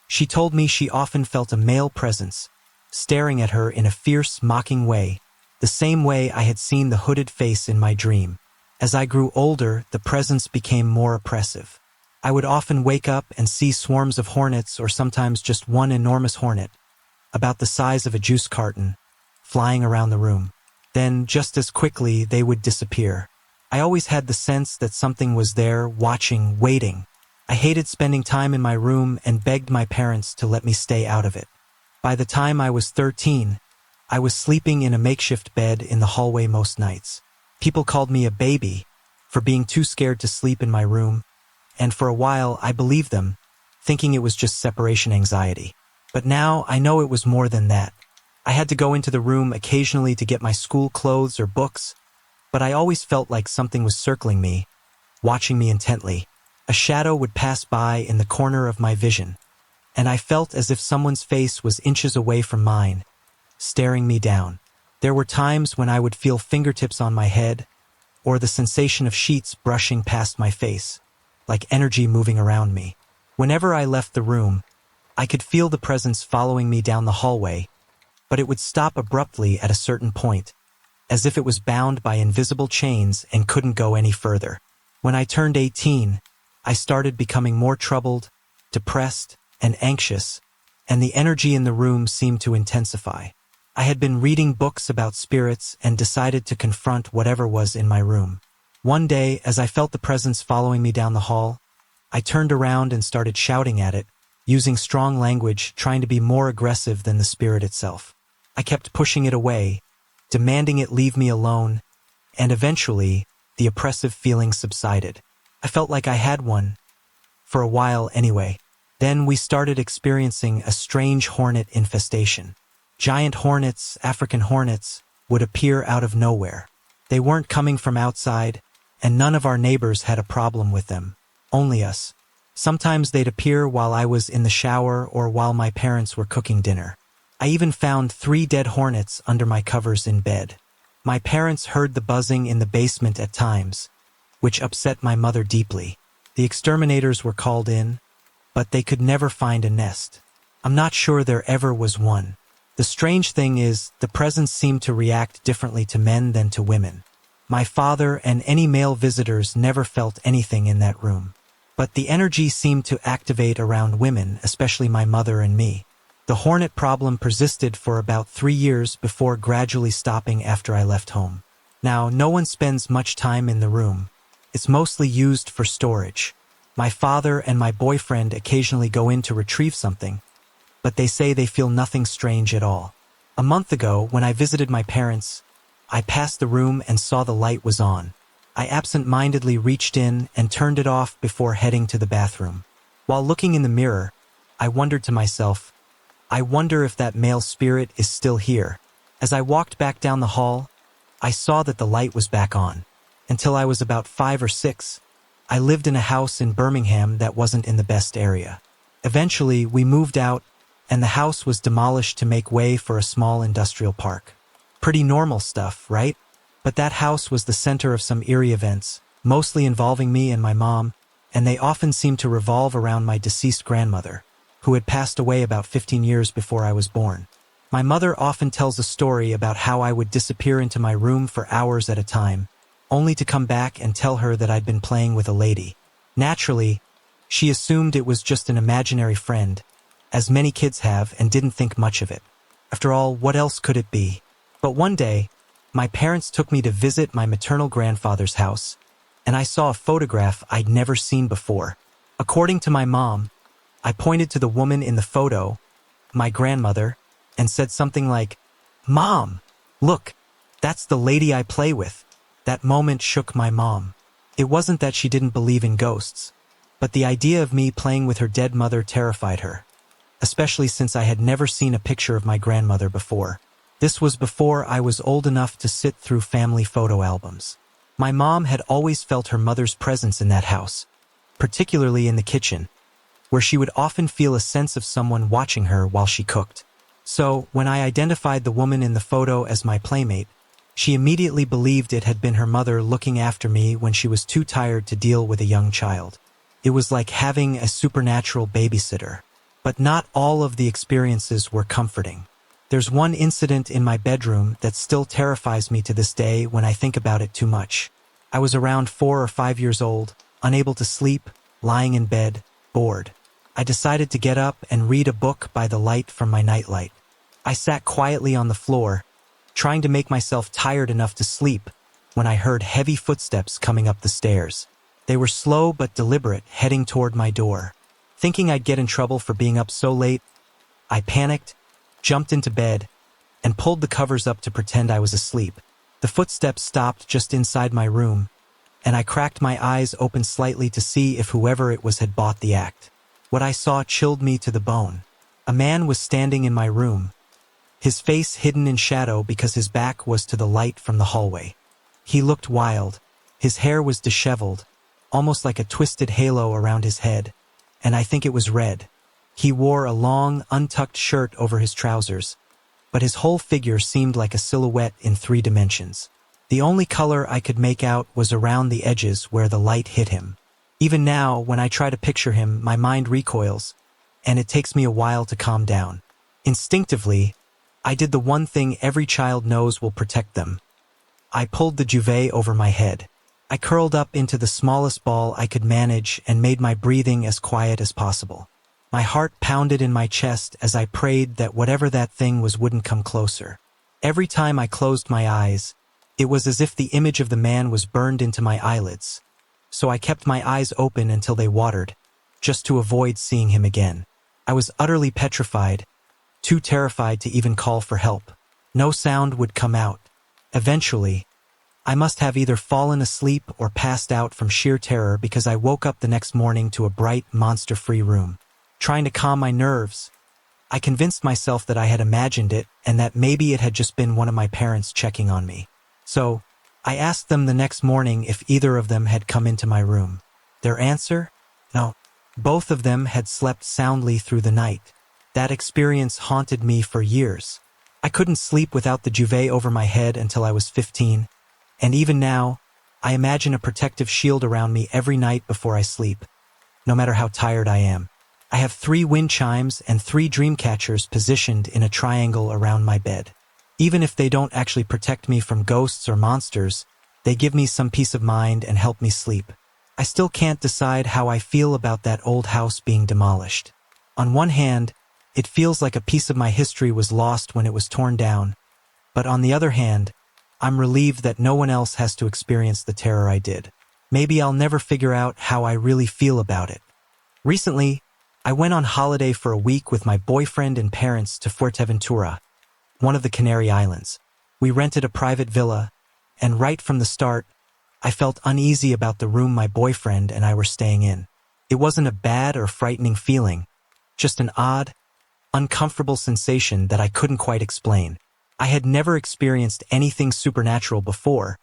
She told me she often felt a male presence, staring at her in a fierce, mocking way, the same way I had seen the hooded face in my dream. As I grew older, the presence became more oppressive. I would often wake up and see swarms of hornets or sometimes just one enormous hornet, about the size of a juice carton, flying around the room. Then, just as quickly, they would disappear. I always had the sense that something was there, watching, waiting. I hated spending time in my room and begged my parents to let me stay out of it. By the time I was 13, I was sleeping in a makeshift bed in the hallway most nights. People called me a baby for being too scared to sleep in my room, and for a while I believed them, thinking it was just separation anxiety. But now I know it was more than that. I had to go into the room occasionally to get my school clothes or books, but I always felt like something was circling me, watching me intently. A shadow would pass by in the corner of my vision, and I felt as if someone's face was inches away from mine, staring me down. There were times when I would feel fingertips on my head, or the sensation of sheets brushing past my face. like energy moving around me. Whenever I left the room, I could feel the presence following me down the hallway, but it would stop abruptly at a certain point, as if it was bound by invisible chains and couldn't go any further. When I turned 18, I started becoming more troubled, depressed, and anxious, and the energy in the room seemed to intensify. I had been reading books about spirits and decided to confront whatever was in my room. One day, as I felt the presence following me down the hall, I turned around and started shouting at it, using strong language, trying to be more aggressive than the spirit itself. I kept pushing it away, demanding it leave me alone, and eventually, the oppressive feeling subsided. I felt like I had one, for a while anyway. Then we started experiencing a strange hornet infestation. Giant hornets, African hornets, would appear out of nowhere. They weren't coming from outside, and none of our neighbors had a problem with them. Only us. Sometimes they'd appear while I was in the shower or while my parents were cooking dinner. I even found 3 dead hornets under my covers in bed. My parents heard the buzzing in the basement at times, which upset my mother deeply. The exterminators were called in, but they could never find a nest. I'm not sure there ever was one. The strange thing is, the presence seemed to react differently to men than to women. My father and any male visitors never felt anything in that room. But the energy seemed to activate around women, especially my mother and me. The hornet problem persisted for about 3 years before gradually stopping after I left home. Now, no one spends much time in the room. It's mostly used for storage. My father and my boyfriend occasionally go in to retrieve something, but they say they feel nothing strange at all. A month ago, when I visited my parents, I passed the room and saw the light was on. I absent-mindedly reached in and turned it off before heading to the bathroom. While looking in the mirror, I wondered to myself, I wonder if that male spirit is still here. As I walked back down the hall, I saw that the light was back on. Until I was about 5 or 6, I lived in a house in Birmingham that wasn't in the best area. Eventually, we moved out, and the house was demolished to make way for a small industrial park. Pretty normal stuff, right? But that house was the center of some eerie events, mostly involving me and my mom, and they often seemed to revolve around my deceased grandmother, who had passed away about 15 years before I was born. My mother often tells a story about how I would disappear into my room for hours at a time, only to come back and tell her that I'd been playing with a lady. Naturally, she assumed it was just an imaginary friend, as many kids have, and didn't think much of it. After all, what else could it be? But one day, my parents took me to visit my maternal grandfather's house, and I saw a photograph I'd never seen before. According to my mom, I pointed to the woman in the photo, my grandmother, and said something like, "Mom, look, that's the lady I play with." That moment shook my mom. It wasn't that she didn't believe in ghosts, but the idea of me playing with her dead mother terrified her, especially since I had never seen a picture of my grandmother before. This was before I was old enough to sit through family photo albums. My mom had always felt her mother's presence in that house, particularly in the kitchen, where she would often feel a sense of someone watching her while she cooked. So, when I identified the woman in the photo as my playmate, she immediately believed it had been her mother looking after me when she was too tired to deal with a young child. It was like having a supernatural babysitter. But not all of the experiences were comforting. There's one incident in my bedroom that still terrifies me to this day when I think about it too much. I was around 4 or 5 years old, unable to sleep, lying in bed, bored. I decided to get up and read a book by the light from my nightlight. I sat quietly on the floor, trying to make myself tired enough to sleep, when I heard heavy footsteps coming up the stairs. They were slow but deliberate, heading toward my door. Thinking I'd get in trouble for being up so late, I panicked, jumped into bed, and pulled the covers up to pretend I was asleep. The footsteps stopped just inside my room, and I cracked my eyes open slightly to see if whoever it was had bought the act. What I saw chilled me to the bone. A man was standing in my room, his face hidden in shadow because his back was to the light from the hallway. He looked wild. His hair was disheveled, almost like a twisted halo around his head, and I think it was red. He wore a long, untucked shirt over his trousers, but his whole figure seemed like a silhouette in 3 dimensions. The only color I could make out was around the edges where the light hit him. Even now, when I try to picture him, my mind recoils, and it takes me a while to calm down. Instinctively, I did the one thing every child knows will protect them. I pulled the duvet over my head. I curled up into the smallest ball I could manage and made my breathing as quiet as possible. My heart pounded in my chest as I prayed that whatever that thing was wouldn't come closer. Every time I closed my eyes, it was as if the image of the man was burned into my eyelids. So I kept my eyes open until they watered, just to avoid seeing him again. I was utterly petrified, too terrified to even call for help. No sound would come out. Eventually, I must have either fallen asleep or passed out from sheer terror because I woke up the next morning to a bright, monster-free room. Trying to calm my nerves, I convinced myself that I had imagined it and that maybe it had just been one of my parents checking on me. So, I asked them the next morning if either of them had come into my room. Their answer? No. Both of them had slept soundly through the night. That experience haunted me for years. I couldn't sleep without the duvet over my head until I was 15, and even now, I imagine a protective shield around me every night before I sleep, no matter how tired I am. I have 3 wind chimes and 3 dream catchers positioned in a triangle around my bed. Even if they don't actually protect me from ghosts or monsters, they give me some peace of mind and help me sleep. I still can't decide how I feel about that old house being demolished. On one hand, it feels like a piece of my history was lost when it was torn down, but on the other hand, I'm relieved that no one else has to experience the terror I did. Maybe I'll never figure out how I really feel about it. Recently, I went on holiday for a week with my boyfriend and parents to Fuerteventura, one of the Canary Islands. We rented a private villa, and right from the start, I felt uneasy about the room my boyfriend and I were staying in. It wasn't a bad or frightening feeling, just an odd, uncomfortable sensation that I couldn't quite explain. I had never experienced anything supernatural before,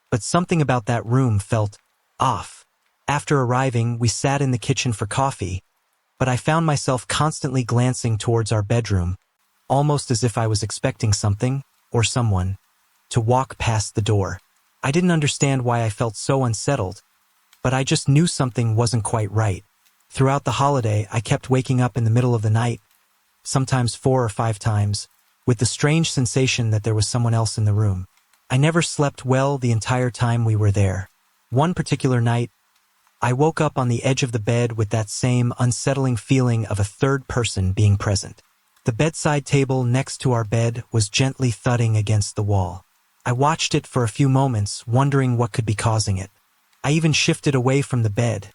but something about that room felt off. After arriving, we sat in the kitchen for coffee, but I found myself constantly glancing towards our bedroom, almost as if I was expecting something, or someone, to walk past the door. I didn't understand why I felt so unsettled, but I just knew something wasn't quite right. Throughout the holiday, I kept waking up in the middle of the night, sometimes 4 or 5 times, with the strange sensation that there was someone else in the room. I never slept well the entire time we were there. One particular night, I woke up on the edge of the bed with that same unsettling feeling of a third person being present. The bedside table next to our bed was gently thudding against the wall. I watched it for a few moments, wondering what could be causing it. I even shifted away from the bed,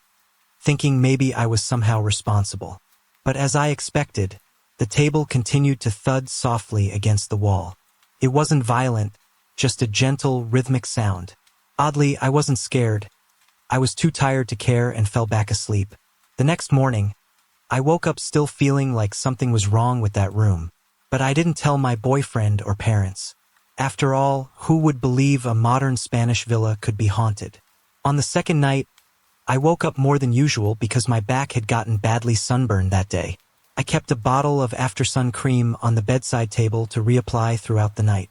thinking maybe I was somehow responsible. But as I expected, the table continued to thud softly against the wall. It wasn't violent, just a gentle, rhythmic sound. Oddly, I wasn't scared. I was too tired to care and fell back asleep. The next morning, I woke up still feeling like something was wrong with that room, but I didn't tell my boyfriend or parents. After all, who would believe a modern Spanish villa could be haunted? On the second night, I woke up more than usual because my back had gotten badly sunburned that day. I kept a bottle of after-sun cream on the bedside table to reapply throughout the night.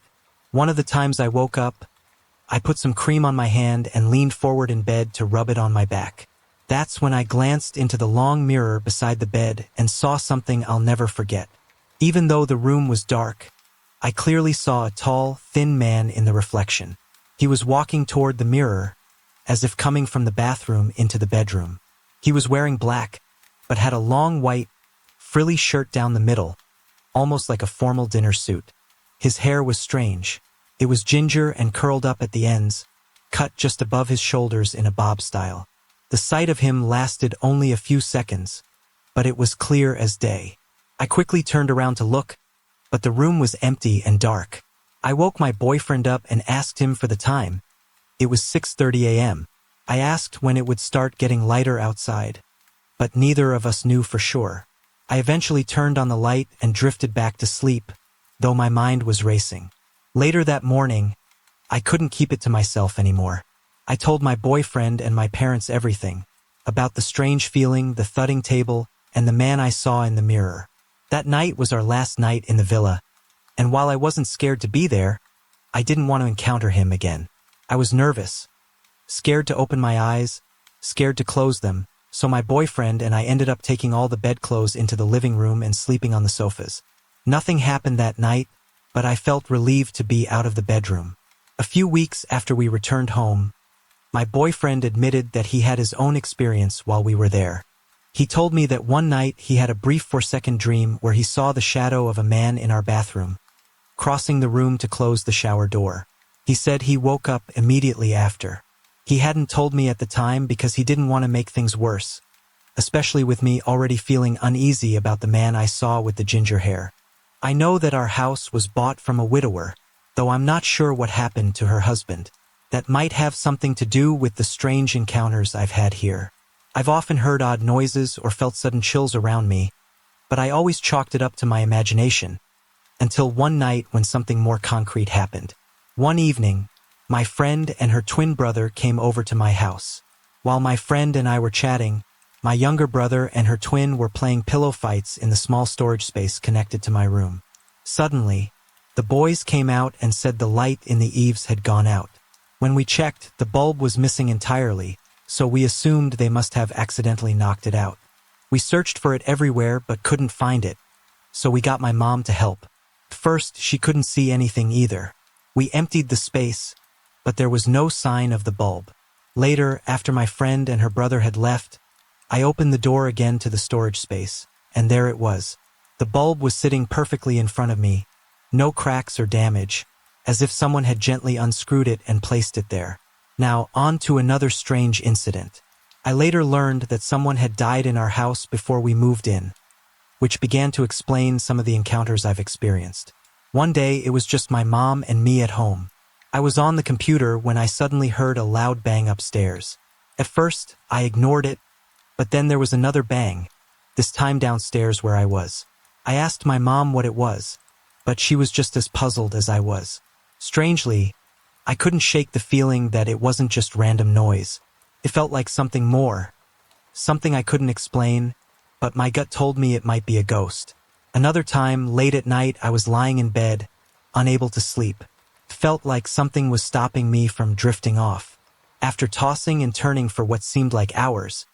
One of the times I woke up, I put some cream on my hand and leaned forward in bed to rub it on my back. That's when I glanced into the long mirror beside the bed and saw something I'll never forget. Even though the room was dark, I clearly saw a tall, thin man in the reflection. He was walking toward the mirror, as if coming from the bathroom into the bedroom. He was wearing black, but had a long white, frilly shirt down the middle, almost like a formal dinner suit. His hair was strange. It was ginger and curled up at the ends, cut just above his shoulders in a bob style. The sight of him lasted only a few seconds, but it was clear as day. I quickly turned around to look, but the room was empty and dark. I woke my boyfriend up and asked him for the time. It was 6:30 a.m. I asked when it would start getting lighter outside, but neither of us knew for sure. I eventually turned on the light and drifted back to sleep, though my mind was racing. Later that morning, I couldn't keep it to myself anymore. I told my boyfriend and my parents everything, about the strange feeling, the thudding table, and the man I saw in the mirror. That night was our last night in the villa, and while I wasn't scared to be there, I didn't want to encounter him again. I was nervous, scared to open my eyes, scared to close them, so my boyfriend and I ended up taking all the bedclothes into the living room and sleeping on the sofas. Nothing happened that night, but I felt relieved to be out of the bedroom. A few weeks after we returned home, my boyfriend admitted that he had his own experience while we were there. He told me that one night he had a brief 4-second dream where he saw the shadow of a man in our bathroom, crossing the room to close the shower door. He said he woke up immediately after. He hadn't told me at the time because he didn't want to make things worse, especially with me already feeling uneasy about the man I saw with the ginger hair. I know that our house was bought from a widower, though I'm not sure what happened to her husband. That might have something to do with the strange encounters I've had here. I've often heard odd noises or felt sudden chills around me, but I always chalked it up to my imagination, until one night when something more concrete happened. One evening, my friend and her twin brother came over to my house. While my friend and I were chatting, my younger brother and her twin were playing pillow fights in the small storage space connected to my room. Suddenly, the boys came out and said the light in the eaves had gone out. When we checked, the bulb was missing entirely, so we assumed they must have accidentally knocked it out. We searched for it everywhere but couldn't find it, so we got my mom to help. First, she couldn't see anything either. We emptied the space, but there was no sign of the bulb. Later, after my friend and her brother had left, I opened the door again to the storage space, and there it was. The bulb was sitting perfectly in front of me, no cracks or damage, as if someone had gently unscrewed it and placed it there. Now, on to another strange incident. I later learned that someone had died in our house before we moved in, which began to explain some of the encounters I've experienced. One day, it was just my mom and me at home. I was on the computer when I suddenly heard a loud bang upstairs. At first, I ignored it, but then there was another bang, this time downstairs where I was. I asked my mom what it was, but she was just as puzzled as I was. Strangely, I couldn't shake the feeling that it wasn't just random noise. It felt like something more, something I couldn't explain, but my gut told me it might be a ghost. Another time, late at night, I was lying in bed, unable to sleep. It felt like something was stopping me from drifting off. After tossing and turning for what seemed like hours,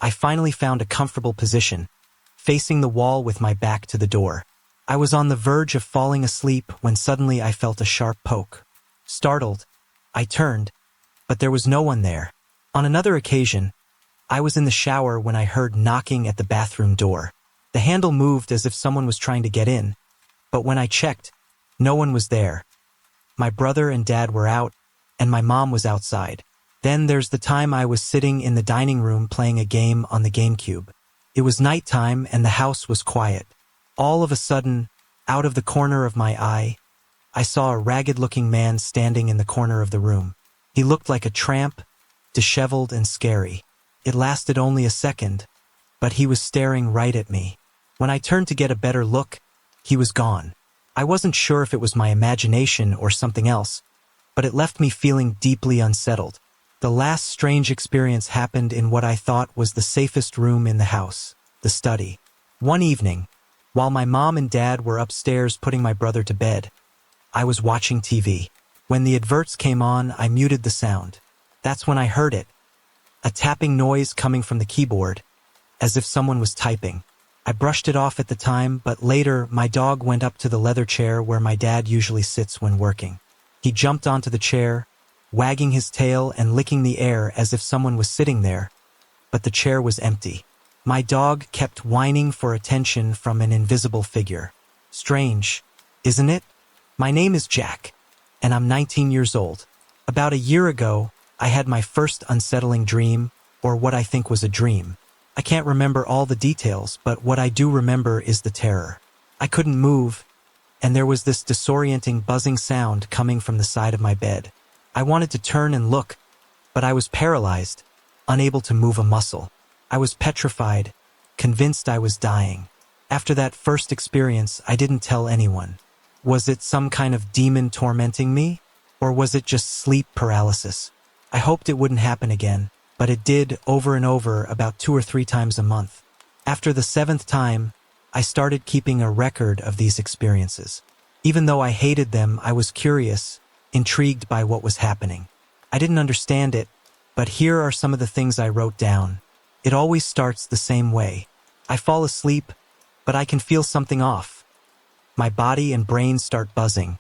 I finally found a comfortable position, facing the wall with my back to the door. I was on the verge of falling asleep when suddenly I felt a sharp poke. Startled, I turned, but there was no one there. On another occasion, I was in the shower when I heard knocking at the bathroom door. The handle moved as if someone was trying to get in, but when I checked, no one was there. My brother and dad were out, and my mom was outside. Then there's the time I was sitting in the dining room playing a game on the GameCube. It was nighttime and the house was quiet. All of a sudden, out of the corner of my eye, I saw a ragged-looking man standing in the corner of the room. He looked like a tramp, disheveled and scary. It lasted only a second, but he was staring right at me. When I turned to get a better look, he was gone. I wasn't sure if it was my imagination or something else, but it left me feeling deeply unsettled. The last strange experience happened in what I thought was the safest room in the house, the study. One evening, while my mom and dad were upstairs putting my brother to bed, I was watching TV. When the adverts came on, I muted the sound. That's when I heard it, a tapping noise coming from the keyboard, as if someone was typing. I brushed it off at the time, but later my dog went up to the leather chair where my dad usually sits when working. He jumped onto the chair, wagging his tail and licking the air as if someone was sitting there, but the chair was empty. My dog kept whining for attention from an invisible figure. Strange, isn't it? My name is Jack, and I'm 19 years old. About a year ago, I had my first unsettling dream, or what I think was a dream. I can't remember all the details, but what I do remember is the terror. I couldn't move, and there was this disorienting buzzing sound coming from the side of my bed. I wanted to turn and look, but I was paralyzed, unable to move a muscle. I was petrified, convinced I was dying. After that first experience, I didn't tell anyone. Was it some kind of demon tormenting me? Or was it just sleep paralysis? I hoped it wouldn't happen again, but it did over and over about 2 or 3 times a month. After the 7th time, I started keeping a record of these experiences. Even though I hated them, I was curious, intrigued by what was happening. I didn't understand it, But here are some of the things I wrote down. It always starts the same way. I fall asleep, but I can feel something off. My body and brain start buzzing,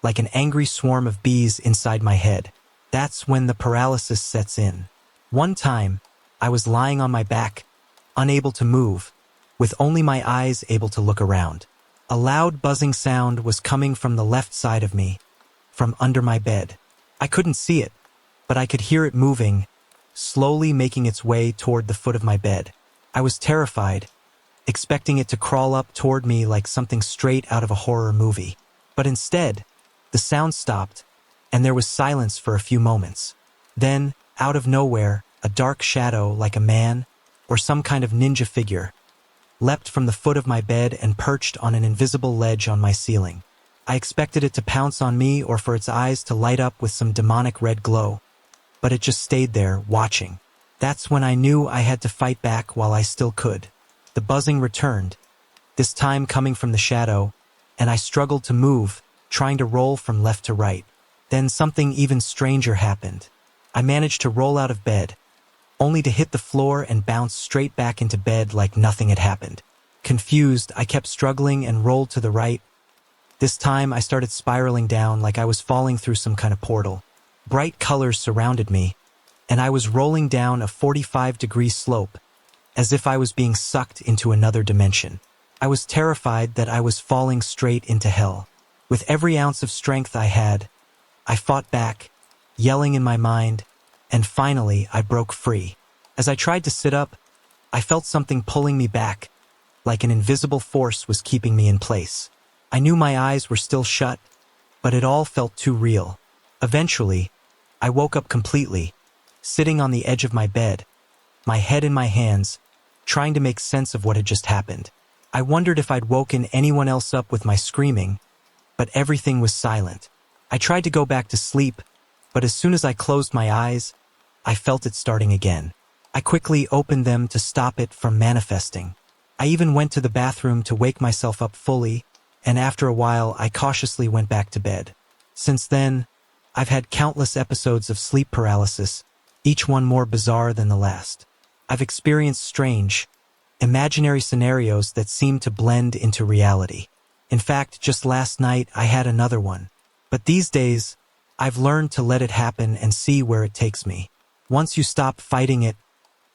like an angry swarm of bees inside my head. That's when the paralysis sets in. One time, I was lying on my back, unable to move, with only my eyes able to look around. A loud buzzing sound was coming from the left side of me, from under my bed. I couldn't see it, but I could hear it moving, slowly making its way toward the foot of my bed. I was terrified, expecting it to crawl up toward me like something straight out of a horror movie. But instead, the sound stopped, and there was silence for a few moments. Then, out of nowhere, a dark shadow like a man or some kind of ninja figure leapt from the foot of my bed and perched on an invisible ledge on my ceiling. I expected it to pounce on me or for its eyes to light up with some demonic red glow, but it just stayed there, watching. That's when I knew I had to fight back while I still could. The buzzing returned, this time coming from the shadow, and I struggled to move, trying to roll from left to right. Then something even stranger happened. I managed to roll out of bed, only to hit the floor and bounce straight back into bed like nothing had happened. Confused, I kept struggling and rolled to the right. This time I started spiraling down like I was falling through some kind of portal. Bright colors surrounded me, and I was rolling down a 45-degree slope, as if I was being sucked into another dimension. I was terrified that I was falling straight into hell. With every ounce of strength I had, I fought back, yelling in my mind, and finally I broke free. As I tried to sit up, I felt something pulling me back, like an invisible force was keeping me in place. I knew my eyes were still shut, but it all felt too real. Eventually, I woke up completely, sitting on the edge of my bed, my head in my hands, trying to make sense of what had just happened. I wondered if I'd woken anyone else up with my screaming, but everything was silent. I tried to go back to sleep, but as soon as I closed my eyes, I felt it starting again. I quickly opened them to stop it from manifesting. I even went to the bathroom to wake myself up fully, and after a while I cautiously went back to bed. Since then, I've had countless episodes of sleep paralysis, each one more bizarre than the last. I've experienced strange, imaginary scenarios that seem to blend into reality. In fact, just last night I had another one. But these days, I've learned to let it happen and see where it takes me. Once you stop fighting it,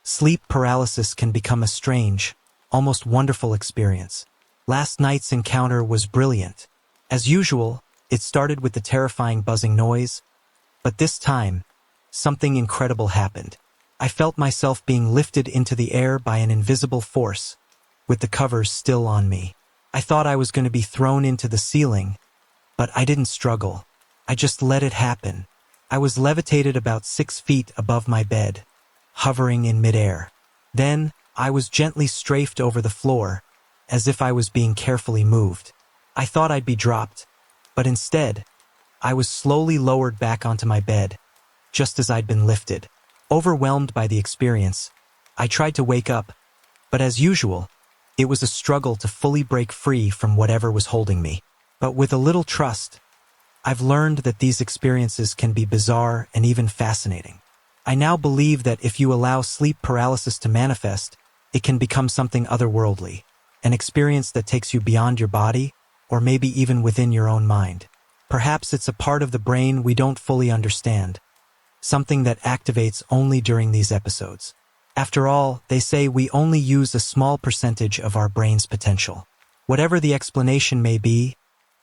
sleep paralysis can become a strange, almost wonderful experience. Last night's encounter was brilliant. As usual, it started with the terrifying buzzing noise, but this time, something incredible happened. I felt myself being lifted into the air by an invisible force, with the covers still on me. I thought I was going to be thrown into the ceiling, but I didn't struggle. I just let it happen. I was levitated about 6 feet above my bed, hovering in midair. Then, I was gently strafed over the floor, as if I was being carefully moved. I thought I'd be dropped, but instead, I was slowly lowered back onto my bed, just as I'd been lifted. Overwhelmed by the experience, I tried to wake up, but as usual, it was a struggle to fully break free from whatever was holding me. But with a little trust, I've learned that these experiences can be bizarre and even fascinating. I now believe that if you allow sleep paralysis to manifest, it can become something otherworldly, an experience that takes you beyond your body, or maybe even within your own mind. Perhaps it's a part of the brain we don't fully understand, something that activates only during these episodes. After all, they say we only use a small percentage of our brain's potential. Whatever the explanation may be,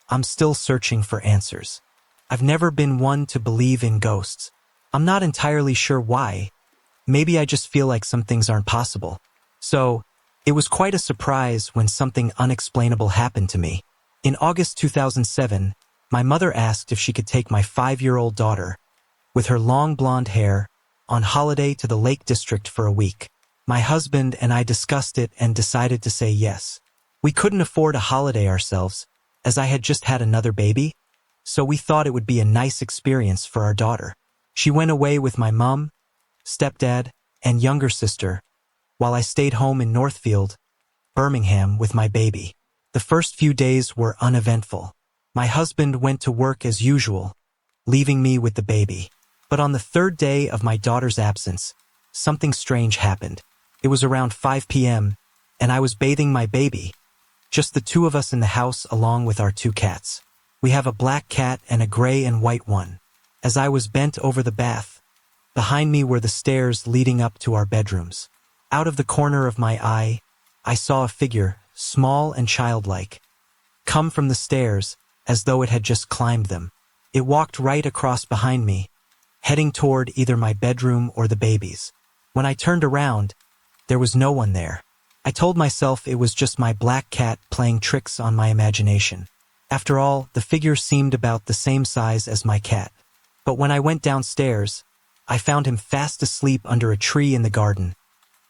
I'm still searching for answers. I've never been one to believe in ghosts. I'm not entirely sure why. Maybe I just feel like some things aren't possible. So, it was quite a surprise when something unexplainable happened to me. In August 2007, my mother asked if she could take my 5-year-old daughter, with her long blonde hair, on holiday to the Lake District for a week. My husband and I discussed it and decided to say yes. We couldn't afford a holiday ourselves, as I had just had another baby, so we thought it would be a nice experience for our daughter. She went away with my mom, stepdad, and younger sister, while I stayed home in Northfield, Birmingham, with my baby. The first few days were uneventful. My husband went to work as usual, leaving me with the baby. But on the third day of my daughter's absence, something strange happened. It was around 5 p.m., and I was bathing my baby. Just the two of us in the house along with our two cats. We have a black cat and a gray and white one. As I was bent over the bath, behind me were the stairs leading up to our bedrooms. Out of the corner of my eye, I saw a figure, small and childlike, come from the stairs as though it had just climbed them. It walked right across behind me, heading toward either my bedroom or the baby's. When I turned around, there was no one there. I told myself it was just my black cat playing tricks on my imagination. After all, the figure seemed about the same size as my cat. But when I went downstairs, I found him fast asleep under a tree in the garden,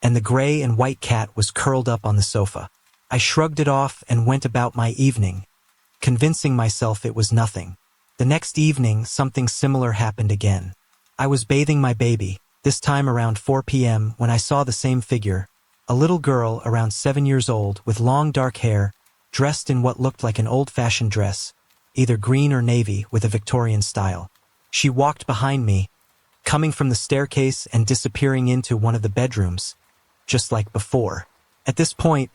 and the gray and white cat was curled up on the sofa. I shrugged it off and went about my evening, convincing myself it was nothing. The next evening, something similar happened again. I was bathing my baby, this time around 4 p.m. when I saw the same figure, a little girl around 7 years old with long dark hair, dressed in what looked like an old-fashioned dress, either green or navy with a Victorian style. She walked behind me, coming from the staircase and disappearing into one of the bedrooms, just like before. At this point,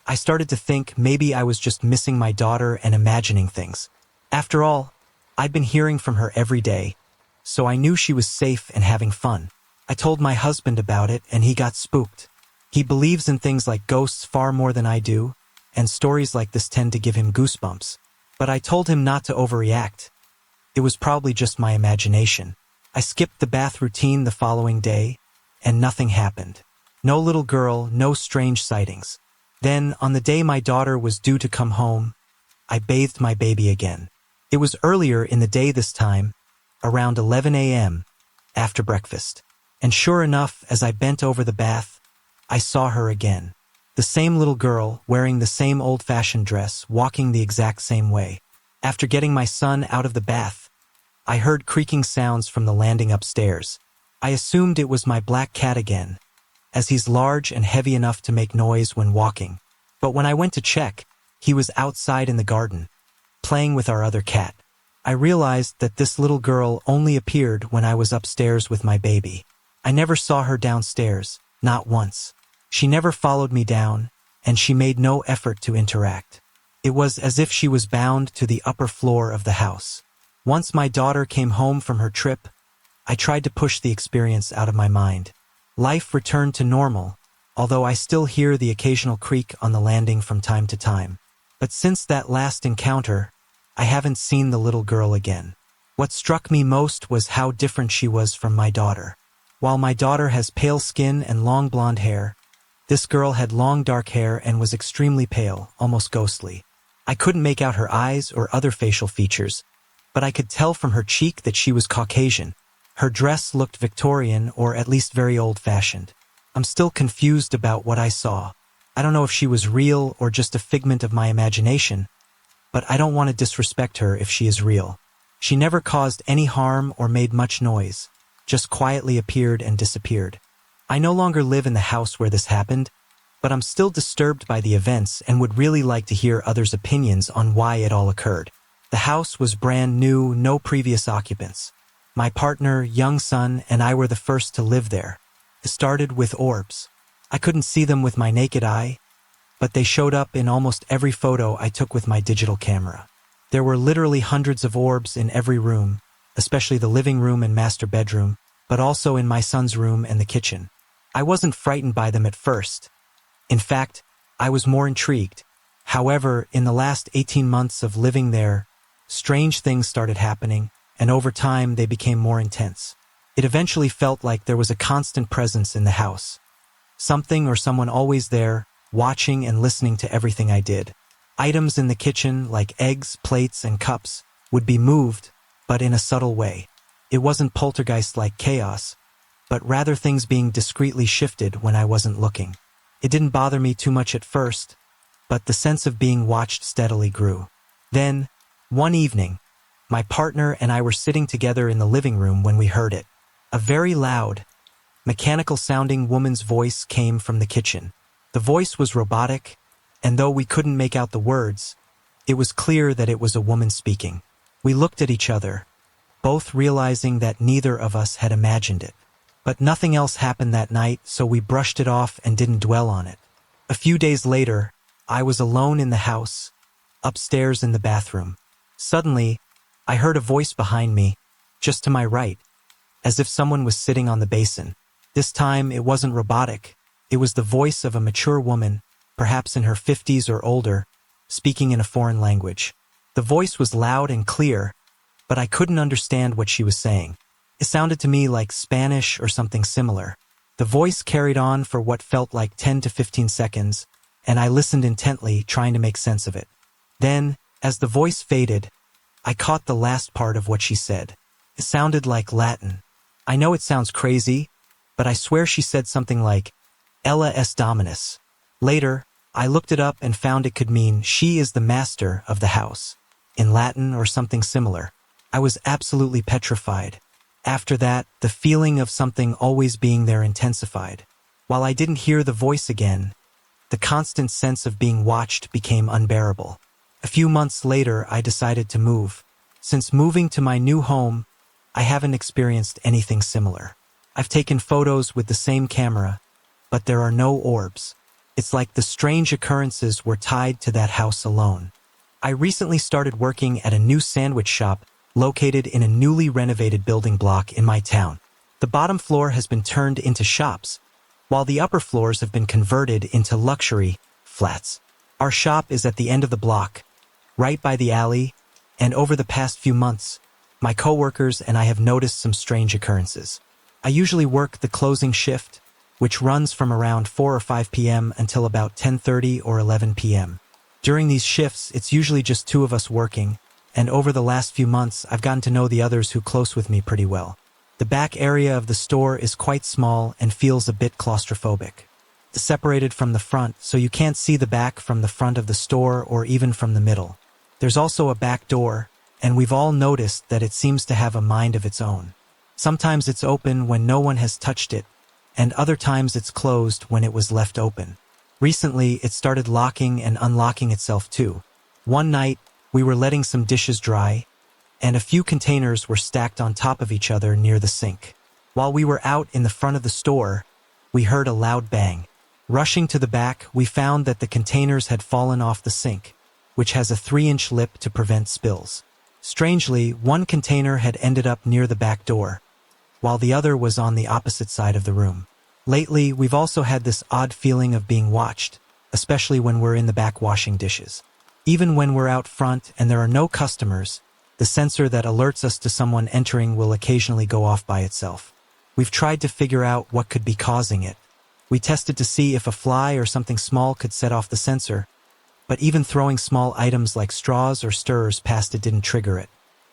I started to think maybe I was just missing my daughter and imagining things. After all, I'd been hearing from her every day, so I knew she was safe and having fun. I told my husband about it and he got spooked. He believes in things like ghosts far more than I do, and stories like this tend to give him goosebumps. But I told him not to overreact. It was probably just my imagination. I skipped the bath routine the following day, and nothing happened. No little girl, no strange sightings. Then, on the day my daughter was due to come home, I bathed my baby again. It was earlier in the day this time, around 11 a.m., after breakfast. And sure enough, as I bent over the bath, I saw her again. The same little girl, wearing the same old-fashioned dress, walking the exact same way. After getting my son out of the bath, I heard creaking sounds from the landing upstairs. I assumed it was my black cat again, as he's large and heavy enough to make noise when walking. But when I went to check, he was outside in the garden, playing with our other cat. I realized that this little girl only appeared when I was upstairs with my baby. I never saw her downstairs, not once. She never followed me down, and she made no effort to interact. It was as if she was bound to the upper floor of the house. Once my daughter came home from her trip, I tried to push the experience out of my mind. Life returned to normal, although I still hear the occasional creak on the landing from time to time. But since that last encounter, I haven't seen the little girl again. What struck me most was how different she was from my daughter. While my daughter has pale skin and long blonde hair, this girl had long dark hair and was extremely pale, almost ghostly. I couldn't make out her eyes or other facial features, but I could tell from her cheek that she was Caucasian. Her dress looked Victorian or at least very old-fashioned. I'm still confused about what I saw. I don't know if she was real or just a figment of my imagination, but I don't want to disrespect her if she is real. She never caused any harm or made much noise, just quietly appeared and disappeared. I no longer live in the house where this happened, but I'm still disturbed by the events and would really like to hear others' opinions on why it all occurred. The house was brand new, no previous occupants. My partner, young son, and I were the first to live there. It started with orbs. I couldn't see them with my naked eye, but they showed up in almost every photo I took with my digital camera. There were literally hundreds of orbs in every room, especially the living room and master bedroom, but also in my son's room and the kitchen. I wasn't frightened by them at first. In fact, I was more intrigued. However, in the last 18 months of living there, strange things started happening, and over time they became more intense. It eventually felt like there was a constant presence in the house. Something or someone always there, watching and listening to everything I did. Items in the kitchen, like eggs, plates, and cups, would be moved, but in a subtle way. It wasn't poltergeist-like chaos, but rather things being discreetly shifted when I wasn't looking. It didn't bother me too much at first, but the sense of being watched steadily grew. Then, one evening, my partner and I were sitting together in the living room when we heard it. A very loud, mechanical-sounding woman's voice came from the kitchen. The voice was robotic, and though we couldn't make out the words, it was clear that it was a woman speaking. We looked at each other, both realizing that neither of us had imagined it. But nothing else happened that night, so we brushed it off and didn't dwell on it. A few days later, I was alone in the house, upstairs in the bathroom. Suddenly, I heard a voice behind me, just to my right, as if someone was sitting on the basin. This time, it wasn't robotic. It was the voice of a mature woman, perhaps in her 50s or older, speaking in a foreign language. The voice was loud and clear, but I couldn't understand what she was saying. It sounded to me like Spanish or something similar. The voice carried on for what felt like 10 to 15 seconds, and I listened intently, trying to make sense of it. Then, as the voice faded, I caught the last part of what she said. It sounded like Latin. I know it sounds crazy, but I swear she said something like, Ella es Dominus. Later, I looked it up and found it could mean she is the master of the house, in Latin or something similar. I was absolutely petrified. After that, the feeling of something always being there intensified. While I didn't hear the voice again, the constant sense of being watched became unbearable. A few months later, I decided to move. Since moving to my new home, I haven't experienced anything similar. I've taken photos with the same camera, but there are no orbs. It's like the strange occurrences were tied to that house alone. I recently started working at a new sandwich shop located in a newly renovated building block in my town. The bottom floor has been turned into shops, while the upper floors have been converted into luxury flats. Our shop is at the end of the block, right by the alley, and over the past few months, my coworkers and I have noticed some strange occurrences. I usually work the closing shift, which runs from around 4 or 5 p.m. until about 10:30 or 11 p.m. During these shifts, it's usually just two of us working, and over the last few months, I've gotten to know the others who close with me pretty well. The back area of the store is quite small and feels a bit claustrophobic. It's separated from the front, so you can't see the back from the front of the store or even from the middle. There's also a back door, and we've all noticed that it seems to have a mind of its own. Sometimes it's open when no one has touched it, and other times it's closed when it was left open. Recently, it started locking and unlocking itself too. One night, we were letting some dishes dry, and a few containers were stacked on top of each other near the sink. While we were out in the front of the store, we heard a loud bang. Rushing to the back, we found that the containers had fallen off the sink, which has a 3-inch lip to prevent spills. Strangely, one container had ended up near the back door, while the other was on the opposite side of the room. Lately, we've also had this odd feeling of being watched, especially when we're in the back washing dishes. Even when we're out front and there are no customers, the sensor that alerts us to someone entering will occasionally go off by itself. We've tried to figure out what could be causing it. We tested to see if a fly or something small could set off the sensor, but even throwing small items like straws or stirrers past it didn't trigger it.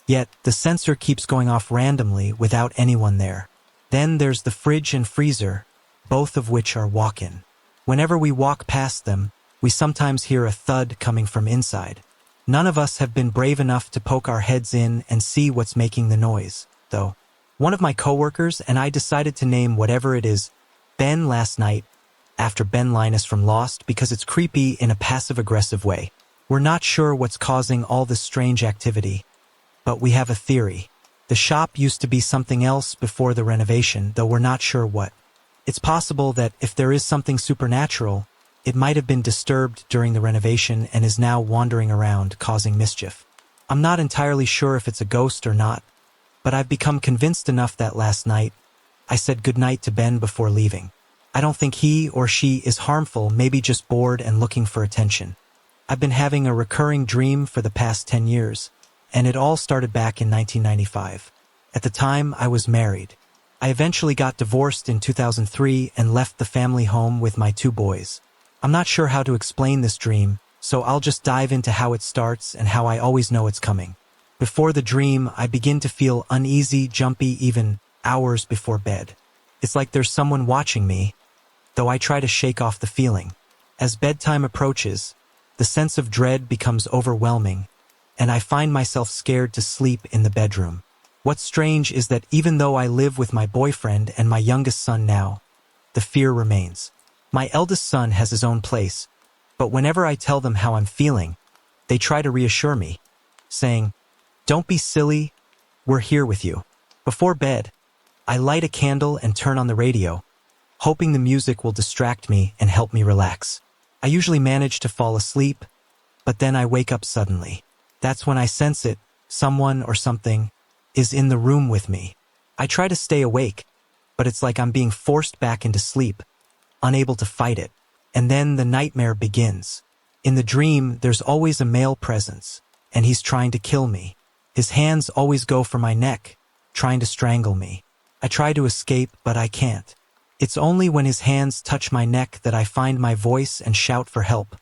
Yet, the sensor keeps going off randomly without anyone there. Then there's the fridge and freezer, both of which are walk-in. Whenever we walk past them, we sometimes hear a thud coming from inside. None of us have been brave enough to poke our heads in and see what's making the noise, though. One of my coworkers and I decided to name whatever it is Ben last night, after Ben Linus from Lost, because it's creepy in a passive-aggressive way. We're not sure what's causing all this strange activity, but we have a theory. The shop used to be something else before the renovation, though we're not sure what. It's possible that if there is something supernatural, it might have been disturbed during the renovation and is now wandering around, causing mischief. I'm not entirely sure if it's a ghost or not, but I've become convinced enough that last night, I said goodnight to Ben before leaving. I don't think he or she is harmful, maybe just bored and looking for attention. I've been having a recurring dream for the past 10 years, and it all started back in 1995. At the time, I was married. I eventually got divorced in 2003 and left the family home with my 2 boys. I'm not sure how to explain this dream, so I'll just dive into how it starts and how I always know it's coming. Before the dream, I begin to feel uneasy, jumpy, even hours before bed. It's like there's someone watching me, though I try to shake off the feeling. As bedtime approaches, the sense of dread becomes overwhelming, and I find myself scared to sleep in the bedroom. What's strange is that even though I live with my boyfriend and my youngest son now, the fear remains. My eldest son has his own place, but whenever I tell them how I'm feeling, they try to reassure me, saying, "Don't be silly, We're here with you. Before bed, I light a candle and turn on the radio, hoping the music will distract me and help me relax. I usually manage to fall asleep, but then I wake up suddenly. That's when I sense it, someone or something is in the room with me. I try to stay awake, but it's like I'm being forced back into sleep, unable to fight it. And then the nightmare begins. In the dream, there's always a male presence, and he's trying to kill me. His hands always go for my neck, trying to strangle me. I try to escape, but I can't. It's only when his hands touch my neck that I find my voice and shout for help,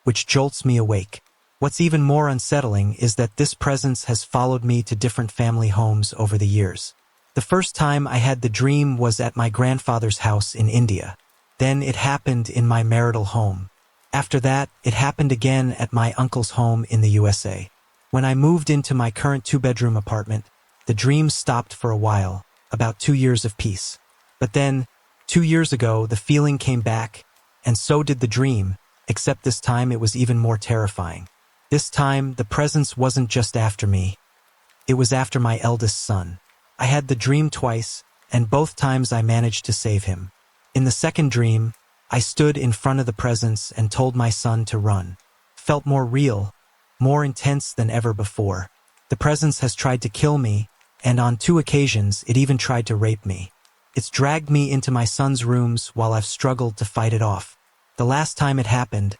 which jolts me awake. What's even more unsettling is that this presence has followed me to different family homes over the years. The first time I had the dream was at my grandfather's house in India. Then it happened in my marital home. After that, it happened again at my uncle's home in the USA. When I moved into my current 2-bedroom apartment, the dream stopped for a while, about 2 years of peace. But then, 2 years ago, the feeling came back, and so did the dream, except this time it was even more terrifying. This time, the presence wasn't just after me. It was after my eldest son. I had the dream twice, and both times I managed to save him. In the second dream, I stood in front of the presence and told my son to run. Felt more real, more intense than ever before. The presence has tried to kill me, and on 2 occasions it even tried to rape me. It's dragged me into my son's rooms while I've struggled to fight it off. The last time it happened,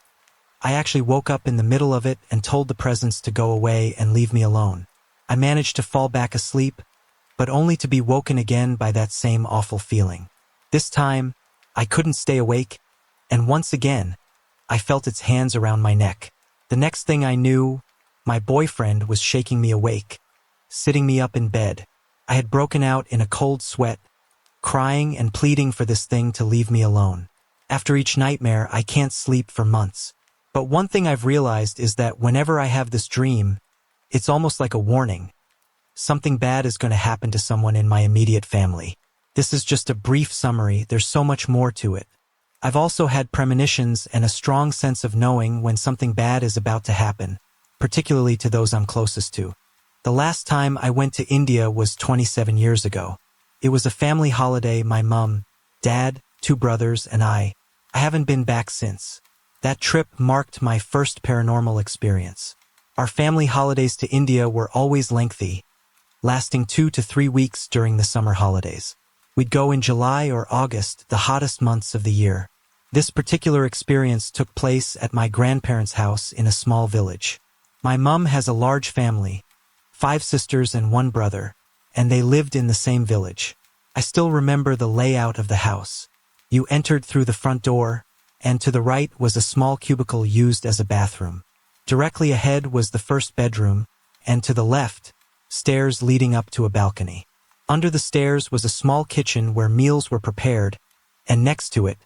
I actually woke up in the middle of it and told the presence to go away and leave me alone. I managed to fall back asleep, but only to be woken again by that same awful feeling. This time, I couldn't stay awake, and once again, I felt its hands around my neck. The next thing I knew, my boyfriend was shaking me awake, sitting me up in bed. I had broken out in a cold sweat, crying and pleading for this thing to leave me alone. After each nightmare, I can't sleep for months. But one thing I've realized is that whenever I have this dream, it's almost like a warning. Something bad is going to happen to someone in my immediate family. This is just a brief summary, there's so much more to it. I've also had premonitions and a strong sense of knowing when something bad is about to happen, particularly to those I'm closest to. The last time I went to India was 27 years ago. It was a family holiday, my mum, dad, 2 brothers, and I haven't been back since. That trip marked my first paranormal experience. Our family holidays to India were always lengthy, lasting 2 to 3 weeks during the summer holidays. We'd go in July or August, the hottest months of the year. This particular experience took place at my grandparents' house in a small village. My mum has a large family, 5 sisters and 1 brother, and they lived in the same village. I still remember the layout of the house. You entered through the front door, and to the right was a small cubicle used as a bathroom. Directly ahead was the first bedroom, and to the left, stairs leading up to a balcony. Under the stairs was a small kitchen where meals were prepared, and next to it,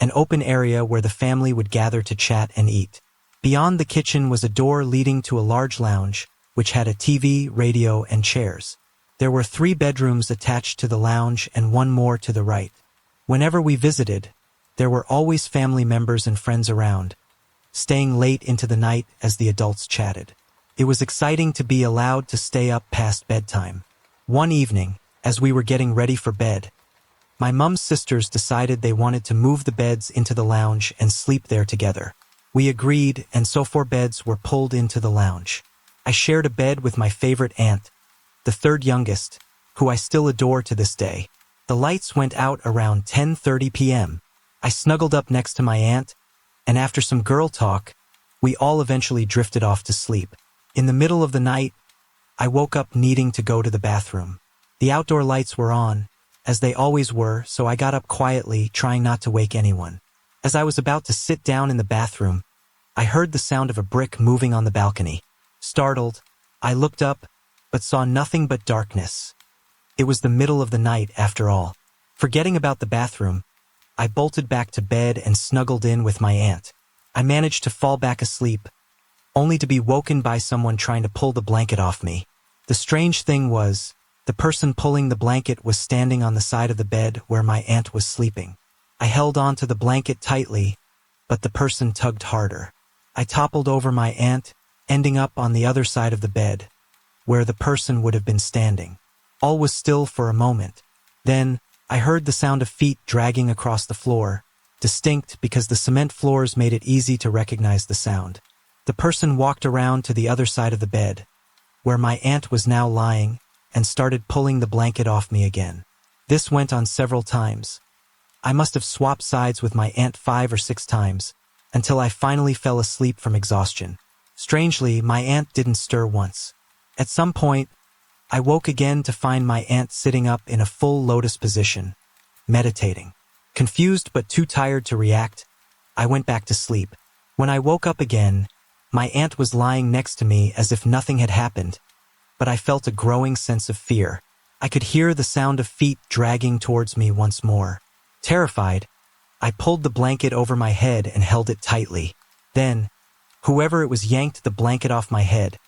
an open area where the family would gather to chat and eat. Beyond the kitchen was a door leading to a large lounge, which had a TV, radio, and chairs. There were 3 bedrooms attached to the lounge and 1 more to the right. Whenever we visited, there were always family members and friends around, staying late into the night as the adults chatted. It was exciting to be allowed to stay up past bedtime. One evening, as we were getting ready for bed, my mum's sisters decided they wanted to move the beds into the lounge and sleep there together. We agreed, and so 4 beds were pulled into the lounge. I shared a bed with my favorite aunt, the 3rd youngest, who I still adore to this day. The lights went out around 10:30 p.m. I snuggled up next to my aunt, and after some girl talk, we all eventually drifted off to sleep. In the middle of the night, I woke up needing to go to the bathroom. The outdoor lights were on, as they always were, so I got up quietly, trying not to wake anyone. As I was about to sit down in the bathroom, I heard the sound of a brick moving on the balcony. Startled, I looked up, but saw nothing but darkness. It was the middle of the night, after all. Forgetting about the bathroom, I bolted back to bed and snuggled in with my aunt. I managed to fall back asleep, only to be woken by someone trying to pull the blanket off me. The strange thing was, the person pulling the blanket was standing on the side of the bed where my aunt was sleeping. I held on to the blanket tightly, but the person tugged harder. I toppled over my aunt, ending up on the other side of the bed, where the person would have been standing. All was still for a moment. Then, I heard the sound of feet dragging across the floor, distinct because the cement floors made it easy to recognize the sound. The person walked around to the other side of the bed, where my aunt was now lying, and started pulling the blanket off me again. This went on several times. I must have swapped sides with my aunt 5 or 6 times, until I finally fell asleep from exhaustion. Strangely, my aunt didn't stir once. At some point, I woke again to find my aunt sitting up in a full lotus position, meditating. Confused but too tired to react, I went back to sleep. When I woke up again, my aunt was lying next to me as if nothing had happened, but I felt a growing sense of fear. I could hear the sound of feet dragging towards me once more. Terrified, I pulled the blanket over my head and held it tightly. Then, whoever it was yanked the blanket off my head,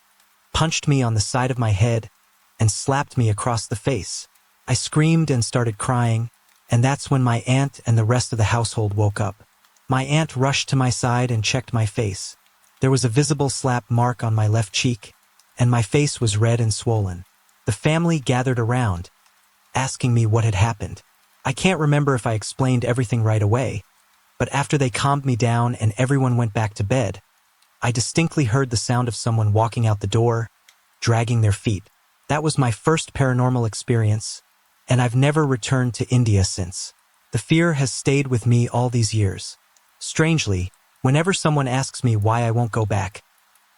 punched me on the side of my head, and slapped me across the face. I screamed and started crying, and that's when my aunt and the rest of the household woke up. My aunt rushed to my side and checked my face. There was a visible slap mark on my left cheek, and my face was red and swollen. The family gathered around, asking me what had happened. I can't remember if I explained everything right away, but after they calmed me down and everyone went back to bed, I distinctly heard the sound of someone walking out the door, dragging their feet. That was my first paranormal experience, and I've never returned to India since. The fear has stayed with me all these years. Strangely, whenever someone asks me why I won't go back,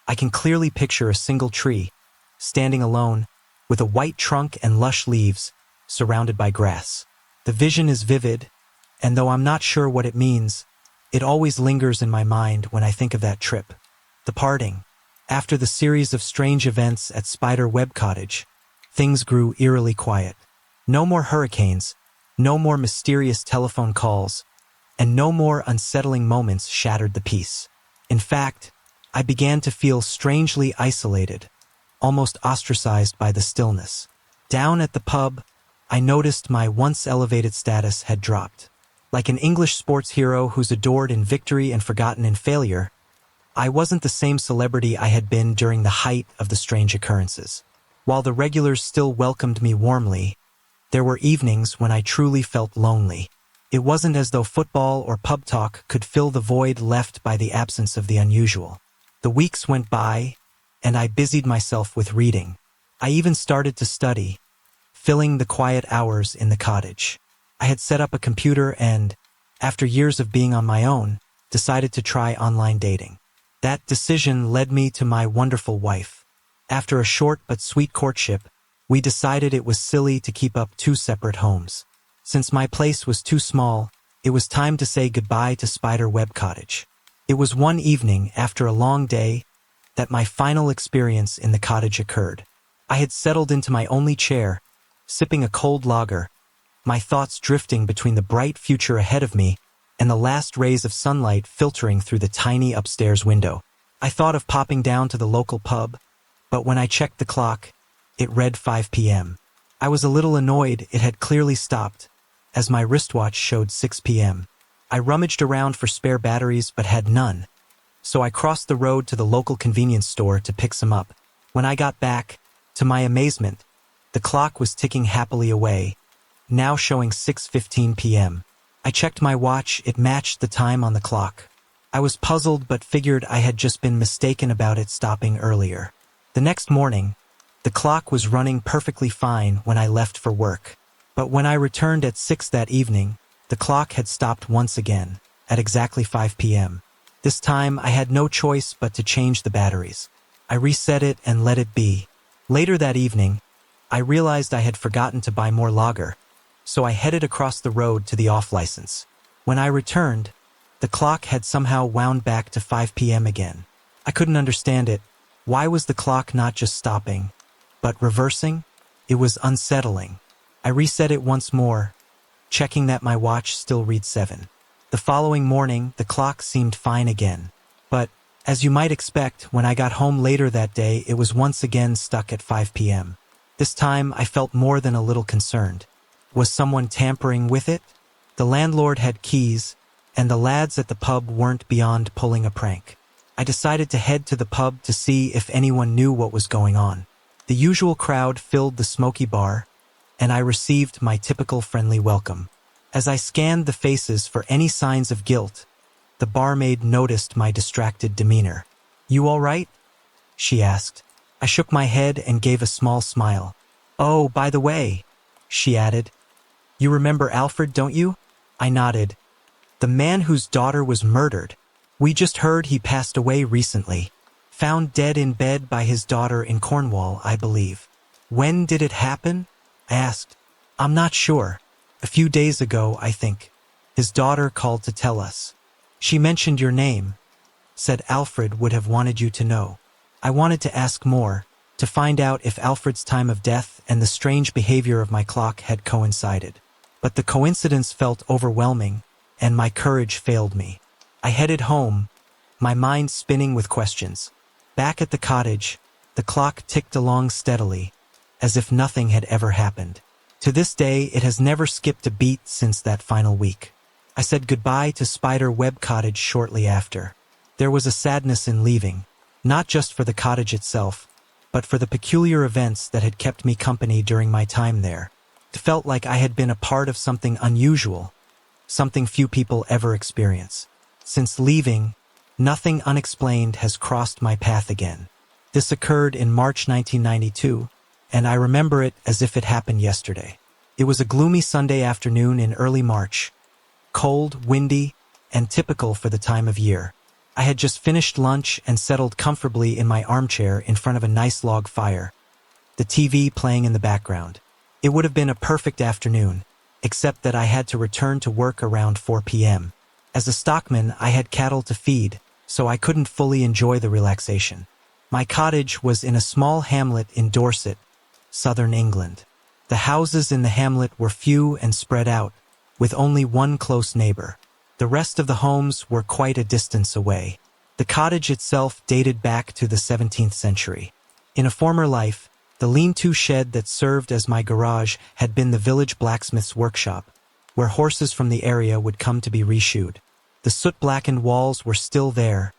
I can clearly picture a single tree, standing alone, with a white trunk and lush leaves, surrounded by grass. The vision is vivid, and though I'm not sure what it means, it always lingers in my mind when I think of that trip. The parting. After the series of strange events at Spider Web Cottage, things grew eerily quiet. No more hurricanes, no more mysterious telephone calls, and no more unsettling moments shattered the peace. In fact, I began to feel strangely isolated, almost ostracized by the stillness. Down at the pub, I noticed my once elevated status had dropped. Like an English sports hero who's adored in victory and forgotten in failure, I wasn't the same celebrity I had been during the height of the strange occurrences. While the regulars still welcomed me warmly, there were evenings when I truly felt lonely. It wasn't as though football or pub talk could fill the void left by the absence of the unusual. The weeks went by, and I busied myself with reading. I even started to study, filling the quiet hours in the cottage. I had set up a computer and, after years of being on my own, decided to try online dating. That decision led me to my wonderful wife. After a short but sweet courtship, we decided it was silly to keep up 2 separate homes. Since my place was too small, it was time to say goodbye to Spider Web Cottage. It was one evening after a long day that my final experience in the cottage occurred. I had settled into my only chair, sipping a cold lager, my thoughts drifting between the bright future ahead of me and the last rays of sunlight filtering through the tiny upstairs window. I thought of popping down to the local pub, but when I checked the clock, it read 5 p.m. I was a little annoyed it had clearly stopped, as my wristwatch showed 6 p.m. I rummaged around for spare batteries but had none, so I crossed the road to the local convenience store to pick some up. When I got back, to my amazement, the clock was ticking happily away, now showing 6:15 p.m. I checked my watch, it matched the time on the clock. I was puzzled but figured I had just been mistaken about it stopping earlier. The next morning, the clock was running perfectly fine when I left for work. But when I returned at 6 that evening, the clock had stopped once again, at exactly 5 p.m. This time I had no choice but to change the batteries. I reset it and let it be. Later that evening, I realized I had forgotten to buy more lager, so I headed across the road to the off-license. When I returned, the clock had somehow wound back to 5 p.m. again. I couldn't understand it. Why was the clock not just stopping, but reversing? It was unsettling. I reset it once more, checking that my watch still read 7. The following morning, the clock seemed fine again. But, as you might expect, when I got home later that day, it was once again stuck at 5 p.m. This time, I felt more than a little concerned. Was someone tampering with it? The landlord had keys, and the lads at the pub weren't beyond pulling a prank. I decided to head to the pub to see if anyone knew what was going on. The usual crowd filled the smoky bar, and I received my typical friendly welcome. As I scanned the faces for any signs of guilt, the barmaid noticed my distracted demeanor. "You all right?" she asked. I shook my head and gave a small smile. "Oh, by the way," she added, "you remember Alfred, don't you?" I nodded. "The man whose daughter was murdered. We just heard he passed away recently. Found dead in bed by his daughter in Cornwall, I believe." "When did it happen?" I asked. "I'm not sure. A few days ago, I think. His daughter called to tell us. She mentioned your name. Said Alfred would have wanted you to know." I wanted to ask more, to find out if Alfred's time of death and the strange behavior of my clock had coincided. But the coincidence felt overwhelming, and my courage failed me. I headed home, my mind spinning with questions. Back at the cottage, the clock ticked along steadily, as if nothing had ever happened. To this day, it has never skipped a beat since that final week. I said goodbye to Spider Web Cottage shortly after. There was a sadness in leaving, not just for the cottage itself, but for the peculiar events that had kept me company during my time there. It felt like I had been a part of something unusual, something few people ever experience. Since leaving, nothing unexplained has crossed my path again. This occurred in March 1992, and I remember it as if it happened yesterday. It was a gloomy Sunday afternoon in early March, cold, windy, and typical for the time of year. I had just finished lunch and settled comfortably in my armchair in front of a nice log fire, the TV playing in the background. It would have been a perfect afternoon, except that I had to return to work around 4 p.m. As a stockman, I had cattle to feed, so I couldn't fully enjoy the relaxation. My cottage was in a small hamlet in Dorset, southern England. The houses in the hamlet were few and spread out, with only one close neighbor. The rest of the homes were quite a distance away. The cottage itself dated back to the 17th century. In a former life, the lean-to shed that served as my garage had been the village blacksmith's workshop, where horses from the area would come to be reshoed. The soot-blackened walls were still there,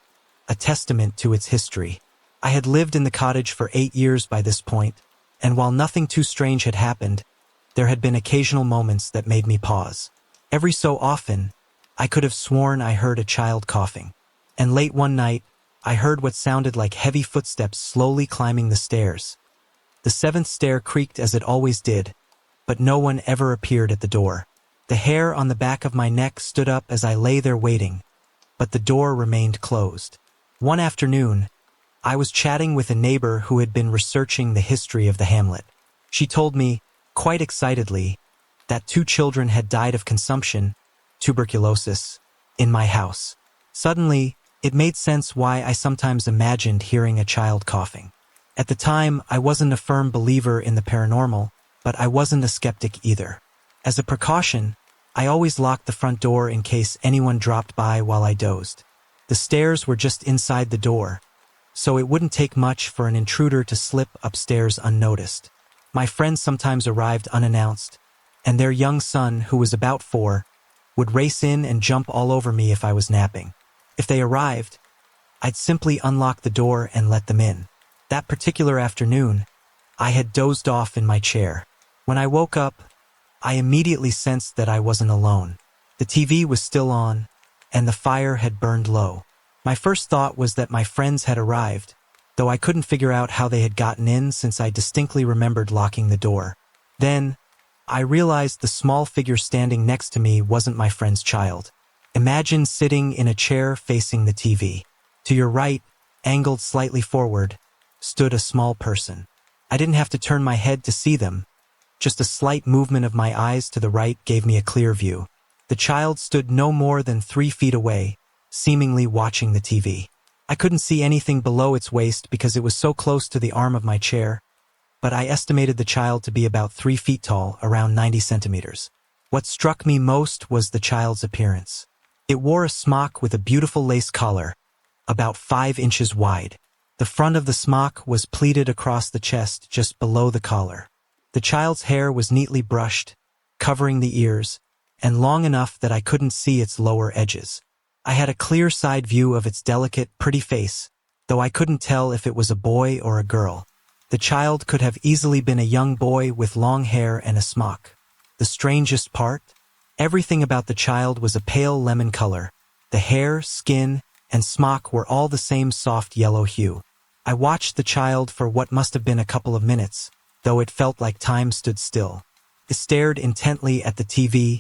a testament to its history. I had lived in the cottage for 8 years by this point, and while nothing too strange had happened, there had been occasional moments that made me pause. Every so often, I could have sworn I heard a child coughing. And late one night, I heard what sounded like heavy footsteps slowly climbing the stairs. The 7th stair creaked as it always did, but no one ever appeared at the door. The hair on the back of my neck stood up as I lay there waiting, but the door remained closed. One afternoon, I was chatting with a neighbor who had been researching the history of the hamlet. She told me, quite excitedly, that 2 children had died of consumption, tuberculosis, in my house. Suddenly, it made sense why I sometimes imagined hearing a child coughing. At the time, I wasn't a firm believer in the paranormal, but I wasn't a skeptic either. As a precaution, I always locked the front door in case anyone dropped by while I dozed. The stairs were just inside the door, so it wouldn't take much for an intruder to slip upstairs unnoticed. My friends sometimes arrived unannounced, and their young son, who was about 4, would race in and jump all over me if I was napping. If they arrived, I'd simply unlock the door and let them in. That particular afternoon, I had dozed off in my chair. When I woke up, I immediately sensed that I wasn't alone. The TV was still on, and the fire had burned low. My first thought was that my friends had arrived, though I couldn't figure out how they had gotten in since I distinctly remembered locking the door. Then, I realized the small figure standing next to me wasn't my friend's child. Imagine sitting in a chair facing the TV. To your right, angled slightly forward, stood a small person. I didn't have to turn my head to see them. Just a slight movement of my eyes to the right gave me a clear view. The child stood no more than 3 feet away, seemingly watching the TV. I couldn't see anything below its waist because it was so close to the arm of my chair, but I estimated the child to be about 3 feet tall, around 90 centimeters. What struck me most was the child's appearance. It wore a smock with a beautiful lace collar, about 5 inches wide. The front of the smock was pleated across the chest just below the collar. The child's hair was neatly brushed, covering the ears, and long enough that I couldn't see its lower edges. I had a clear side view of its delicate, pretty face, though I couldn't tell if it was a boy or a girl. The child could have easily been a young boy with long hair and a smock. The strangest part? Everything about the child was a pale lemon color. The hair, skin, and smock were all the same soft yellow hue. I watched the child for what must have been a couple of minutes, though it felt like time stood still. It stared intently at the TV,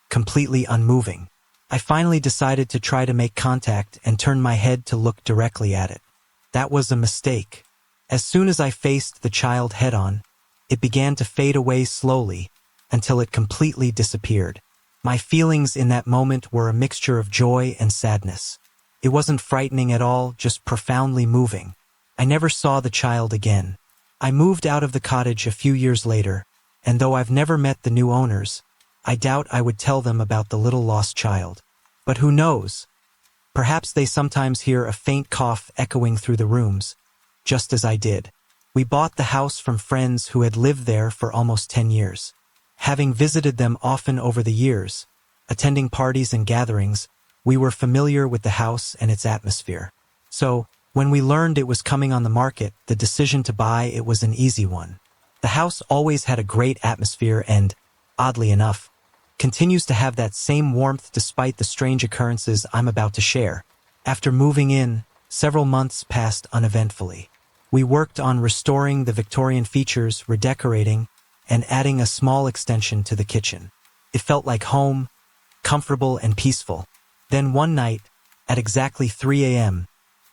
completely unmoving. I finally decided to try to make contact and turned my head to look directly at it. That was a mistake. As soon as I faced the child head-on, it began to fade away slowly until it completely disappeared. My feelings in that moment were a mixture of joy and sadness. It wasn't frightening at all, just profoundly moving. I never saw the child again. I moved out of the cottage a few years later, and though I've never met the new owners, I doubt I would tell them about the little lost child. But who knows? Perhaps they sometimes hear a faint cough echoing through the rooms, just as I did. We bought the house from friends who had lived there for almost 10 years. Having visited them often over the years, attending parties and gatherings, we were familiar with the house and its atmosphere. So, when we learned it was coming on the market, the decision to buy it was an easy one. The house always had a great atmosphere and, oddly enough, continues to have that same warmth despite the strange occurrences I'm about to share. After moving in, several months passed uneventfully. We worked on restoring the Victorian features, redecorating, and adding a small extension to the kitchen. It felt like home, comfortable and peaceful. Then one night, at exactly 3 a.m.,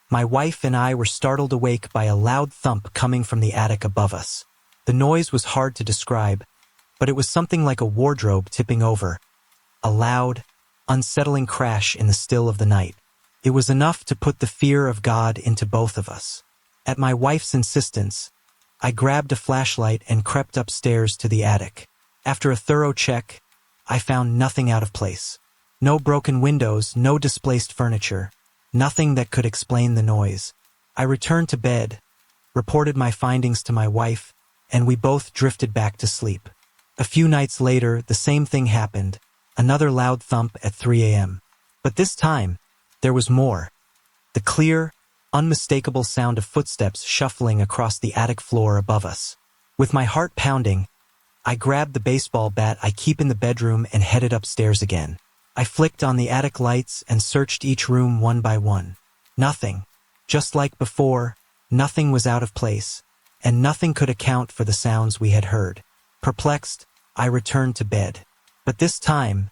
my wife and I were startled awake by a loud thump coming from the attic above us. The noise was hard to describe, but it was something like a wardrobe tipping over. A loud, unsettling crash in the still of the night. It was enough to put the fear of God into both of us. At my wife's insistence, I grabbed a flashlight and crept upstairs to the attic. After a thorough check, I found nothing out of place. No broken windows, no displaced furniture, nothing that could explain the noise. I returned to bed, reported my findings to my wife, and we both drifted back to sleep. A few nights later, the same thing happened, another loud thump at 3 a.m. But this time, there was more. The clear, unmistakable sound of footsteps shuffling across the attic floor above us. With my heart pounding, I grabbed the baseball bat I keep in the bedroom and headed upstairs again. I flicked on the attic lights and searched each room one by one. Nothing. Just like before, nothing was out of place, and nothing could account for the sounds we had heard. Perplexed, I returned to bed. But this time,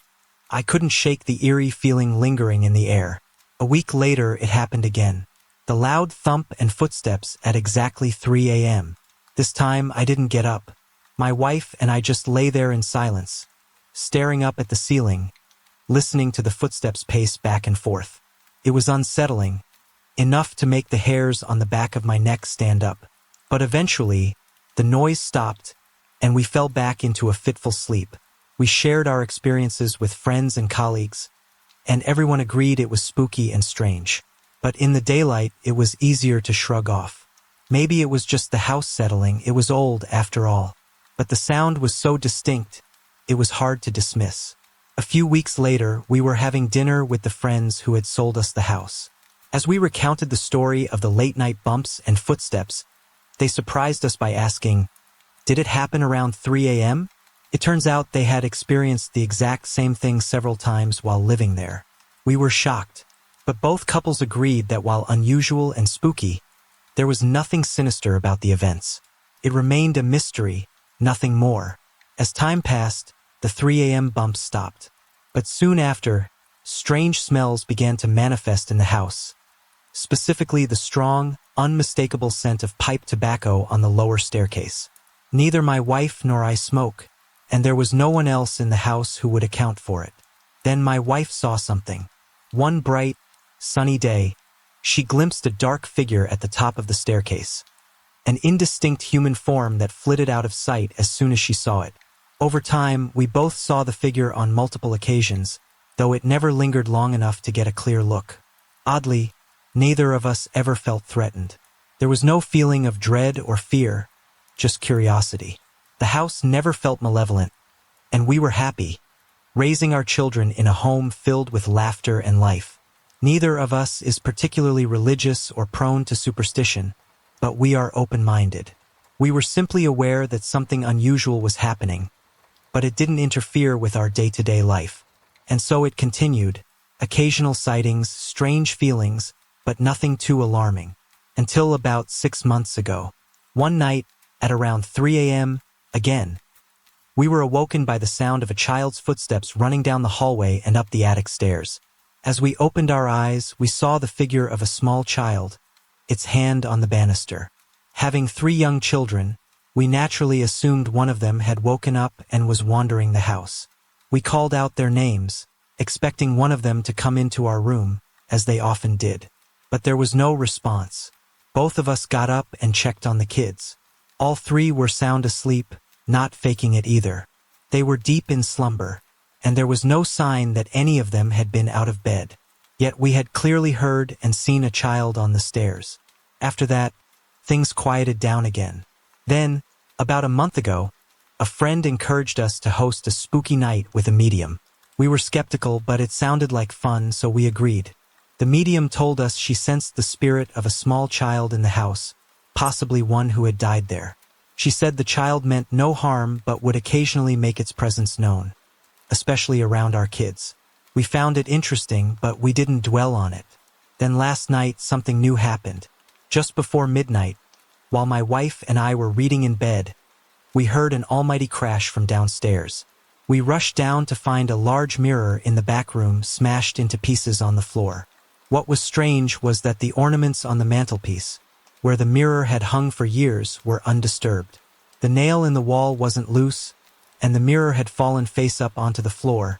I couldn't shake the eerie feeling lingering in the air. A week later, it happened again. The loud thump and footsteps at exactly 3 a.m. This time, I didn't get up. My wife and I just lay there in silence, staring up at the ceiling, listening to the footsteps pace back and forth. It was unsettling, enough to make the hairs on the back of my neck stand up. But eventually, the noise stopped, and we fell back into a fitful sleep. We shared our experiences with friends and colleagues, and everyone agreed it was spooky and strange. But in the daylight, it was easier to shrug off. Maybe it was just the house settling, it was old after all. But the sound was so distinct, it was hard to dismiss. A few weeks later, we were having dinner with the friends who had sold us the house. As we recounted the story of the late-night bumps and footsteps, they surprised us by asking, "Did it happen around 3 a.m.? It turns out they had experienced the exact same thing several times while living there. We were shocked. But both couples agreed that while unusual and spooky, there was nothing sinister about the events. It remained a mystery, nothing more. As time passed, the 3 a.m. bumps stopped. But soon after, strange smells began to manifest in the house. Specifically the strong, unmistakable scent of pipe tobacco on the lower staircase. Neither my wife nor I smoke, and there was no one else in the house who would account for it. Then my wife saw something. One bright, sunny day, she glimpsed a dark figure at the top of the staircase. An indistinct human form that flitted out of sight as soon as she saw it. Over time, we both saw the figure on multiple occasions, though it never lingered long enough to get a clear look. Oddly, neither of us ever felt threatened. There was no feeling of dread or fear, just curiosity. The house never felt malevolent, and we were happy, raising our children in a home filled with laughter and life. Neither of us is particularly religious or prone to superstition, but we are open-minded. We were simply aware that something unusual was happening, but it didn't interfere with our day-to-day life. And so it continued, occasional sightings, strange feelings, but nothing too alarming. Until about 6 months ago. One night, at around 3 a.m., again, we were awoken by the sound of a child's footsteps running down the hallway and up the attic stairs. As we opened our eyes, we saw the figure of a small child, its hand on the banister. Having 3 young children, we naturally assumed one of them had woken up and was wandering the house. We called out their names, expecting one of them to come into our room, as they often did. But there was no response. Both of us got up and checked on the kids. All 3 were sound asleep, not faking it either. They were deep in slumber, and there was no sign that any of them had been out of bed. Yet we had clearly heard and seen a child on the stairs. After that, things quieted down again. Then, about a month ago, a friend encouraged us to host a spooky night with a medium. We were skeptical, but it sounded like fun, so we agreed. The medium told us she sensed the spirit of a small child in the house, possibly one who had died there. She said the child meant no harm but would occasionally make its presence known, especially around our kids. We found it interesting, but we didn't dwell on it. Then last night, something new happened. Just before midnight, while my wife and I were reading in bed, we heard an almighty crash from downstairs. We rushed down to find a large mirror in the back room smashed into pieces on the floor. What was strange was that the ornaments on the mantelpiece, where the mirror had hung for years, were undisturbed. The nail in the wall wasn't loose, and the mirror had fallen face up onto the floor,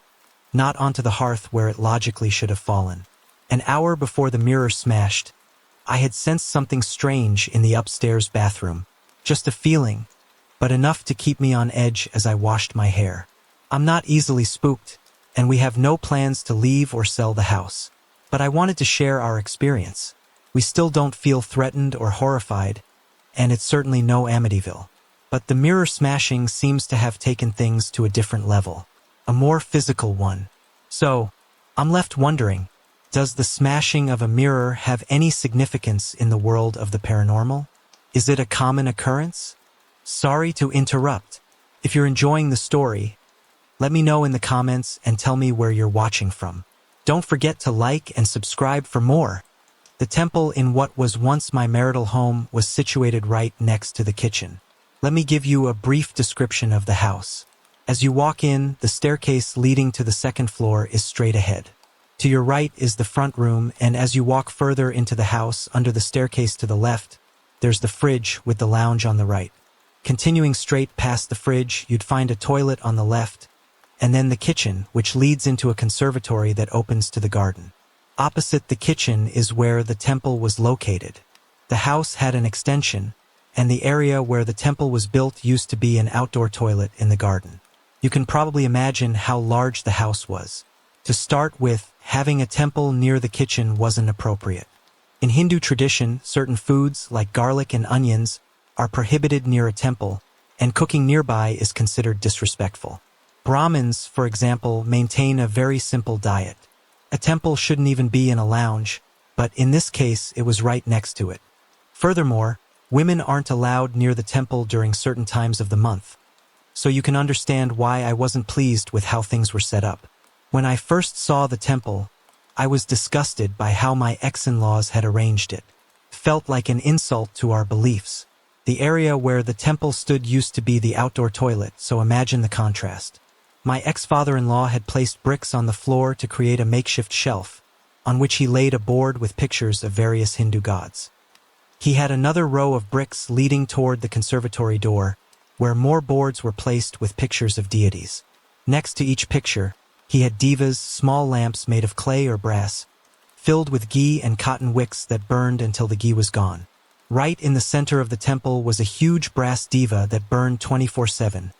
not onto the hearth where it logically should have fallen. An hour before the mirror smashed, I had sensed something strange in the upstairs bathroom. Just a feeling, but enough to keep me on edge as I washed my hair. I'm not easily spooked, and we have no plans to leave or sell the house. But I wanted to share our experience. We still don't feel threatened or horrified, and it's certainly no Amityville. But the mirror smashing seems to have taken things to a different level, a more physical one. So, I'm left wondering, does the smashing of a mirror have any significance in the world of the paranormal? Is it a common occurrence? Sorry to interrupt. If you're enjoying the story, let me know in the comments and tell me where you're watching from. Don't forget to like and subscribe for more. The temple in what was once my marital home was situated right next to the kitchen. Let me give you a brief description of the house. As you walk in, the staircase leading to the second floor is straight ahead. To your right is the front room, and as you walk further into the house, under the staircase to the left, there's the fridge with the lounge on the right. Continuing straight past the fridge, you'd find a toilet on the left, and then the kitchen, which leads into a conservatory that opens to the garden. Opposite the kitchen is where the temple was located. The house had an extension, and the area where the temple was built used to be an outdoor toilet in the garden. You can probably imagine how large the house was. To start with, having a temple near the kitchen wasn't appropriate. In Hindu tradition, certain foods, like garlic and onions, are prohibited near a temple, and cooking nearby is considered disrespectful. Brahmins, for example, maintain a very simple diet. A temple shouldn't even be in a lounge, but in this case, it was right next to it. Furthermore, women aren't allowed near the temple during certain times of the month, so you can understand why I wasn't pleased with how things were set up. When I first saw the temple, I was disgusted by how my ex-in-laws had arranged it. It felt like an insult to our beliefs. The area where the temple stood used to be the outdoor toilet, so imagine the contrast. My ex-father-in-law had placed bricks on the floor to create a makeshift shelf, on which he laid a board with pictures of various Hindu gods. He had another row of bricks leading toward the conservatory door, where more boards were placed with pictures of deities. Next to each picture, he had divas, small lamps made of clay or brass, filled with ghee and cotton wicks that burned until the ghee was gone. Right in the center of the temple was a huge brass diva that burned 24/7,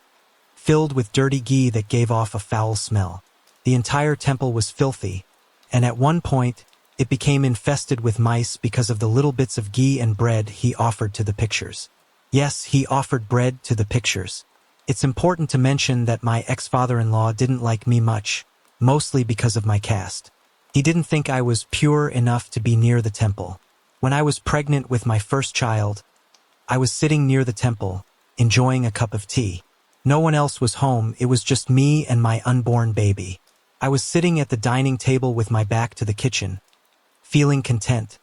filled with dirty ghee that gave off a foul smell. The entire temple was filthy, and at one point, it became infested with mice because of the little bits of ghee and bread he offered to the pictures. Yes, he offered bread to the pictures. It's important to mention that my ex-father-in-law didn't like me much, mostly because of my caste. He didn't think I was pure enough to be near the temple. When I was pregnant with my first child, I was sitting near the temple, enjoying a cup of tea. No one else was home, it was just me and my unborn baby. I was sitting at the dining table with my back to the kitchen, feeling content,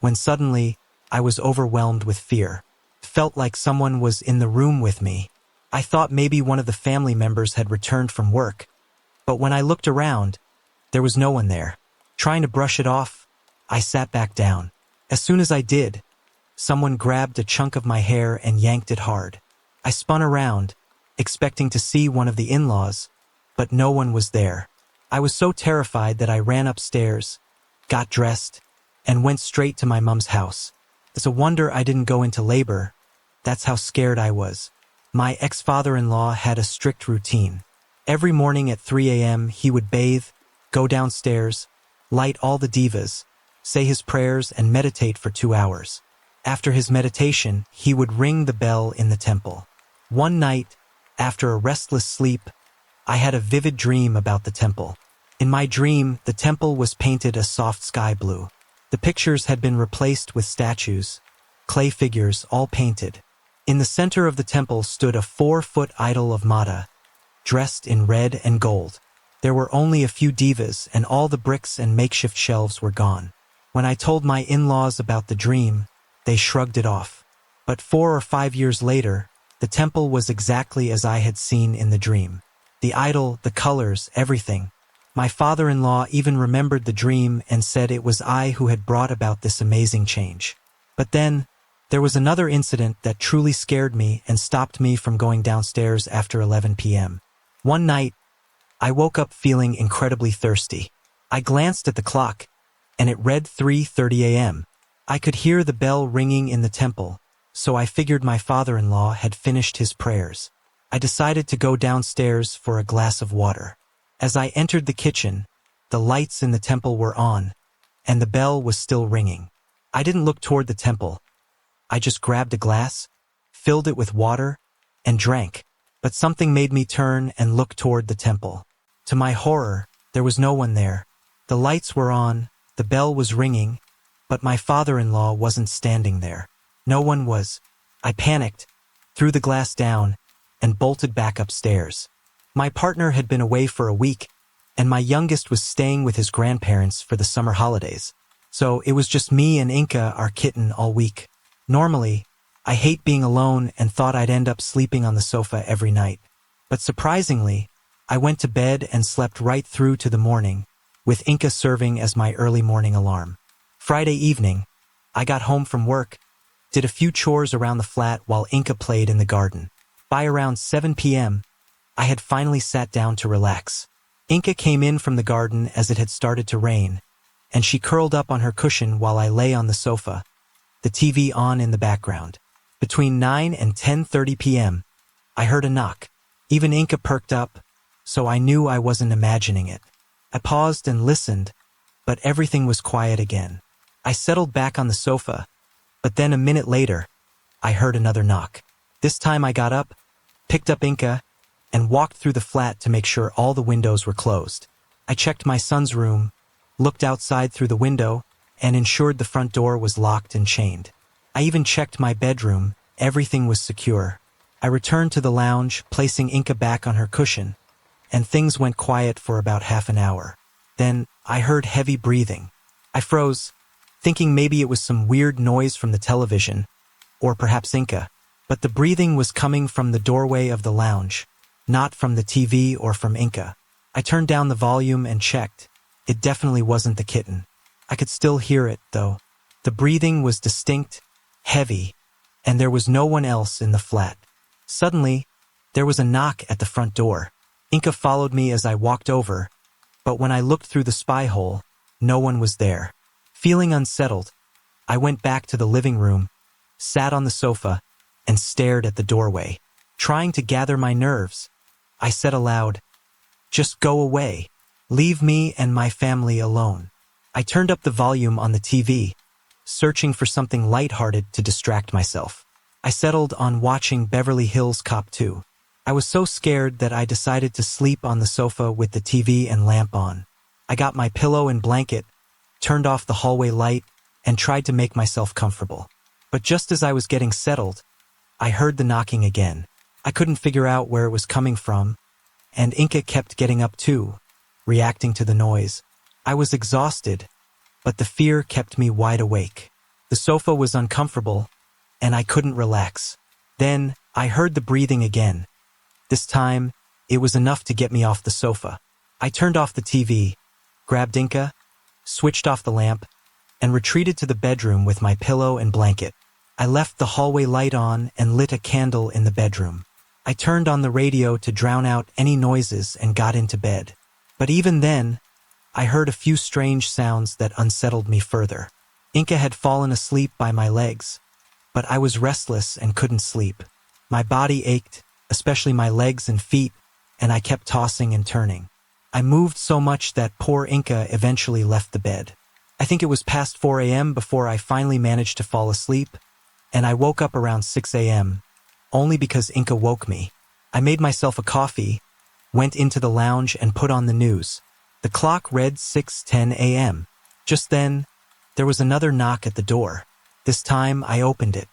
when suddenly, I was overwhelmed with fear. It felt like someone was in the room with me. I thought maybe one of the family members had returned from work, but when I looked around, there was no one there. Trying to brush it off, I sat back down. As soon as I did, someone grabbed a chunk of my hair and yanked it hard. I spun around, expecting to see one of the in-laws, but no one was there. I was so terrified that I ran upstairs, got dressed, and went straight to my mom's house. It's a wonder I didn't go into labor. That's how scared I was. My ex-father-in-law had a strict routine. Every morning at 3 a.m. he would bathe, go downstairs, light all the divas, say his prayers and meditate for 2 hours. After his meditation, he would ring the bell in the temple. One night, after a restless sleep, I had a vivid dream about the temple. In my dream, the temple was painted a soft sky blue. The pictures had been replaced with statues, clay figures, all painted. In the center of the temple stood a 4-foot idol of Mata, dressed in red and gold. There were only a few divas, and all the bricks and makeshift shelves were gone. When I told my in-laws about the dream, they shrugged it off. But 4 or 5 years later, the temple was exactly as I had seen in the dream. The idol, the colors, everything. My father-in-law even remembered the dream and said it was I who had brought about this amazing change. But then, there was another incident that truly scared me and stopped me from going downstairs after 11 p.m. One night, I woke up feeling incredibly thirsty. I glanced at the clock, and it read 3:30 a.m. I could hear the bell ringing in the temple, so I figured my father-in-law had finished his prayers. I decided to go downstairs for a glass of water. As I entered the kitchen, the lights in the temple were on, and the bell was still ringing. I didn't look toward the temple. I just grabbed a glass, filled it with water, and drank. But something made me turn and look toward the temple. To my horror, there was no one there. The lights were on, the bell was ringing, but my father-in-law wasn't standing there. No one was. I panicked, threw the glass down, and bolted back upstairs. My partner had been away for a week, and my youngest was staying with his grandparents for the summer holidays. So it was just me and Inca, our kitten, all week. Normally, I hate being alone and thought I'd end up sleeping on the sofa every night. But surprisingly, I went to bed and slept right through to the morning, with Inca serving as my early morning alarm. Friday evening, I got home from work, did a few chores around the flat while Inca played in the garden. By around 7 p.m., I had finally sat down to relax. Inca came in from the garden as it had started to rain, and she curled up on her cushion while I lay on the sofa, the TV on in the background. Between 9 and 10:30 p.m., I heard a knock. Even Inca perked up, so I knew I wasn't imagining it. I paused and listened, but everything was quiet again. I settled back on the sofa, but then a minute later, I heard another knock. This time I got up, picked up Inca, and walked through the flat to make sure all the windows were closed. I checked my son's room, looked outside through the window, and ensured the front door was locked and chained. I even checked my bedroom. Everything was secure. I returned to the lounge, placing Inca back on her cushion, and things went quiet for about half an hour. Then I heard heavy breathing. I froze, thinking maybe it was some weird noise from the television, or perhaps Inca. But the breathing was coming from the doorway of the lounge, not from the TV or from Inca. I turned down the volume and checked. It definitely wasn't the kitten. I could still hear it, though. The breathing was distinct, heavy, and there was no one else in the flat. Suddenly, there was a knock at the front door. Inca followed me as I walked over, but when I looked through the spy hole, no one was there. Feeling unsettled, I went back to the living room, sat on the sofa, and stared at the doorway. Trying to gather my nerves, I said aloud, "Just go away. Leave me and my family alone." I turned up the volume on the TV, searching for something lighthearted to distract myself. I settled on watching Beverly Hills Cop 2. I was so scared that I decided to sleep on the sofa with the TV and lamp on. I got my pillow and blanket, turned off the hallway light, and tried to make myself comfortable. But just as I was getting settled, I heard the knocking again. I couldn't figure out where it was coming from, and Inca kept getting up too, reacting to the noise. I was exhausted, but the fear kept me wide awake. The sofa was uncomfortable, and I couldn't relax. Then, I heard the breathing again. This time, it was enough to get me off the sofa. I turned off the TV, grabbed Inca, switched off the lamp, and retreated to the bedroom with my pillow and blanket. I left the hallway light on and lit a candle in the bedroom. I turned on the radio to drown out any noises and got into bed. But even then, I heard a few strange sounds that unsettled me further. Inca had fallen asleep by my legs, but I was restless and couldn't sleep. My body ached, especially my legs and feet, and I kept tossing and turning. I moved so much that poor Inca eventually left the bed. I think it was past 4 a.m. before I finally managed to fall asleep, and I woke up around 6 a.m., only because Inca woke me. I made myself a coffee, went into the lounge and put on the news. The clock read 6:10 a.m. Just then, there was another knock at the door. This time, I opened it.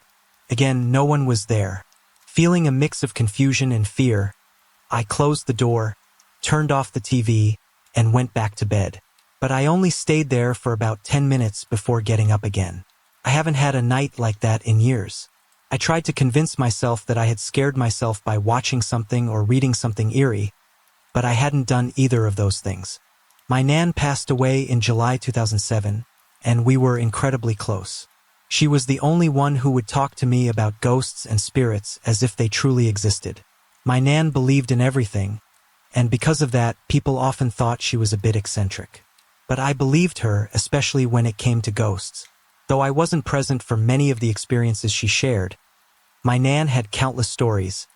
Again, no one was there. Feeling a mix of confusion and fear, I closed the door, turned off the TV, and went back to bed. But I only stayed there for about 10 minutes before getting up again. I haven't had a night like that in years. I tried to convince myself that I had scared myself by watching something or reading something eerie, but I hadn't done either of those things. My Nan passed away in July 2007, and we were incredibly close. She was the only one who would talk to me about ghosts and spirits as if they truly existed. My Nan believed in everything, and because of that, people often thought she was a bit eccentric. But I believed her, especially when it came to ghosts. Though I wasn't present for many of the experiences she shared, my Nan had countless stories,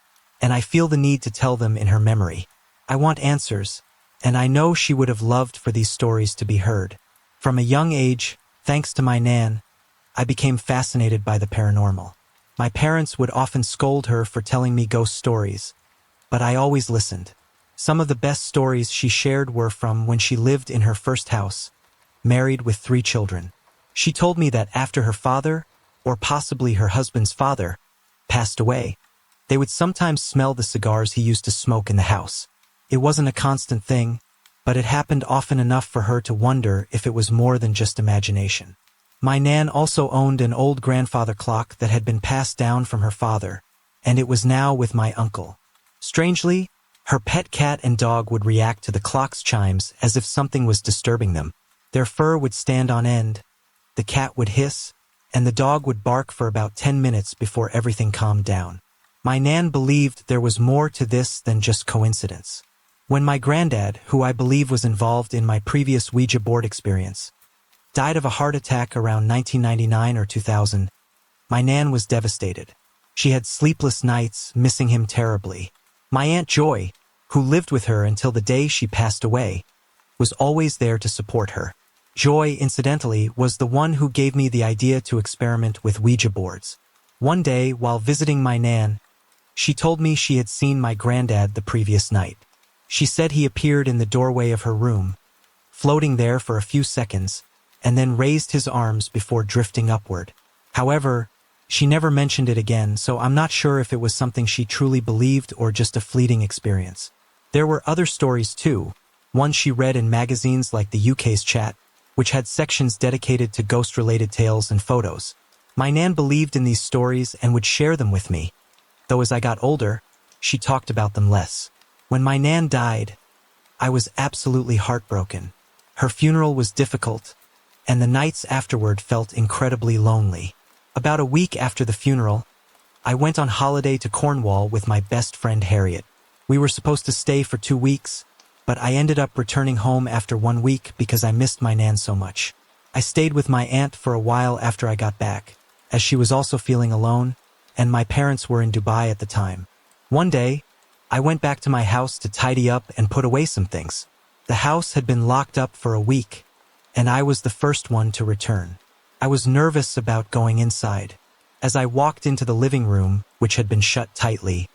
and I feel the need to tell them in her memory. I want answers, and I know she would have loved for these stories to be heard. From a young age, thanks to my Nan, I became fascinated by the paranormal. My parents would often scold her for telling me ghost stories, but I always listened. Some of the best stories she shared were from when she lived in her first house, married with 3 children. She told me that after her father, or possibly her husband's father, passed away, they would sometimes smell the cigars he used to smoke in the house. It wasn't a constant thing, but it happened often enough for her to wonder if it was more than just imagination. My Nan also owned an old grandfather clock that had been passed down from her father, and it was now with my uncle. Strangely, her pet cat and dog would react to the clock's chimes as if something was disturbing them. Their fur would stand on end, the cat would hiss, and the dog would bark for about 10 minutes before everything calmed down. My Nan believed there was more to this than just coincidence. When my granddad, who I believe was involved in my previous Ouija board experience, died of a heart attack around 1999 or 2000, my Nan was devastated. She had sleepless nights, missing him terribly. My Aunt Joy, who lived with her until the day she passed away, was always there to support her. Joy, incidentally, was the one who gave me the idea to experiment with Ouija boards. One day, while visiting my Nan, she told me she had seen my granddad the previous night. She said he appeared in the doorway of her room, floating there for a few seconds, and then raised his arms before drifting upward. However, she never mentioned it again, so I'm not sure if it was something she truly believed or just a fleeting experience. There were other stories too, ones she read in magazines like the UK's Chat, which had sections dedicated to ghost-related tales and photos. My Nan believed in these stories and would share them with me, though as I got older, she talked about them less. When my Nan died, I was absolutely heartbroken. Her funeral was difficult, and the nights afterward felt incredibly lonely. About a week after the funeral, I went on holiday to Cornwall with my best friend Harriet. We were supposed to stay for 2 weeks, but I ended up returning home after 1 week because I missed my Nan so much. I stayed with my aunt for a while after I got back, as she was also feeling alone, and my parents were in Dubai at the time. One day, I went back to my house to tidy up and put away some things. The house had been locked up for a week, and I was the first one to return. I was nervous about going inside. As I walked into the living room, which had been shut tightly,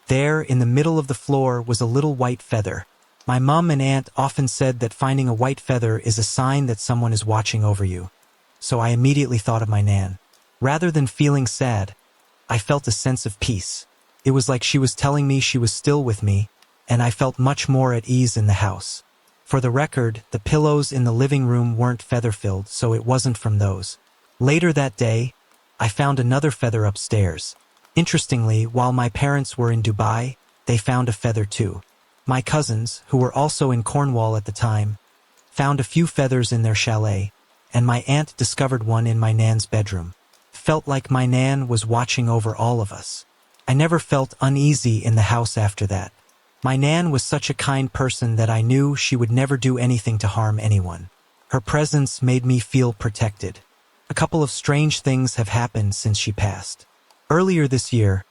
there, in the middle of the floor, was a little white feather. My mom and aunt often said that finding a white feather is a sign that someone is watching over you, so I immediately thought of my Nan. Rather than feeling sad, I felt a sense of peace. It was like she was telling me she was still with me, and I felt much more at ease in the house. For the record, the pillows in the living room weren't feather-filled, so it wasn't from those. Later that day, I found another feather upstairs. Interestingly, while my parents were in Dubai, they found a feather too. My cousins, who were also in Cornwall at the time, found a few feathers in their chalet, and my aunt discovered one in my nan's bedroom. Felt like my nan was watching over all of us. I never felt uneasy in the house after that. My nan was such a kind person that I knew she would never do anything to harm anyone. Her presence made me feel protected. A couple of strange things have happened since she passed. Earlier this year,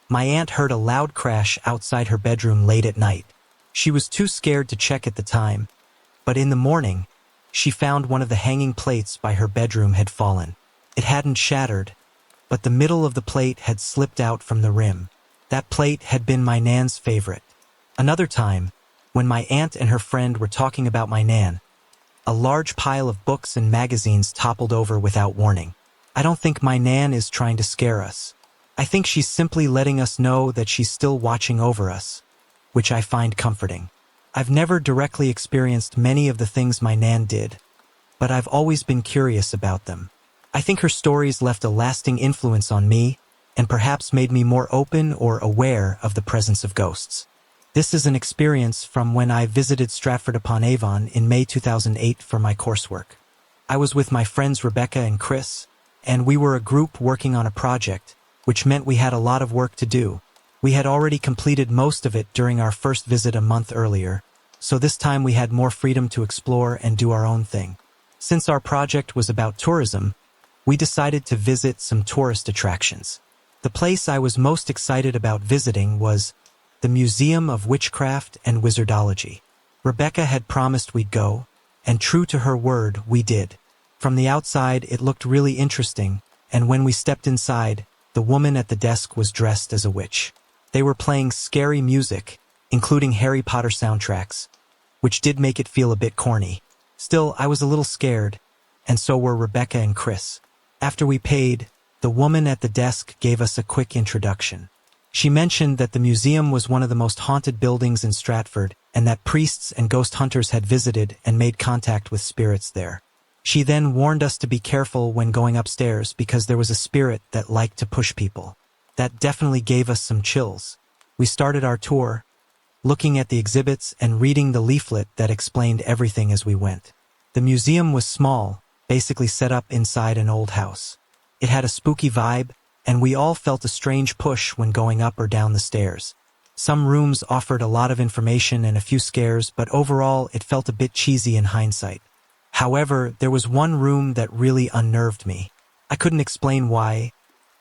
my aunt heard a loud crash outside her bedroom late at night. She was too scared to check at the time, but in the morning, she found one of the hanging plates by her bedroom had fallen. It hadn't shattered, but the middle of the plate had slipped out from the rim. That plate had been my nan's favorite. Another time, when my aunt and her friend were talking about my nan, a large pile of books and magazines toppled over without warning. I don't think my nan is trying to scare us. I think she's simply letting us know that she's still watching over us, which I find comforting. I've never directly experienced many of the things my nan did, but I've always been curious about them. I think her stories left a lasting influence on me and perhaps made me more open or aware of the presence of ghosts. This is an experience from when I visited Stratford-upon-Avon in May 2008 for my coursework. I was with my friends Rebecca and Chris, and we were a group working on a project, which meant we had a lot of work to do. We had already completed most of it during our first visit a month earlier, so this time we had more freedom to explore and do our own thing. Since our project was about tourism, we decided to visit some tourist attractions. The place I was most excited about visiting was the Museum of Witchcraft and Wizardology. Rebecca had promised we'd go, and true to her word, we did. From the outside, it looked really interesting, and when we stepped inside, the woman at the desk was dressed as a witch. They were playing scary music, including Harry Potter soundtracks, which did make it feel a bit corny. Still, I was a little scared, and so were Rebecca and Chris. After we paid, the woman at the desk gave us a quick introduction. She mentioned that the museum was one of the most haunted buildings in Stratford and that priests and ghost hunters had visited and made contact with spirits there. She then warned us to be careful when going upstairs because there was a spirit that liked to push people. That definitely gave us some chills. We started our tour, looking at the exhibits and reading the leaflet that explained everything as we went. The museum was small, basically set up inside an old house. It had a spooky vibe, and we all felt a strange push when going up or down the stairs. Some rooms offered a lot of information and a few scares, but overall it felt a bit cheesy in hindsight. However, there was one room that really unnerved me. I couldn't explain why,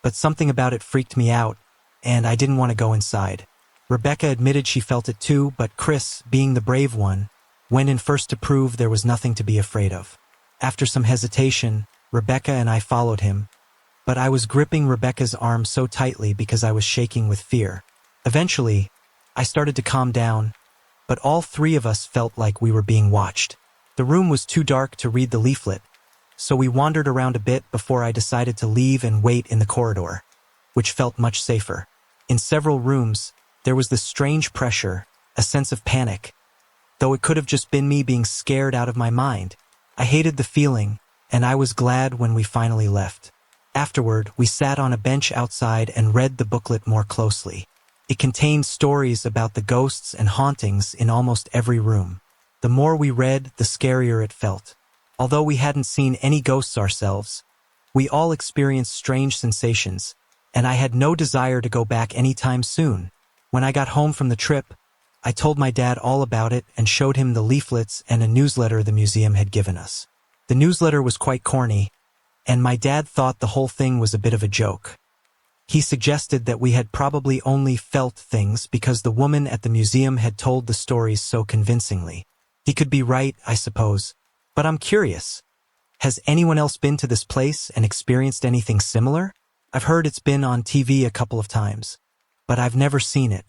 but something about it freaked me out, and I didn't want to go inside. Rebecca admitted she felt it too, but Chris, being the brave one, went in first to prove there was nothing to be afraid of. After some hesitation, Rebecca and I followed him, but I was gripping Rebecca's arm so tightly because I was shaking with fear. Eventually, I started to calm down, but all three of us felt like we were being watched. The room was too dark to read the leaflet, so we wandered around a bit before I decided to leave and wait in the corridor, which felt much safer. In several rooms, there was this strange pressure, a sense of panic, though it could have just been me being scared out of my mind. I hated the feeling, and I was glad when we finally left. Afterward, we sat on a bench outside and read the booklet more closely. It contained stories about the ghosts and hauntings in almost every room. The more we read, the scarier it felt. Although we hadn't seen any ghosts ourselves, we all experienced strange sensations, and I had no desire to go back anytime soon. When I got home from the trip, I told my dad all about it and showed him the leaflets and a newsletter the museum had given us. The newsletter was quite corny, and my dad thought the whole thing was a bit of a joke. He suggested that we had probably only felt things because the woman at the museum had told the stories so convincingly. He could be right, I suppose, but I'm curious. Has anyone else been to this place and experienced anything similar? I've heard it's been on TV a couple of times, but I've never seen it.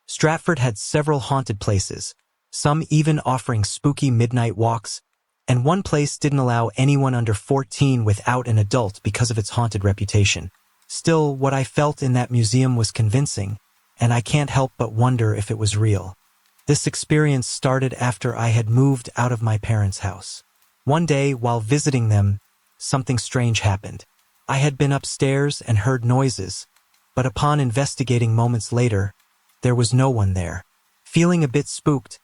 Stratford had several haunted places, some even offering spooky midnight walks, and one place didn't allow anyone under 14 without an adult because of its haunted reputation. Still, what I felt in that museum was convincing, and I can't help but wonder if it was real. This experience started after I had moved out of my parents' house. One day, while visiting them, something strange happened. I had been upstairs and heard noises, but upon investigating moments later, there was no one there. Feeling a bit spooked,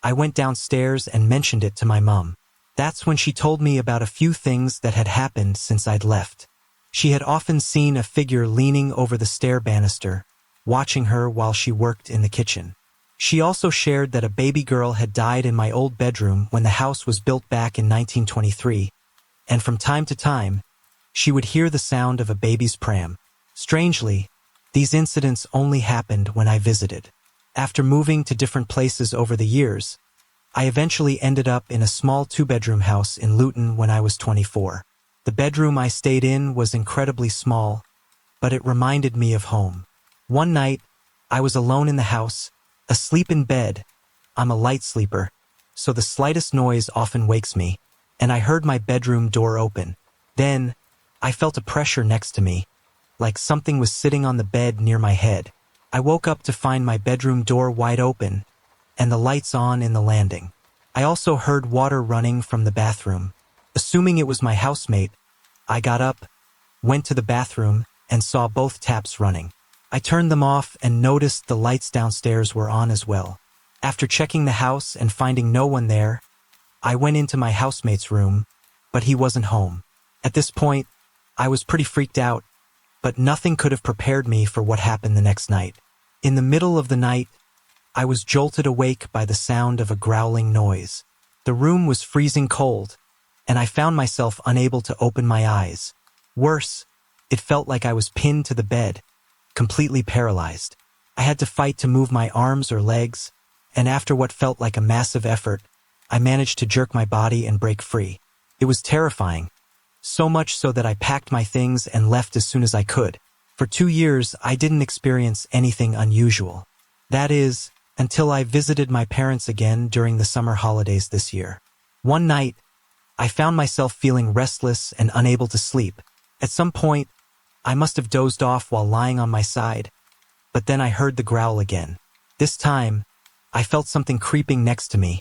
I went downstairs and mentioned it to my mom. That's when she told me about a few things that had happened since I'd left. She had often seen a figure leaning over the stair banister, watching her while she worked in the kitchen. She also shared that a baby girl had died in my old bedroom when the house was built back in 1923, and from time to time, she would hear the sound of a baby's pram. Strangely, these incidents only happened when I visited. After moving to different places over the years, I eventually ended up in a small 2-bedroom house in Luton when I was 24. The bedroom I stayed in was incredibly small, but it reminded me of home. One night, I was alone in the house, asleep in bed. I'm a light sleeper, so the slightest noise often wakes me, and I heard my bedroom door open. Then, I felt a pressure next to me, like something was sitting on the bed near my head. I woke up to find my bedroom door wide open, and the lights on in the landing. I also heard water running from the bathroom. Assuming it was my housemate, I got up, went to the bathroom, and saw both taps running. I turned them off and noticed the lights downstairs were on as well. After checking the house and finding no one there, I went into my housemate's room, but he wasn't home. At this point, I was pretty freaked out, but nothing could have prepared me for what happened the next night. In the middle of the night, I was jolted awake by the sound of a growling noise. The room was freezing cold, and I found myself unable to open my eyes. Worse, it felt like I was pinned to the bed, completely paralyzed. I had to fight to move my arms or legs, and after what felt like a massive effort, I managed to jerk my body and break free. It was terrifying, so much so that I packed my things and left as soon as I could. For 2 years, I didn't experience anything unusual. That is, until I visited my parents again during the summer holidays this year. One night, I found myself feeling restless and unable to sleep. At some point, I must have dozed off while lying on my side, but then I heard the growl again. This time, I felt something creeping next to me,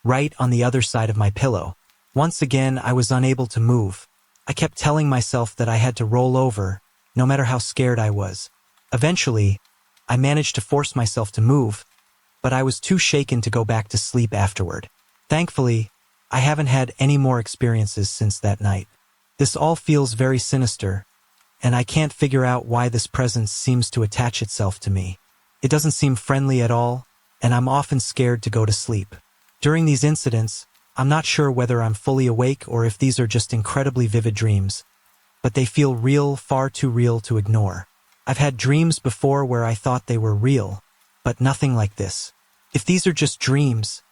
right on the other side of my pillow. Once again, I was unable to move. I kept telling myself that I had to roll over, no matter how scared I was. Eventually, I managed to force myself to move, but I was too shaken to go back to sleep afterward. Thankfully, I haven't had any more experiences since that night. This all feels very sinister, and I can't figure out why this presence seems to attach itself to me. It doesn't seem friendly at all, and I'm often scared to go to sleep. During these incidents, I'm not sure whether I'm fully awake or if these are just incredibly vivid dreams, but they feel real, far too real to ignore. I've had dreams before where I thought they were real, but nothing like this. If these are just dreams,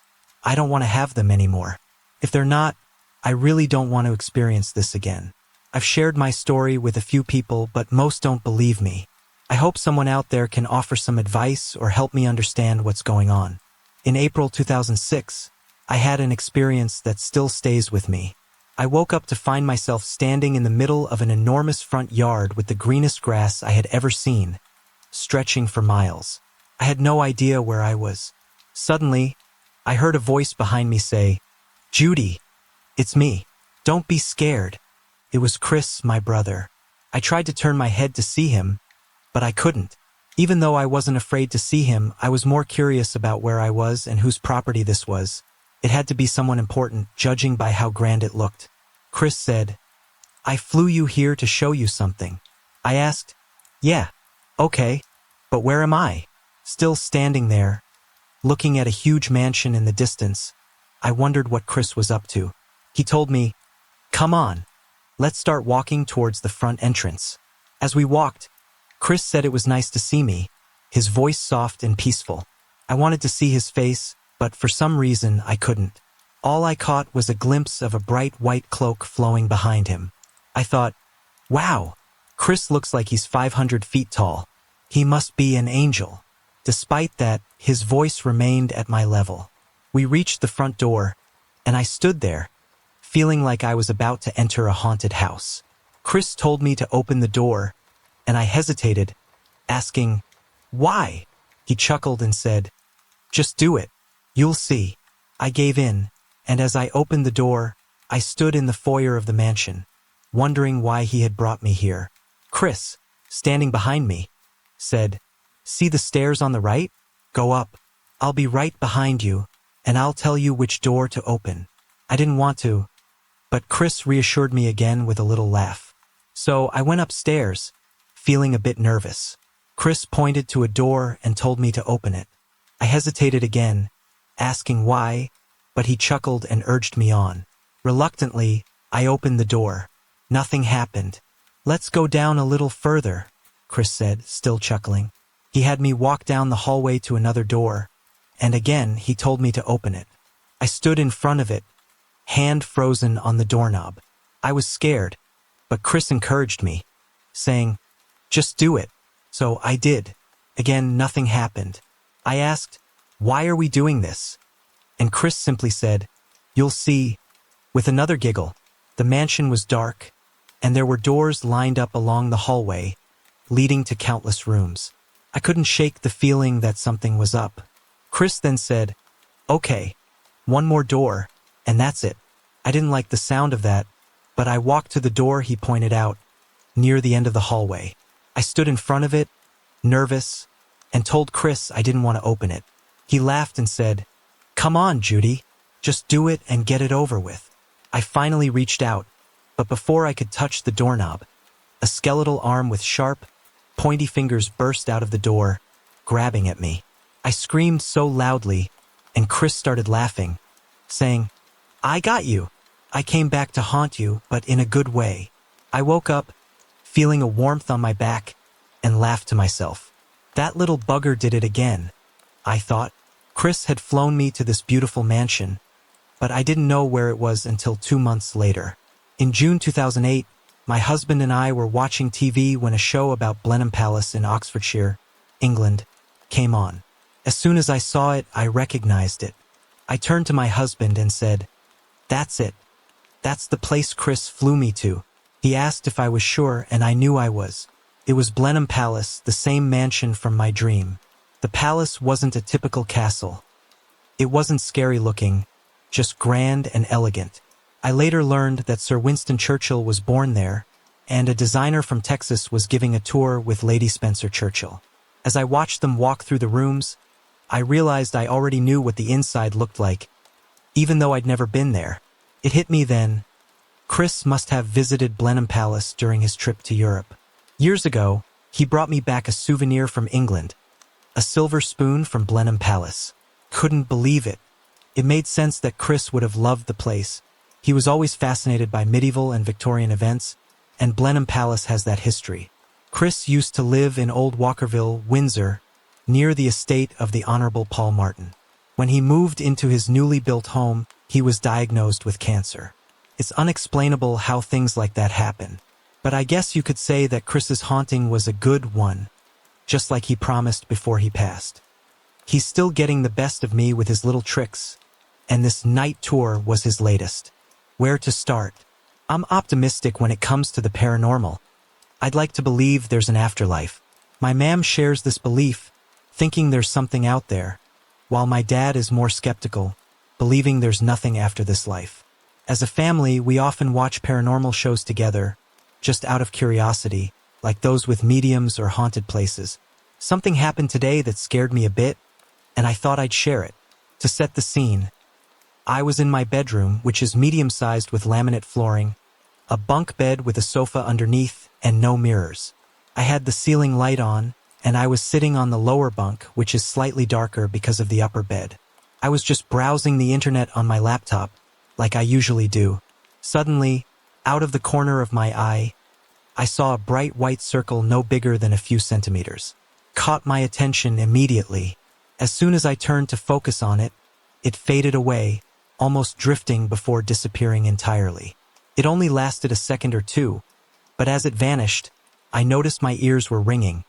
I don't want to have them anymore. If they're not, I really don't want to experience this again. I've shared my story with a few people, but most don't believe me. I hope someone out there can offer some advice or help me understand what's going on. In April 2006, I had an experience that still stays with me. I woke up to find myself standing in the middle of an enormous front yard with the greenest grass I had ever seen, stretching for miles. I had no idea where I was. Suddenly, I heard a voice behind me say, "Judy, it's me. Don't be scared." It was Chris, my brother. I tried to turn my head to see him, but I couldn't. Even though I wasn't afraid to see him, I was more curious about where I was and whose property this was. It had to be someone important, judging by how grand it looked. Chris said, "I flew you here to show you something." I asked, "Yeah, okay, but where am I?" Still standing there, looking at a huge mansion in the distance, I wondered what Chris was up to. He told me, "Come on, let's start walking towards the front entrance." As we walked, Chris said it was nice to see me, his voice soft and peaceful. I wanted to see his face, but for some reason I couldn't. All I caught was a glimpse of a bright white cloak flowing behind him. I thought, wow, Chris looks like he's 500 feet tall. He must be an angel. Despite that, his voice remained at my level. We reached the front door, and I stood there, feeling like I was about to enter a haunted house. Chris told me to open the door, and I hesitated, asking, "Why?" He chuckled and said, "Just do it. You'll see." I gave in, and as I opened the door, I stood in the foyer of the mansion, wondering why he had brought me here. Chris, standing behind me, said, "See the stairs on the right? Go up. I'll be right behind you, and I'll tell you which door to open." I didn't want to, but Chris reassured me again with a little laugh. So I went upstairs, feeling a bit nervous. Chris pointed to a door and told me to open it. I hesitated again, asking why, but he chuckled and urged me on. Reluctantly, I opened the door. Nothing happened. "Let's go down a little further," Chris said, still chuckling. He had me walk down the hallway to another door, and again he told me to open it. I stood in front of it, hand frozen on the doorknob. I was scared, but Chris encouraged me, saying, "Just do it." So I did. Again, nothing happened. I asked, "Why are we doing this?" And Chris simply said, "You'll see." With another giggle, the mansion was dark, and there were doors lined up along the hallway, leading to countless rooms. I couldn't shake the feeling that something was up. Chris then said, "Okay, one more door, and that's it." I didn't like the sound of that, but I walked to the door he pointed out, near the end of the hallway. I stood in front of it, nervous, and told Chris I didn't want to open it. He laughed and said, "Come on, Judy, just do it and get it over with." I finally reached out, but before I could touch the doorknob, a skeletal arm with sharp, pointy fingers burst out of the door, grabbing at me. I screamed so loudly, and Chris started laughing, saying, "I got you. I came back to haunt you, but in a good way." I woke up, feeling a warmth on my back, and laughed to myself. That little bugger did it again, I thought. Chris had flown me to this beautiful mansion, but I didn't know where it was until 2 months later. In June 2008, my husband and I were watching TV when a show about Blenheim Palace in Oxfordshire, England, came on. As soon as I saw it, I recognized it. I turned to my husband and said, "That's it. That's the place Chris flew me to." He asked if I was sure, and I knew I was. It was Blenheim Palace, the same mansion from my dream. The palace wasn't a typical castle. It wasn't scary looking, just grand and elegant. I later learned that Sir Winston Churchill was born there, and a designer from Texas was giving a tour with Lady Spencer Churchill. As I watched them walk through the rooms, I realized I already knew what the inside looked like, even though I'd never been there. It hit me then. Chris must have visited Blenheim Palace during his trip to Europe. Years ago, he brought me back a souvenir from England, a silver spoon from Blenheim Palace. Couldn't believe it. It made sense that Chris would have loved the place. He was always fascinated by medieval and Victorian events, and Blenheim Palace has that history. Chris used to live in Old Walkerville, Windsor, near the estate of the Honorable Paul Martin. When he moved into his newly built home, he was diagnosed with cancer. It's unexplainable how things like that happen. But I guess you could say that Chris's haunting was a good one, just like he promised before he passed. He's still getting the best of me with his little tricks, and this night tour was his latest. Where to start? I'm optimistic when it comes to the paranormal. I'd like to believe there's an afterlife. My mom shares this belief, thinking there's something out there, while my dad is more skeptical, believing there's nothing after this life. As a family, we often watch paranormal shows together, just out of curiosity, like those with mediums or haunted places. Something happened today that scared me a bit, and I thought I'd share it. To set the scene, I was in my bedroom, which is medium-sized with laminate flooring, a bunk bed with a sofa underneath, and no mirrors. I had the ceiling light on, and I was sitting on the lower bunk, which is slightly darker because of the upper bed. I was just browsing the internet on my laptop, like I usually do. Suddenly, out of the corner of my eye, I saw a bright white circle no bigger than a few centimeters. Caught my attention immediately. As soon as I turned to focus on it, it faded away, almost drifting before disappearing entirely. It only lasted a second or two, but as it vanished, I noticed my ears were ringing,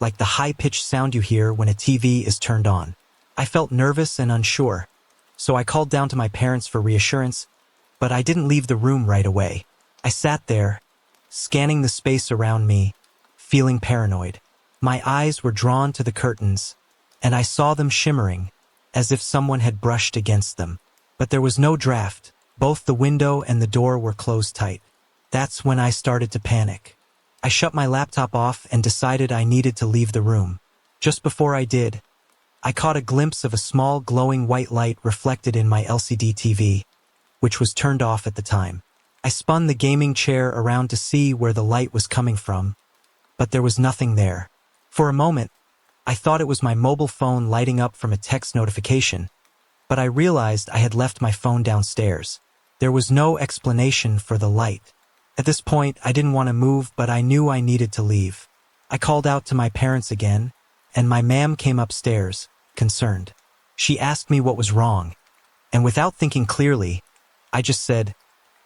like the high-pitched sound you hear when a TV is turned on. I felt nervous and unsure, so I called down to my parents for reassurance, But I didn't leave the room right away. I sat there, scanning the space around me, feeling paranoid. My eyes were drawn to the curtains, and I saw them shimmering, as if someone had brushed against them. But there was no draft. Both the window and the door were closed tight. That's when I started to panic. I shut my laptop off and decided I needed to leave the room. Just before I did, I caught a glimpse of a small glowing white light reflected in my LCD TV, which was turned off at the time. I spun the gaming chair around to see where the light was coming from, but there was nothing there. For a moment, I thought it was my mobile phone lighting up from a text notification, but I realized I had left my phone downstairs. There was no explanation for the light. At this point, I didn't want to move, but I knew I needed to leave. I called out to my parents again, and my mom came upstairs, concerned. She asked me what was wrong, and without thinking clearly, I just said,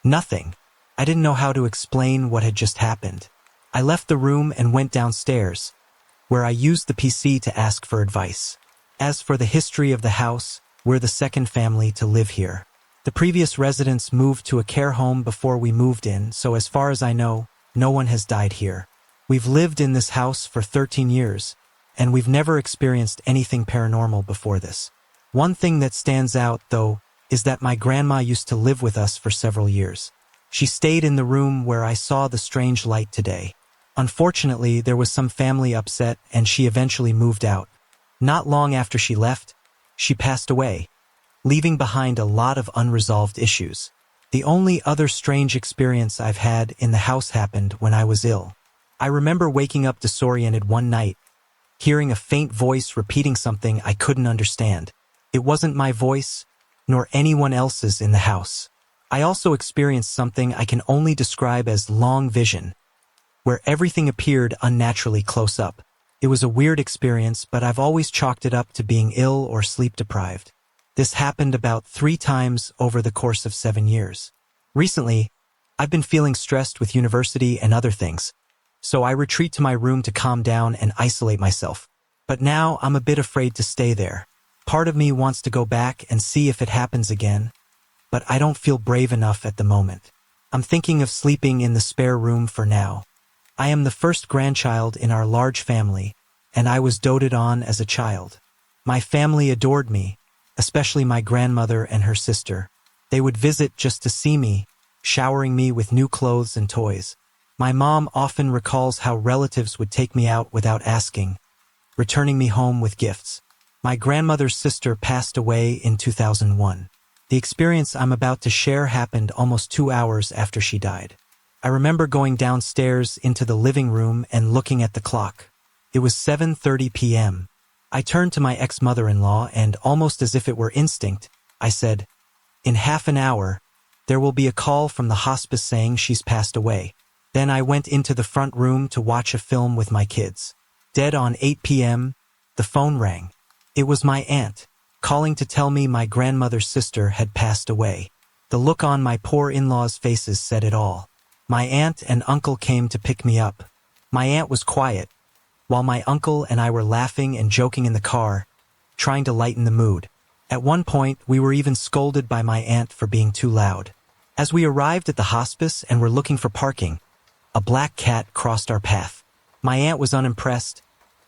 "Nothing." I didn't know how to explain what had just happened. I left the room and went downstairs, where I used the PC to ask for advice. As for the history of the house, we're the second family to live here. The previous residents moved to a care home before we moved in, so as far as I know, no one has died here. We've lived in this house for 13 years, and we've never experienced anything paranormal before this. One thing that stands out, though, is that my grandma used to live with us for several years. She stayed in the room where I saw the strange light today. Unfortunately, there was some family upset and she eventually moved out. Not long after she left, she passed away, leaving behind a lot of unresolved issues. The only other strange experience I've had in the house happened when I was ill. I remember waking up disoriented one night, hearing a faint voice repeating something I couldn't understand. It wasn't my voice, nor anyone else's in the house. I also experienced something I can only describe as long vision, where everything appeared unnaturally close up. It was a weird experience, but I've always chalked it up to being ill or sleep-deprived. This happened about 3 times over the course of 7 years. Recently, I've been feeling stressed with university and other things, so I retreat to my room to calm down and isolate myself. But now I'm a bit afraid to stay there. Part of me wants to go back and see if it happens again, but I don't feel brave enough at the moment. I'm thinking of sleeping in the spare room for now. I am the first grandchild in our large family, and I was doted on as a child. My family adored me, especially my grandmother and her sister. They would visit just to see me, showering me with new clothes and toys. My mom often recalls how relatives would take me out without asking, returning me home with gifts. My grandmother's sister passed away in 2001. The experience I'm about to share happened almost 2 hours after she died. I remember going downstairs into the living room and looking at the clock. It was 7:30 p.m. I turned to my ex-mother-in-law and, almost as if it were instinct, I said, "In half an hour, there will be a call from the hospice saying she's passed away." Then I went into the front room to watch a film with my kids. Dead on 8 p.m., the phone rang. It was my aunt, calling to tell me my grandmother's sister had passed away. The look on my poor in-laws' faces said it all. My aunt and uncle came to pick me up. My aunt was quiet, while my uncle and I were laughing and joking in the car, trying to lighten the mood. At one point, we were even scolded by my aunt for being too loud. As we arrived at the hospice and were looking for parking, a black cat crossed our path. My aunt was unimpressed,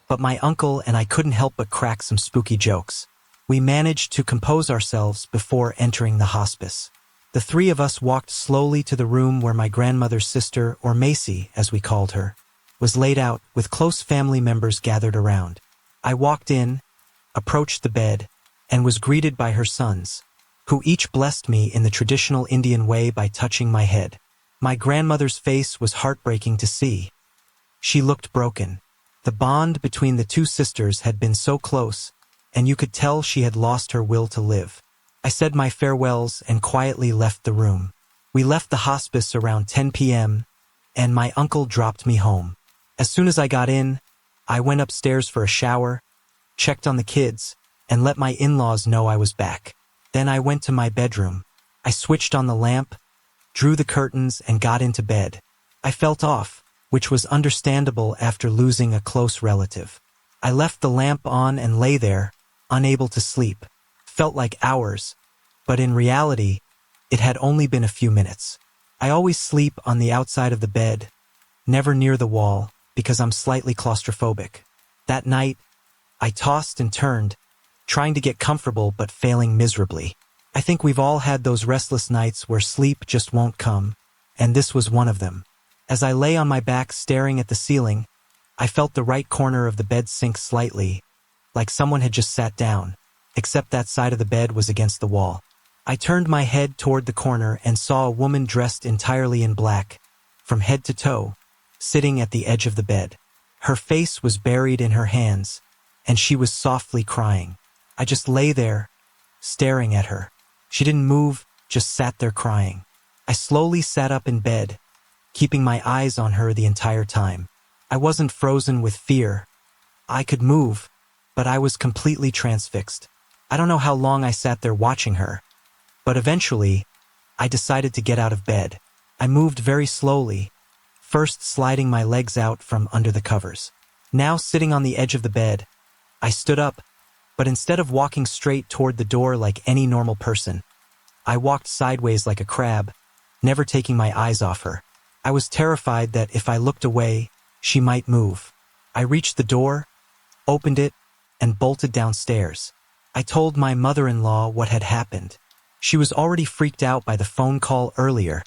but my uncle and I couldn't help but crack some spooky jokes. We managed to compose ourselves before entering the hospice. The three of us walked slowly to the room where my grandmother's sister, or Macy, as we called her, was laid out with close family members gathered around. I walked in, approached the bed, and was greeted by her sons, who each blessed me in the traditional Indian way by touching my head. My grandmother's face was heartbreaking to see. She looked broken. The bond between the two sisters had been so close, and you could tell she had lost her will to live. I said my farewells and quietly left the room. We left the hospice around 10 p.m., and my uncle dropped me home. As soon as I got in, I went upstairs for a shower, checked on the kids, and let my in-laws know I was back. Then I went to my bedroom. I switched on the lamp, drew the curtains, and got into bed. I felt off, which was understandable after losing a close relative. I left the lamp on and lay there, unable to sleep. Felt like hours, but in reality, It had only been a few minutes. I always sleep on the outside of the bed, never near the wall, because I'm slightly claustrophobic. That night, I tossed and turned, trying to get comfortable but failing miserably. I think we've all had those restless nights where sleep just won't come, and this was one of them. As I lay on my back staring at the ceiling, I felt the right corner of the bed sink slightly, like someone had just sat down, except that side of the bed was against the wall. I turned my head toward the corner and saw a woman dressed entirely in black, from head to toe, sitting at the edge of the bed. Her face was buried in her hands, and she was softly crying. I just lay there, staring at her. She didn't move, just sat there crying. I slowly sat up in bed, keeping my eyes on her the entire time. I wasn't frozen with fear. I could move, but I was completely transfixed. I don't know how long I sat there watching her, but eventually, I decided to get out of bed. I moved very slowly, first sliding my legs out from under the covers. Now sitting on the edge of the bed, I stood up, but instead of walking straight toward the door like any normal person, I walked sideways like a crab, never taking my eyes off her. I was terrified that if I looked away, she might move. I reached the door, opened it, and bolted downstairs. I told my mother-in-law what had happened. She was already freaked out by the phone call earlier,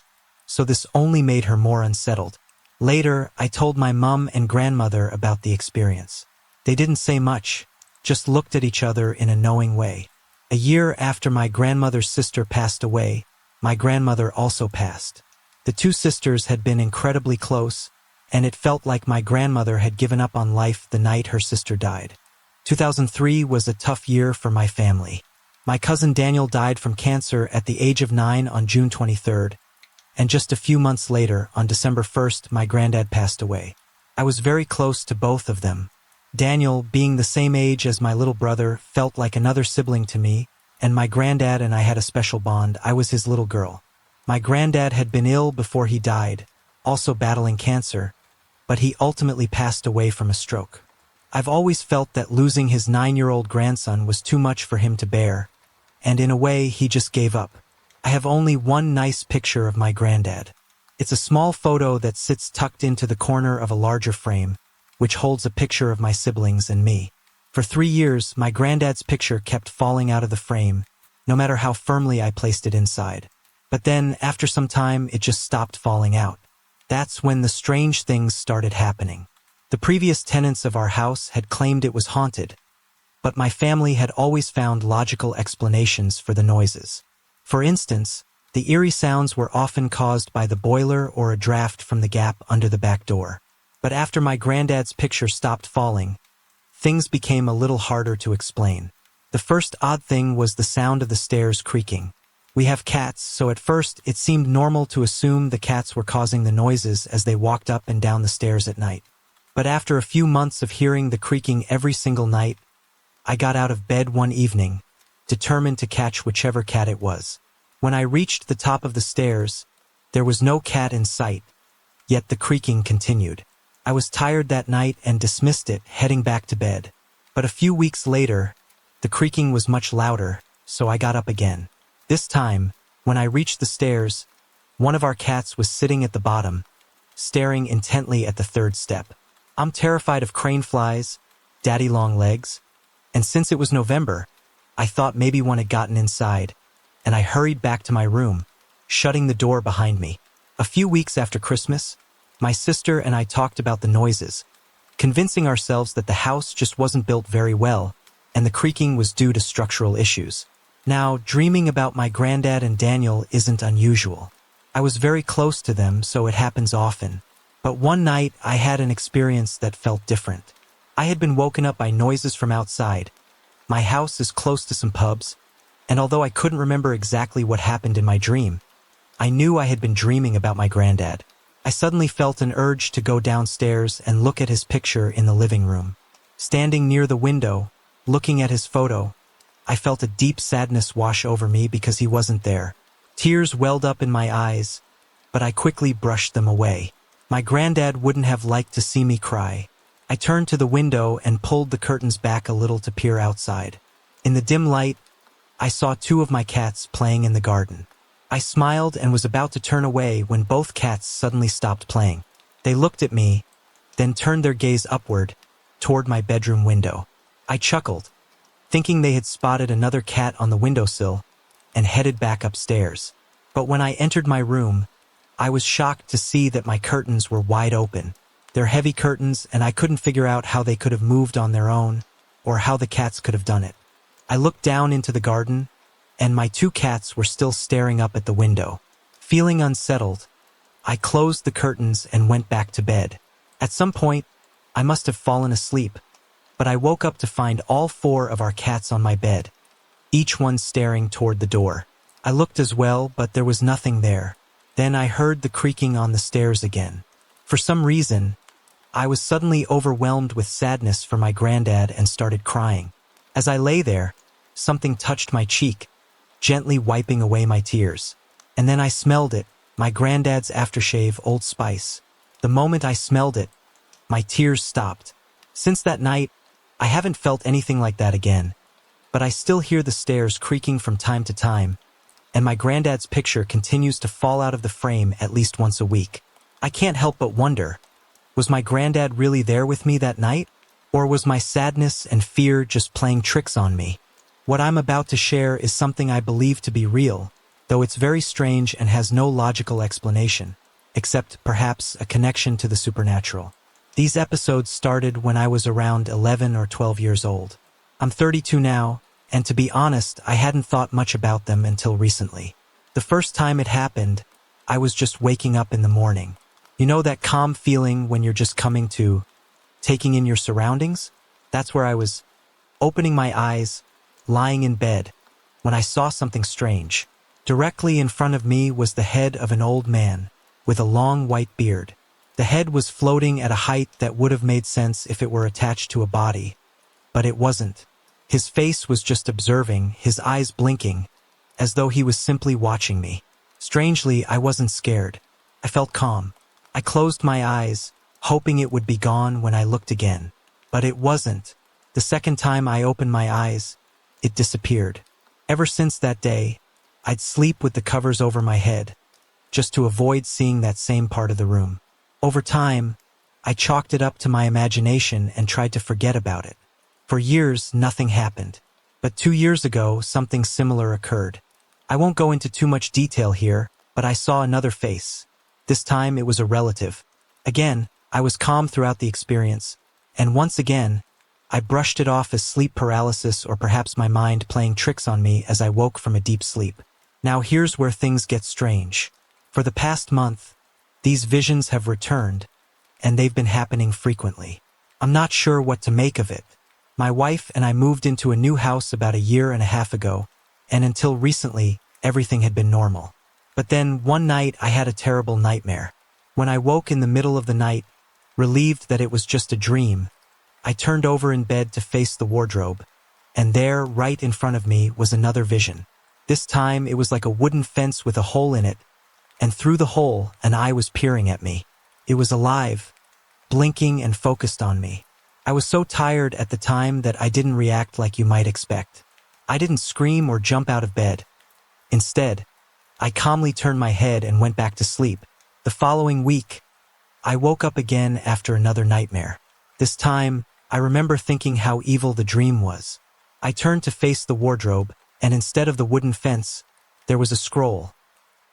so this only made her more unsettled. Later, I told my mom and grandmother about the experience. They didn't say much, just looked at each other in a knowing way. A year after my grandmother's sister passed away, my grandmother also passed. The two sisters had been incredibly close, and it felt like my grandmother had given up on life the night her sister died. 2003 was a tough year for my family. My cousin Daniel died from cancer at the age of 9 on June 23rd, and just a few months later, on December 1st, my granddad passed away. I was very close to both of them. Daniel, being the same age as my little brother, felt like another sibling to me, and my granddad and I had a special bond. I was his little girl. My granddad had been ill before he died, also battling cancer, but he ultimately passed away from a stroke. I've always felt that losing his 9-year-old grandson was too much for him to bear, and in a way, he just gave up. I have only one nice picture of my granddad. It's a small photo that sits tucked into the corner of a larger frame, which holds a picture of my siblings and me. For 3 years, my granddad's picture kept falling out of the frame, no matter how firmly I placed it inside. But then, after some time, it just stopped falling out. That's when the strange things started happening. The previous tenants of our house had claimed it was haunted, but my family had always found logical explanations for the noises. For instance, the eerie sounds were often caused by the boiler or a draft from the gap under the back door. But after my granddad's picture stopped falling, things became a little harder to explain. The first odd thing was the sound of the stairs creaking. We have cats, so at first it seemed normal to assume the cats were causing the noises as they walked up and down the stairs at night. But after a few months of hearing the creaking every single night, I got out of bed one evening, determined to catch whichever cat it was. When I reached the top of the stairs, there was no cat in sight, yet the creaking continued. I was tired that night and dismissed it, heading back to bed. But a few weeks later, the creaking was much louder, so I got up again. This time, when I reached the stairs, one of our cats was sitting at the bottom, staring intently at the third step. I'm terrified of crane flies, daddy long legs, and since it was November, I thought maybe one had gotten inside, and I hurried back to my room, shutting the door behind me. A few weeks after Christmas, my sister and I talked about the noises, convincing ourselves that the house just wasn't built very well, and the creaking was due to structural issues. Now, dreaming about my granddad and Daniel isn't unusual. I was very close to them, so it happens often. But one night, I had an experience that felt different. I had been woken up by noises from outside. My house is close to some pubs, and although I couldn't remember exactly what happened in my dream, I knew I had been dreaming about my granddad. I suddenly felt an urge to go downstairs and look at his picture in the living room. Standing near the window, looking at his photo, I felt a deep sadness wash over me because he wasn't there. Tears welled up in my eyes, but I quickly brushed them away. My granddad wouldn't have liked to see me cry. I turned to the window and pulled the curtains back a little to peer outside. In the dim light, I saw 2 of my cats playing in the garden. I smiled and was about to turn away when both cats suddenly stopped playing. They looked at me, then turned their gaze upward, toward my bedroom window. I chuckled, thinking they had spotted another cat on the windowsill, and headed back upstairs. But when I entered my room, I was shocked to see that my curtains were wide open. They're heavy curtains, and I couldn't figure out how they could have moved on their own, or how the cats could have done it. I looked down into the garden, and my two cats were still staring up at the window. Feeling unsettled, I closed the curtains and went back to bed. At some point, I must have fallen asleep, but I woke up to find all four of our cats on my bed, each one staring toward the door. I looked as well, but there was nothing there. Then I heard the creaking on the stairs again. For some reason, I was suddenly overwhelmed with sadness for my granddad and started crying. As I lay there, something touched my cheek, gently wiping away my tears. And then I smelled it, my granddad's aftershave, Old Spice. The moment I smelled it, my tears stopped. Since that night, I haven't felt anything like that again, but I still hear the stairs creaking from time to time, and my granddad's picture continues to fall out of the frame at least once a week. I can't help but wonder, was my granddad really there with me that night? Or was my sadness and fear just playing tricks on me? What I'm about to share is something I believe to be real, though it's very strange and has no logical explanation, except perhaps a connection to the supernatural. These episodes started when I was around 11 or 12 years old. I'm 32 now, and to be honest, I hadn't thought much about them until recently. The first time it happened, I was just waking up in the morning. You know that calm feeling when you're just taking in your surroundings? That's where I was, opening my eyes, lying in bed, when I saw something strange. Directly in front of me was the head of an old man, with a long white beard. The head was floating at a height that would have made sense if it were attached to a body, but it wasn't. His face was just observing, his eyes blinking, as though he was simply watching me. Strangely, I wasn't scared. I felt calm. I closed my eyes, hoping it would be gone when I looked again. But it wasn't. The second time I opened my eyes, it disappeared. Ever since that day, I'd sleep with the covers over my head, just to avoid seeing that same part of the room. Over time, I chalked it up to my imagination and tried to forget about it. For years, nothing happened. But 2 years ago, something similar occurred. I won't go into too much detail here, but I saw another face. This time, it was a relative. Again, I was calm throughout the experience, and once again, I brushed it off as sleep paralysis or perhaps my mind playing tricks on me as I woke from a deep sleep. Now here's where things get strange. For the past month, these visions have returned, and they've been happening frequently. I'm not sure what to make of it. My wife and I moved into a new house about 1.5 years ago, and until recently, everything had been normal. But then, one night, I had a terrible nightmare. When I woke in the middle of the night, relieved that it was just a dream, I turned over in bed to face the wardrobe, and there, right in front of me, was another vision. This time, it was like a wooden fence with a hole in it, and through the hole, an eye was peering at me. It was alive, blinking and focused on me. I was so tired at the time that I didn't react like you might expect. I didn't scream or jump out of bed. Instead, I calmly turned my head and went back to sleep. The following week, I woke up again after another nightmare. This time, I remember thinking how evil the dream was. I turned to face the wardrobe, and instead of the wooden fence, there was a scroll.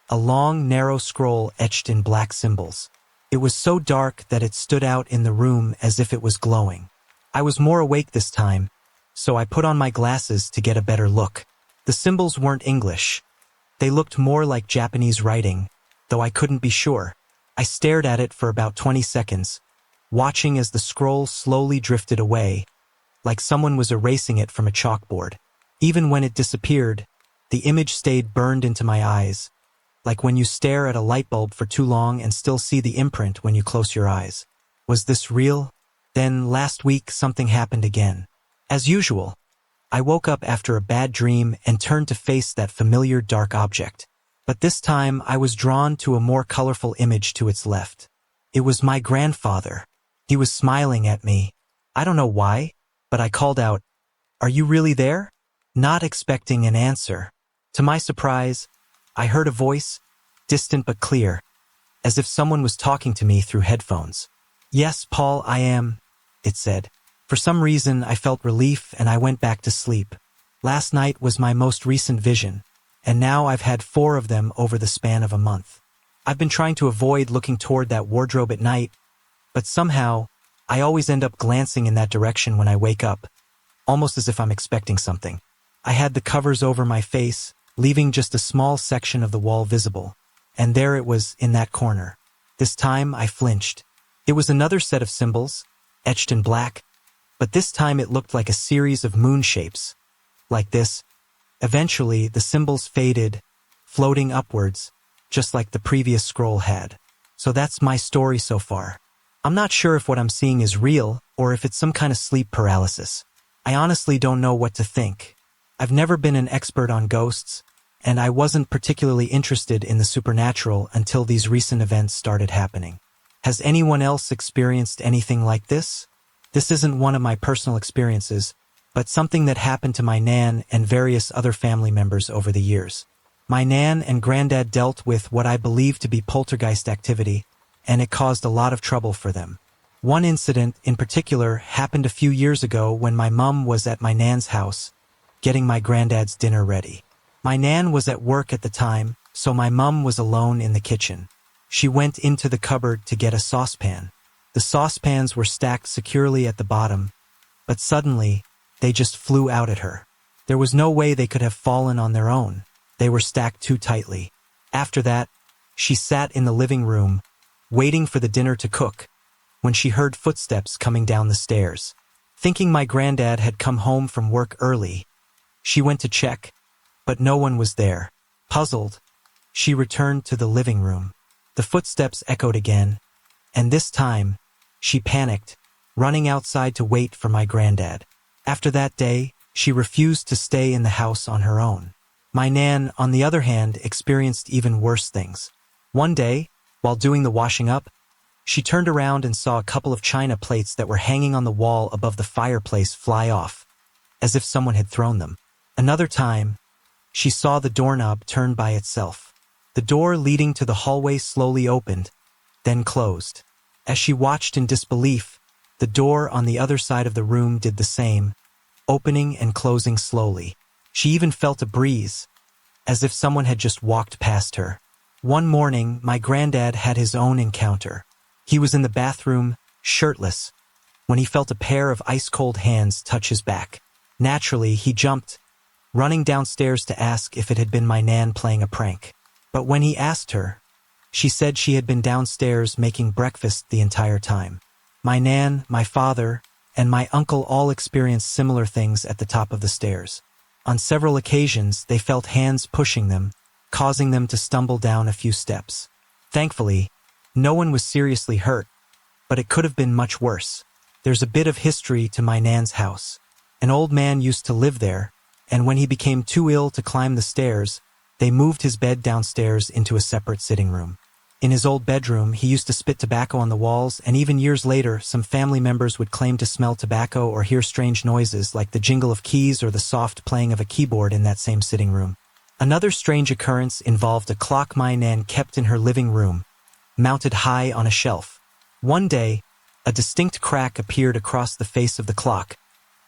A long, narrow scroll etched in black symbols. It was so dark that it stood out in the room as if it was glowing. I was more awake this time, so I put on my glasses to get a better look. The symbols weren't English. They looked more like Japanese writing, though I couldn't be sure. I stared at it for about 20 seconds, watching as the scroll slowly drifted away, like someone was erasing it from a chalkboard. Even when it disappeared, the image stayed burned into my eyes, like when you stare at a light bulb for too long and still see the imprint when you close your eyes. Was this real? Then, last week, something happened again. As usual, I woke up after a bad dream and turned to face that familiar dark object. But this time, I was drawn to a more colorful image to its left. It was my grandfather. He was smiling at me. I don't know why, but I called out, "Are you really there?" Not expecting an answer. To my surprise, I heard a voice, distant but clear, as if someone was talking to me through headphones. "Yes, Paul, I am," it said. For some reason, I felt relief and I went back to sleep. Last night was my most recent vision, and now I've had 4 of them over the span of a month. I've been trying to avoid looking toward that wardrobe at night, but somehow, I always end up glancing in that direction when I wake up, almost as if I'm expecting something. I had the covers over my face, leaving just a small section of the wall visible, and there it was in that corner. This time I flinched. It was another set of symbols, etched in black, but this time it looked like a series of moon shapes, like this. Eventually, the symbols faded, floating upwards, just like the previous scroll had. So that's my story so far. I'm not sure if what I'm seeing is real or if it's some kind of sleep paralysis. I honestly don't know what to think. I've never been an expert on ghosts, and I wasn't particularly interested in the supernatural until these recent events started happening. Has anyone else experienced anything like this? This isn't one of my personal experiences, but something that happened to my nan and various other family members over the years. My nan and granddad dealt with what I believe to be poltergeist activity, and it caused a lot of trouble for them. One incident in particular happened a few years ago when my mum was at my nan's house, getting my granddad's dinner ready. My nan was at work at the time, so my mum was alone in the kitchen. She went into the cupboard to get a saucepan. The saucepans were stacked securely at the bottom, but suddenly, they just flew out at her. There was no way they could have fallen on their own. They were stacked too tightly. After that, she sat in the living room, waiting for the dinner to cook, when she heard footsteps coming down the stairs. Thinking my granddad had come home from work early, she went to check, but no one was there. Puzzled, she returned to the living room. The footsteps echoed again, and this time, she panicked, running outside to wait for my granddad. After that day, she refused to stay in the house on her own. My nan, on the other hand, experienced even worse things. One day, while doing the washing up, she turned around and saw a couple of china plates that were hanging on the wall above the fireplace fly off, as if someone had thrown them. Another time, she saw the doorknob turn by itself. The door leading to the hallway slowly opened, then closed. As she watched in disbelief, the door on the other side of the room did the same, opening and closing slowly. She even felt a breeze, as if someone had just walked past her. One morning, my granddad had his own encounter. He was in the bathroom, shirtless, when he felt a pair of ice-cold hands touch his back. Naturally, he jumped, running downstairs to ask if it had been my nan playing a prank. But when he asked her, she said she had been downstairs making breakfast the entire time. My nan, my father, and my uncle all experienced similar things at the top of the stairs. On several occasions, they felt hands pushing them, causing them to stumble down a few steps. Thankfully, no one was seriously hurt, but it could have been much worse. There's a bit of history to my nan's house. An old man used to live there, and when he became too ill to climb the stairs, they moved his bed downstairs into a separate sitting room. In his old bedroom, he used to spit tobacco on the walls, and even years later, some family members would claim to smell tobacco or hear strange noises like the jingle of keys or the soft playing of a keyboard in that same sitting room. Another strange occurrence involved a clock my nan kept in her living room, mounted high on a shelf. One day, a distinct crack appeared across the face of the clock,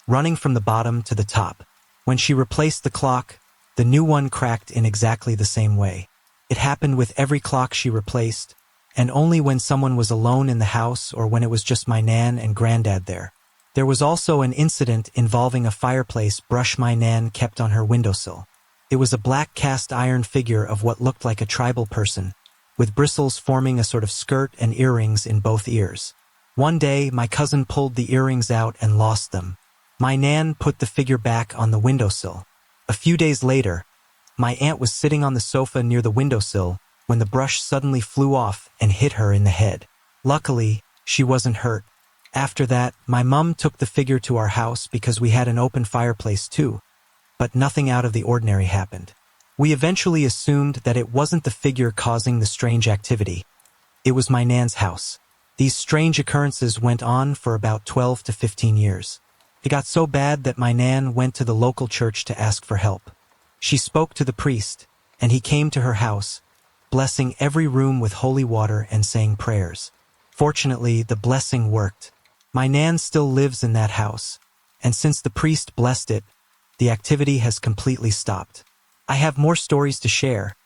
running from the bottom to the top. When she replaced the clock, the new one cracked in exactly the same way. It happened with every clock she replaced, and only when someone was alone in the house or when it was just my nan and granddad there. There was also an incident involving a fireplace brush my nan kept on her windowsill. It was a black cast iron figure of what looked like a tribal person, with bristles forming a sort of skirt and earrings in both ears. One day, my cousin pulled the earrings out and lost them. My nan put the figure back on the windowsill. A few days later, my aunt was sitting on the sofa near the windowsill when the brush suddenly flew off and hit her in the head. Luckily, she wasn't hurt. After that, my mum took the figure to our house because we had an open fireplace too, but nothing out of the ordinary happened. We eventually assumed that it wasn't the figure causing the strange activity. It was my nan's house. These strange occurrences went on for about 12 to 15 years. It got so bad that my nan went to the local church to ask for help. She spoke to the priest, and he came to her house, blessing every room with holy water and saying prayers. Fortunately, the blessing worked. My Nan still lives in that house, and since the priest blessed it, the activity has completely stopped. I have more stories to share,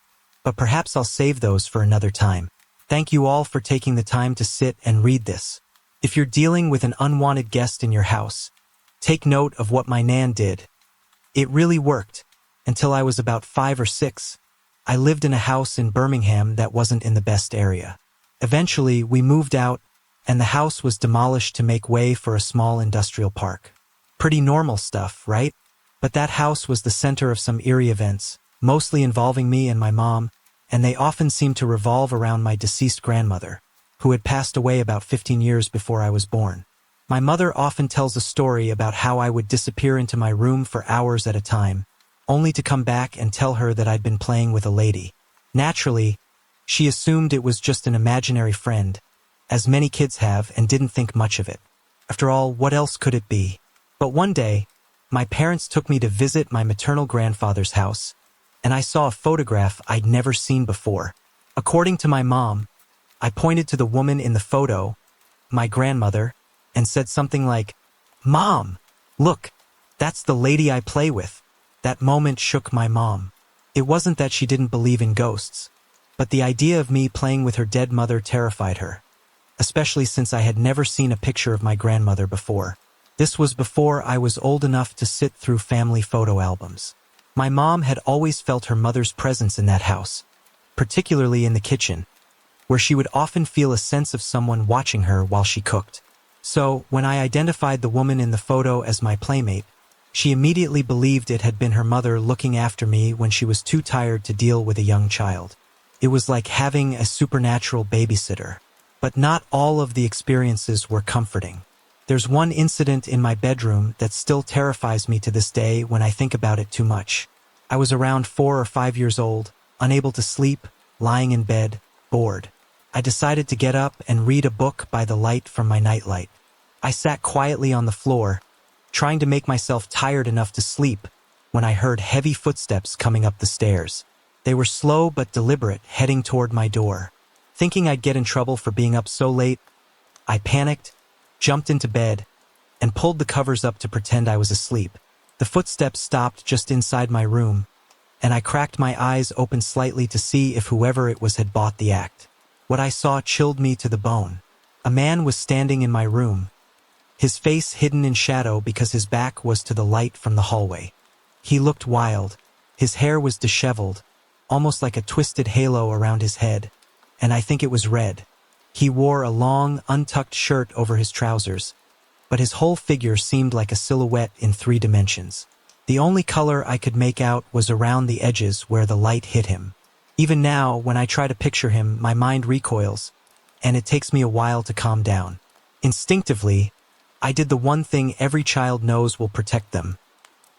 but perhaps I'll save those for another time. Thank you all for taking the time to sit and read this. If you're dealing with an unwanted guest in your house, take note of what my Nan did. It really worked. Until I was about 5 or 6, I lived in a house in Birmingham that wasn't in the best area. Eventually, we moved out, and the house was demolished to make way for a small industrial park. Pretty normal stuff, right? But that house was the center of some eerie events, mostly involving me and my mom, and they often seemed to revolve around my deceased grandmother, who had passed away about 15 years before I was born. My mother often tells a story about how I would disappear into my room for hours at a time, only to come back and tell her that I'd been playing with a lady. Naturally, she assumed it was just an imaginary friend, as many kids have, and didn't think much of it. After all, what else could it be? But one day, my parents took me to visit my maternal grandfather's house, and I saw a photograph I'd never seen before. According to my mom, I pointed to the woman in the photo, my grandmother, and said something like, "Mom, look, that's the lady I play with." That moment shook my mom. It wasn't that she didn't believe in ghosts, but the idea of me playing with her dead mother terrified her, especially since I had never seen a picture of my grandmother before. This was before I was old enough to sit through family photo albums. My mom had always felt her mother's presence in that house, particularly in the kitchen, where she would often feel a sense of someone watching her while she cooked. So, when I identified the woman in the photo as my playmate, she immediately believed it had been her mother looking after me when she was too tired to deal with a young child. It was like having a supernatural babysitter. But not all of the experiences were comforting. There's one incident in my bedroom that still terrifies me to this day when I think about it too much. I was around 4 or 5 years old, unable to sleep, lying in bed, bored. I decided to get up and read a book by the light from my nightlight. I sat quietly on the floor, trying to make myself tired enough to sleep, when I heard heavy footsteps coming up the stairs. They were slow but deliberate, heading toward my door. Thinking I'd get in trouble for being up so late, I panicked, jumped into bed, and pulled the covers up to pretend I was asleep. The footsteps stopped just inside my room, and I cracked my eyes open slightly to see if whoever it was had bought the act. What I saw chilled me to the bone. A man was standing in my room, his face hidden in shadow because his back was to the light from the hallway. He looked wild. His hair was disheveled, almost like a twisted halo around his head, and I think it was red. He wore a long, untucked shirt over his trousers, but his whole figure seemed like a silhouette in 3 dimensions. The only color I could make out was around the edges where the light hit him. Even now, when I try to picture him, my mind recoils, and it takes me a while to calm down. Instinctively, I did the one thing every child knows will protect them.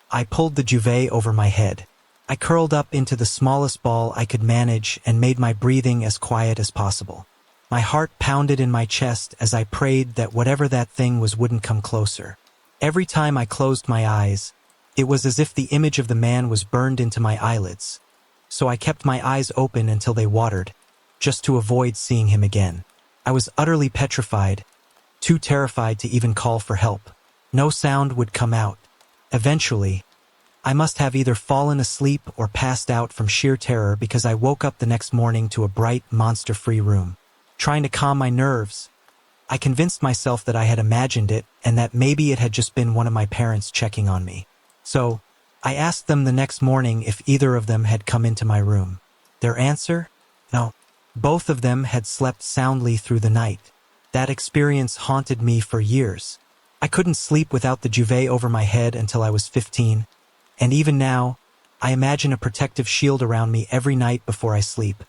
I pulled the duvet over my head. I curled up into the smallest ball I could manage and made my breathing as quiet as possible. My heart pounded in my chest as I prayed that whatever that thing was wouldn't come closer. Every time I closed my eyes, it was as if the image of the man was burned into my eyelids. So I kept my eyes open until they watered, just to avoid seeing him again. I was utterly petrified, too terrified to even call for help. No sound would come out. Eventually, I must have either fallen asleep or passed out from sheer terror because I woke up the next morning to a bright, monster-free room. Trying to calm my nerves, I convinced myself that I had imagined it and that maybe it had just been one of my parents checking on me. So, I asked them the next morning if either of them had come into my room. Their answer? No. Both of them had slept soundly through the night. That experience haunted me for years. I couldn't sleep without the duvet over my head until I was 15, and even now, I imagine a protective shield around me every night before I sleep,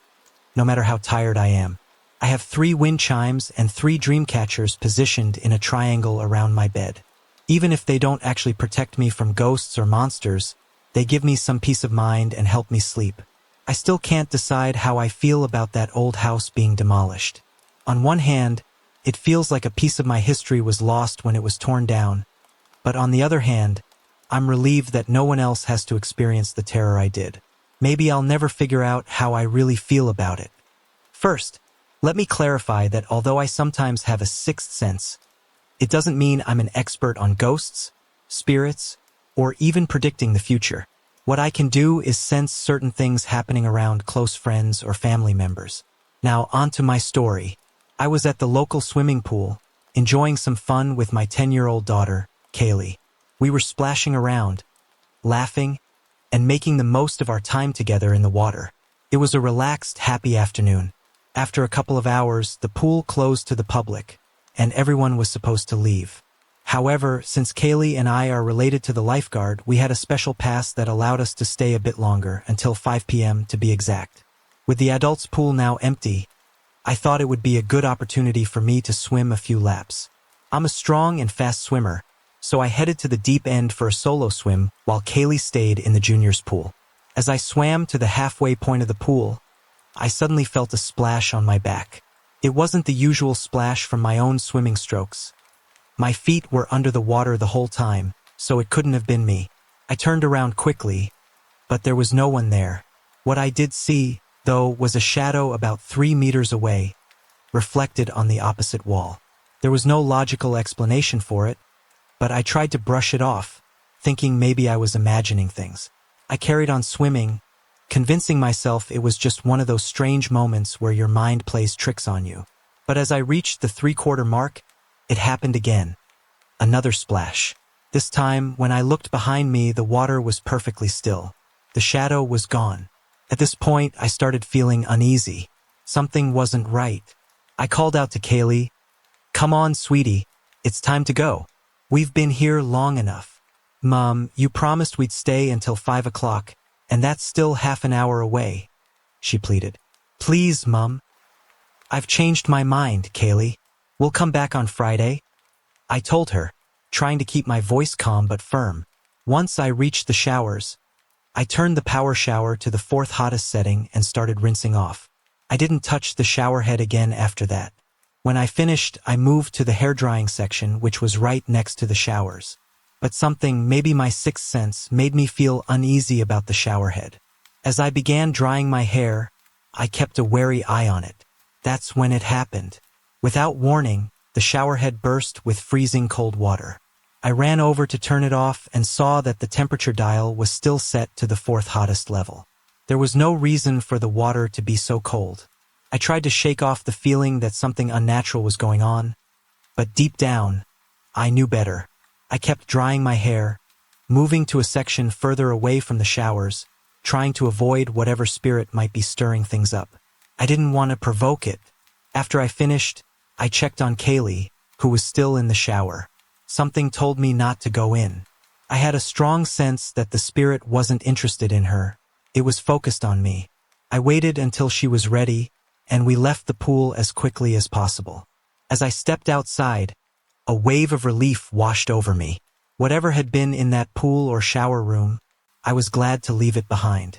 no matter how tired I am. I have 3 wind chimes and 3 dream catchers positioned in a triangle around my bed. Even if they don't actually protect me from ghosts or monsters, they give me some peace of mind and help me sleep. I still can't decide how I feel about that old house being demolished. On one hand, it feels like a piece of my history was lost when it was torn down, but on the other hand, I'm relieved that no one else has to experience the terror I did. maybe I'll never figure out how I really feel about it. First, let me clarify that although I sometimes have a sixth sense, it doesn't mean I'm an expert on ghosts, spirits, or even predicting the future. What I can do is sense certain things happening around close friends or family members. Now, on to my story. I was at the local swimming pool, enjoying some fun with my 10-year-old daughter, Kaylee. We were splashing around, laughing, and making the most of our time together in the water. It was a relaxed, happy afternoon. After a couple of hours, the pool closed to the public, and everyone was supposed to leave. However, since Kaylee and I are related to the lifeguard, we had a special pass that allowed us to stay a bit longer, until 5 p.m. to be exact. With the adults' pool now empty, I thought it would be a good opportunity for me to swim a few laps. I'm a strong and fast swimmer, so I headed to the deep end for a solo swim while Kaylee stayed in the juniors' pool. As I swam to the halfway point of the pool, I suddenly felt a splash on my back. It wasn't the usual splash from my own swimming strokes. My feet were under the water the whole time, so it couldn't have been me. I turned around quickly, but there was no one there. What I did see, though, was a shadow about 3 meters away, reflected on the opposite wall. There was no logical explanation for it, but I tried to brush it off, thinking maybe I was imagining things. I carried on swimming, convincing myself it was just one of those strange moments where your mind plays tricks on you. But as I reached the 3/4 mark, it happened again. Another splash. This time, when I looked behind me, the water was perfectly still. The shadow was gone. At this point, I started feeling uneasy. Something wasn't right. I called out to Kaylee, "Come on, sweetie, it's time to go. We've been here long enough." "Mom, you promised we'd stay until 5 o'clock, and that's still half an hour away," she pleaded. "Please, Mom." "I've changed my mind, Kaylee. We'll come back on Friday," I told her, trying to keep my voice calm but firm. Once I reached the showers, I turned the power shower to the 4th hottest setting and started rinsing off. I didn't touch the shower head again after that. When I finished, I moved to the hair drying section, which was right next to the showers. But something, maybe my sixth sense, made me feel uneasy about the shower head. As I began drying my hair, I kept a wary eye on it. That's when it happened. Without warning, the shower head burst with freezing cold water. I ran over to turn it off and saw that the temperature dial was still set to the 4th hottest level. There was no reason for the water to be so cold. I tried to shake off the feeling that something unnatural was going on, but deep down, I knew better. I kept drying my hair, moving to a section further away from the showers, trying to avoid whatever spirit might be stirring things up. I didn't want to provoke it. After I finished, I checked on Kaylee, who was still in the shower. Something told me not to go in. I had a strong sense that the spirit wasn't interested in her. It was focused on me. I waited until she was ready, and we left the pool as quickly as possible. As I stepped outside, a wave of relief washed over me. Whatever had been in that pool or shower room, I was glad to leave it behind.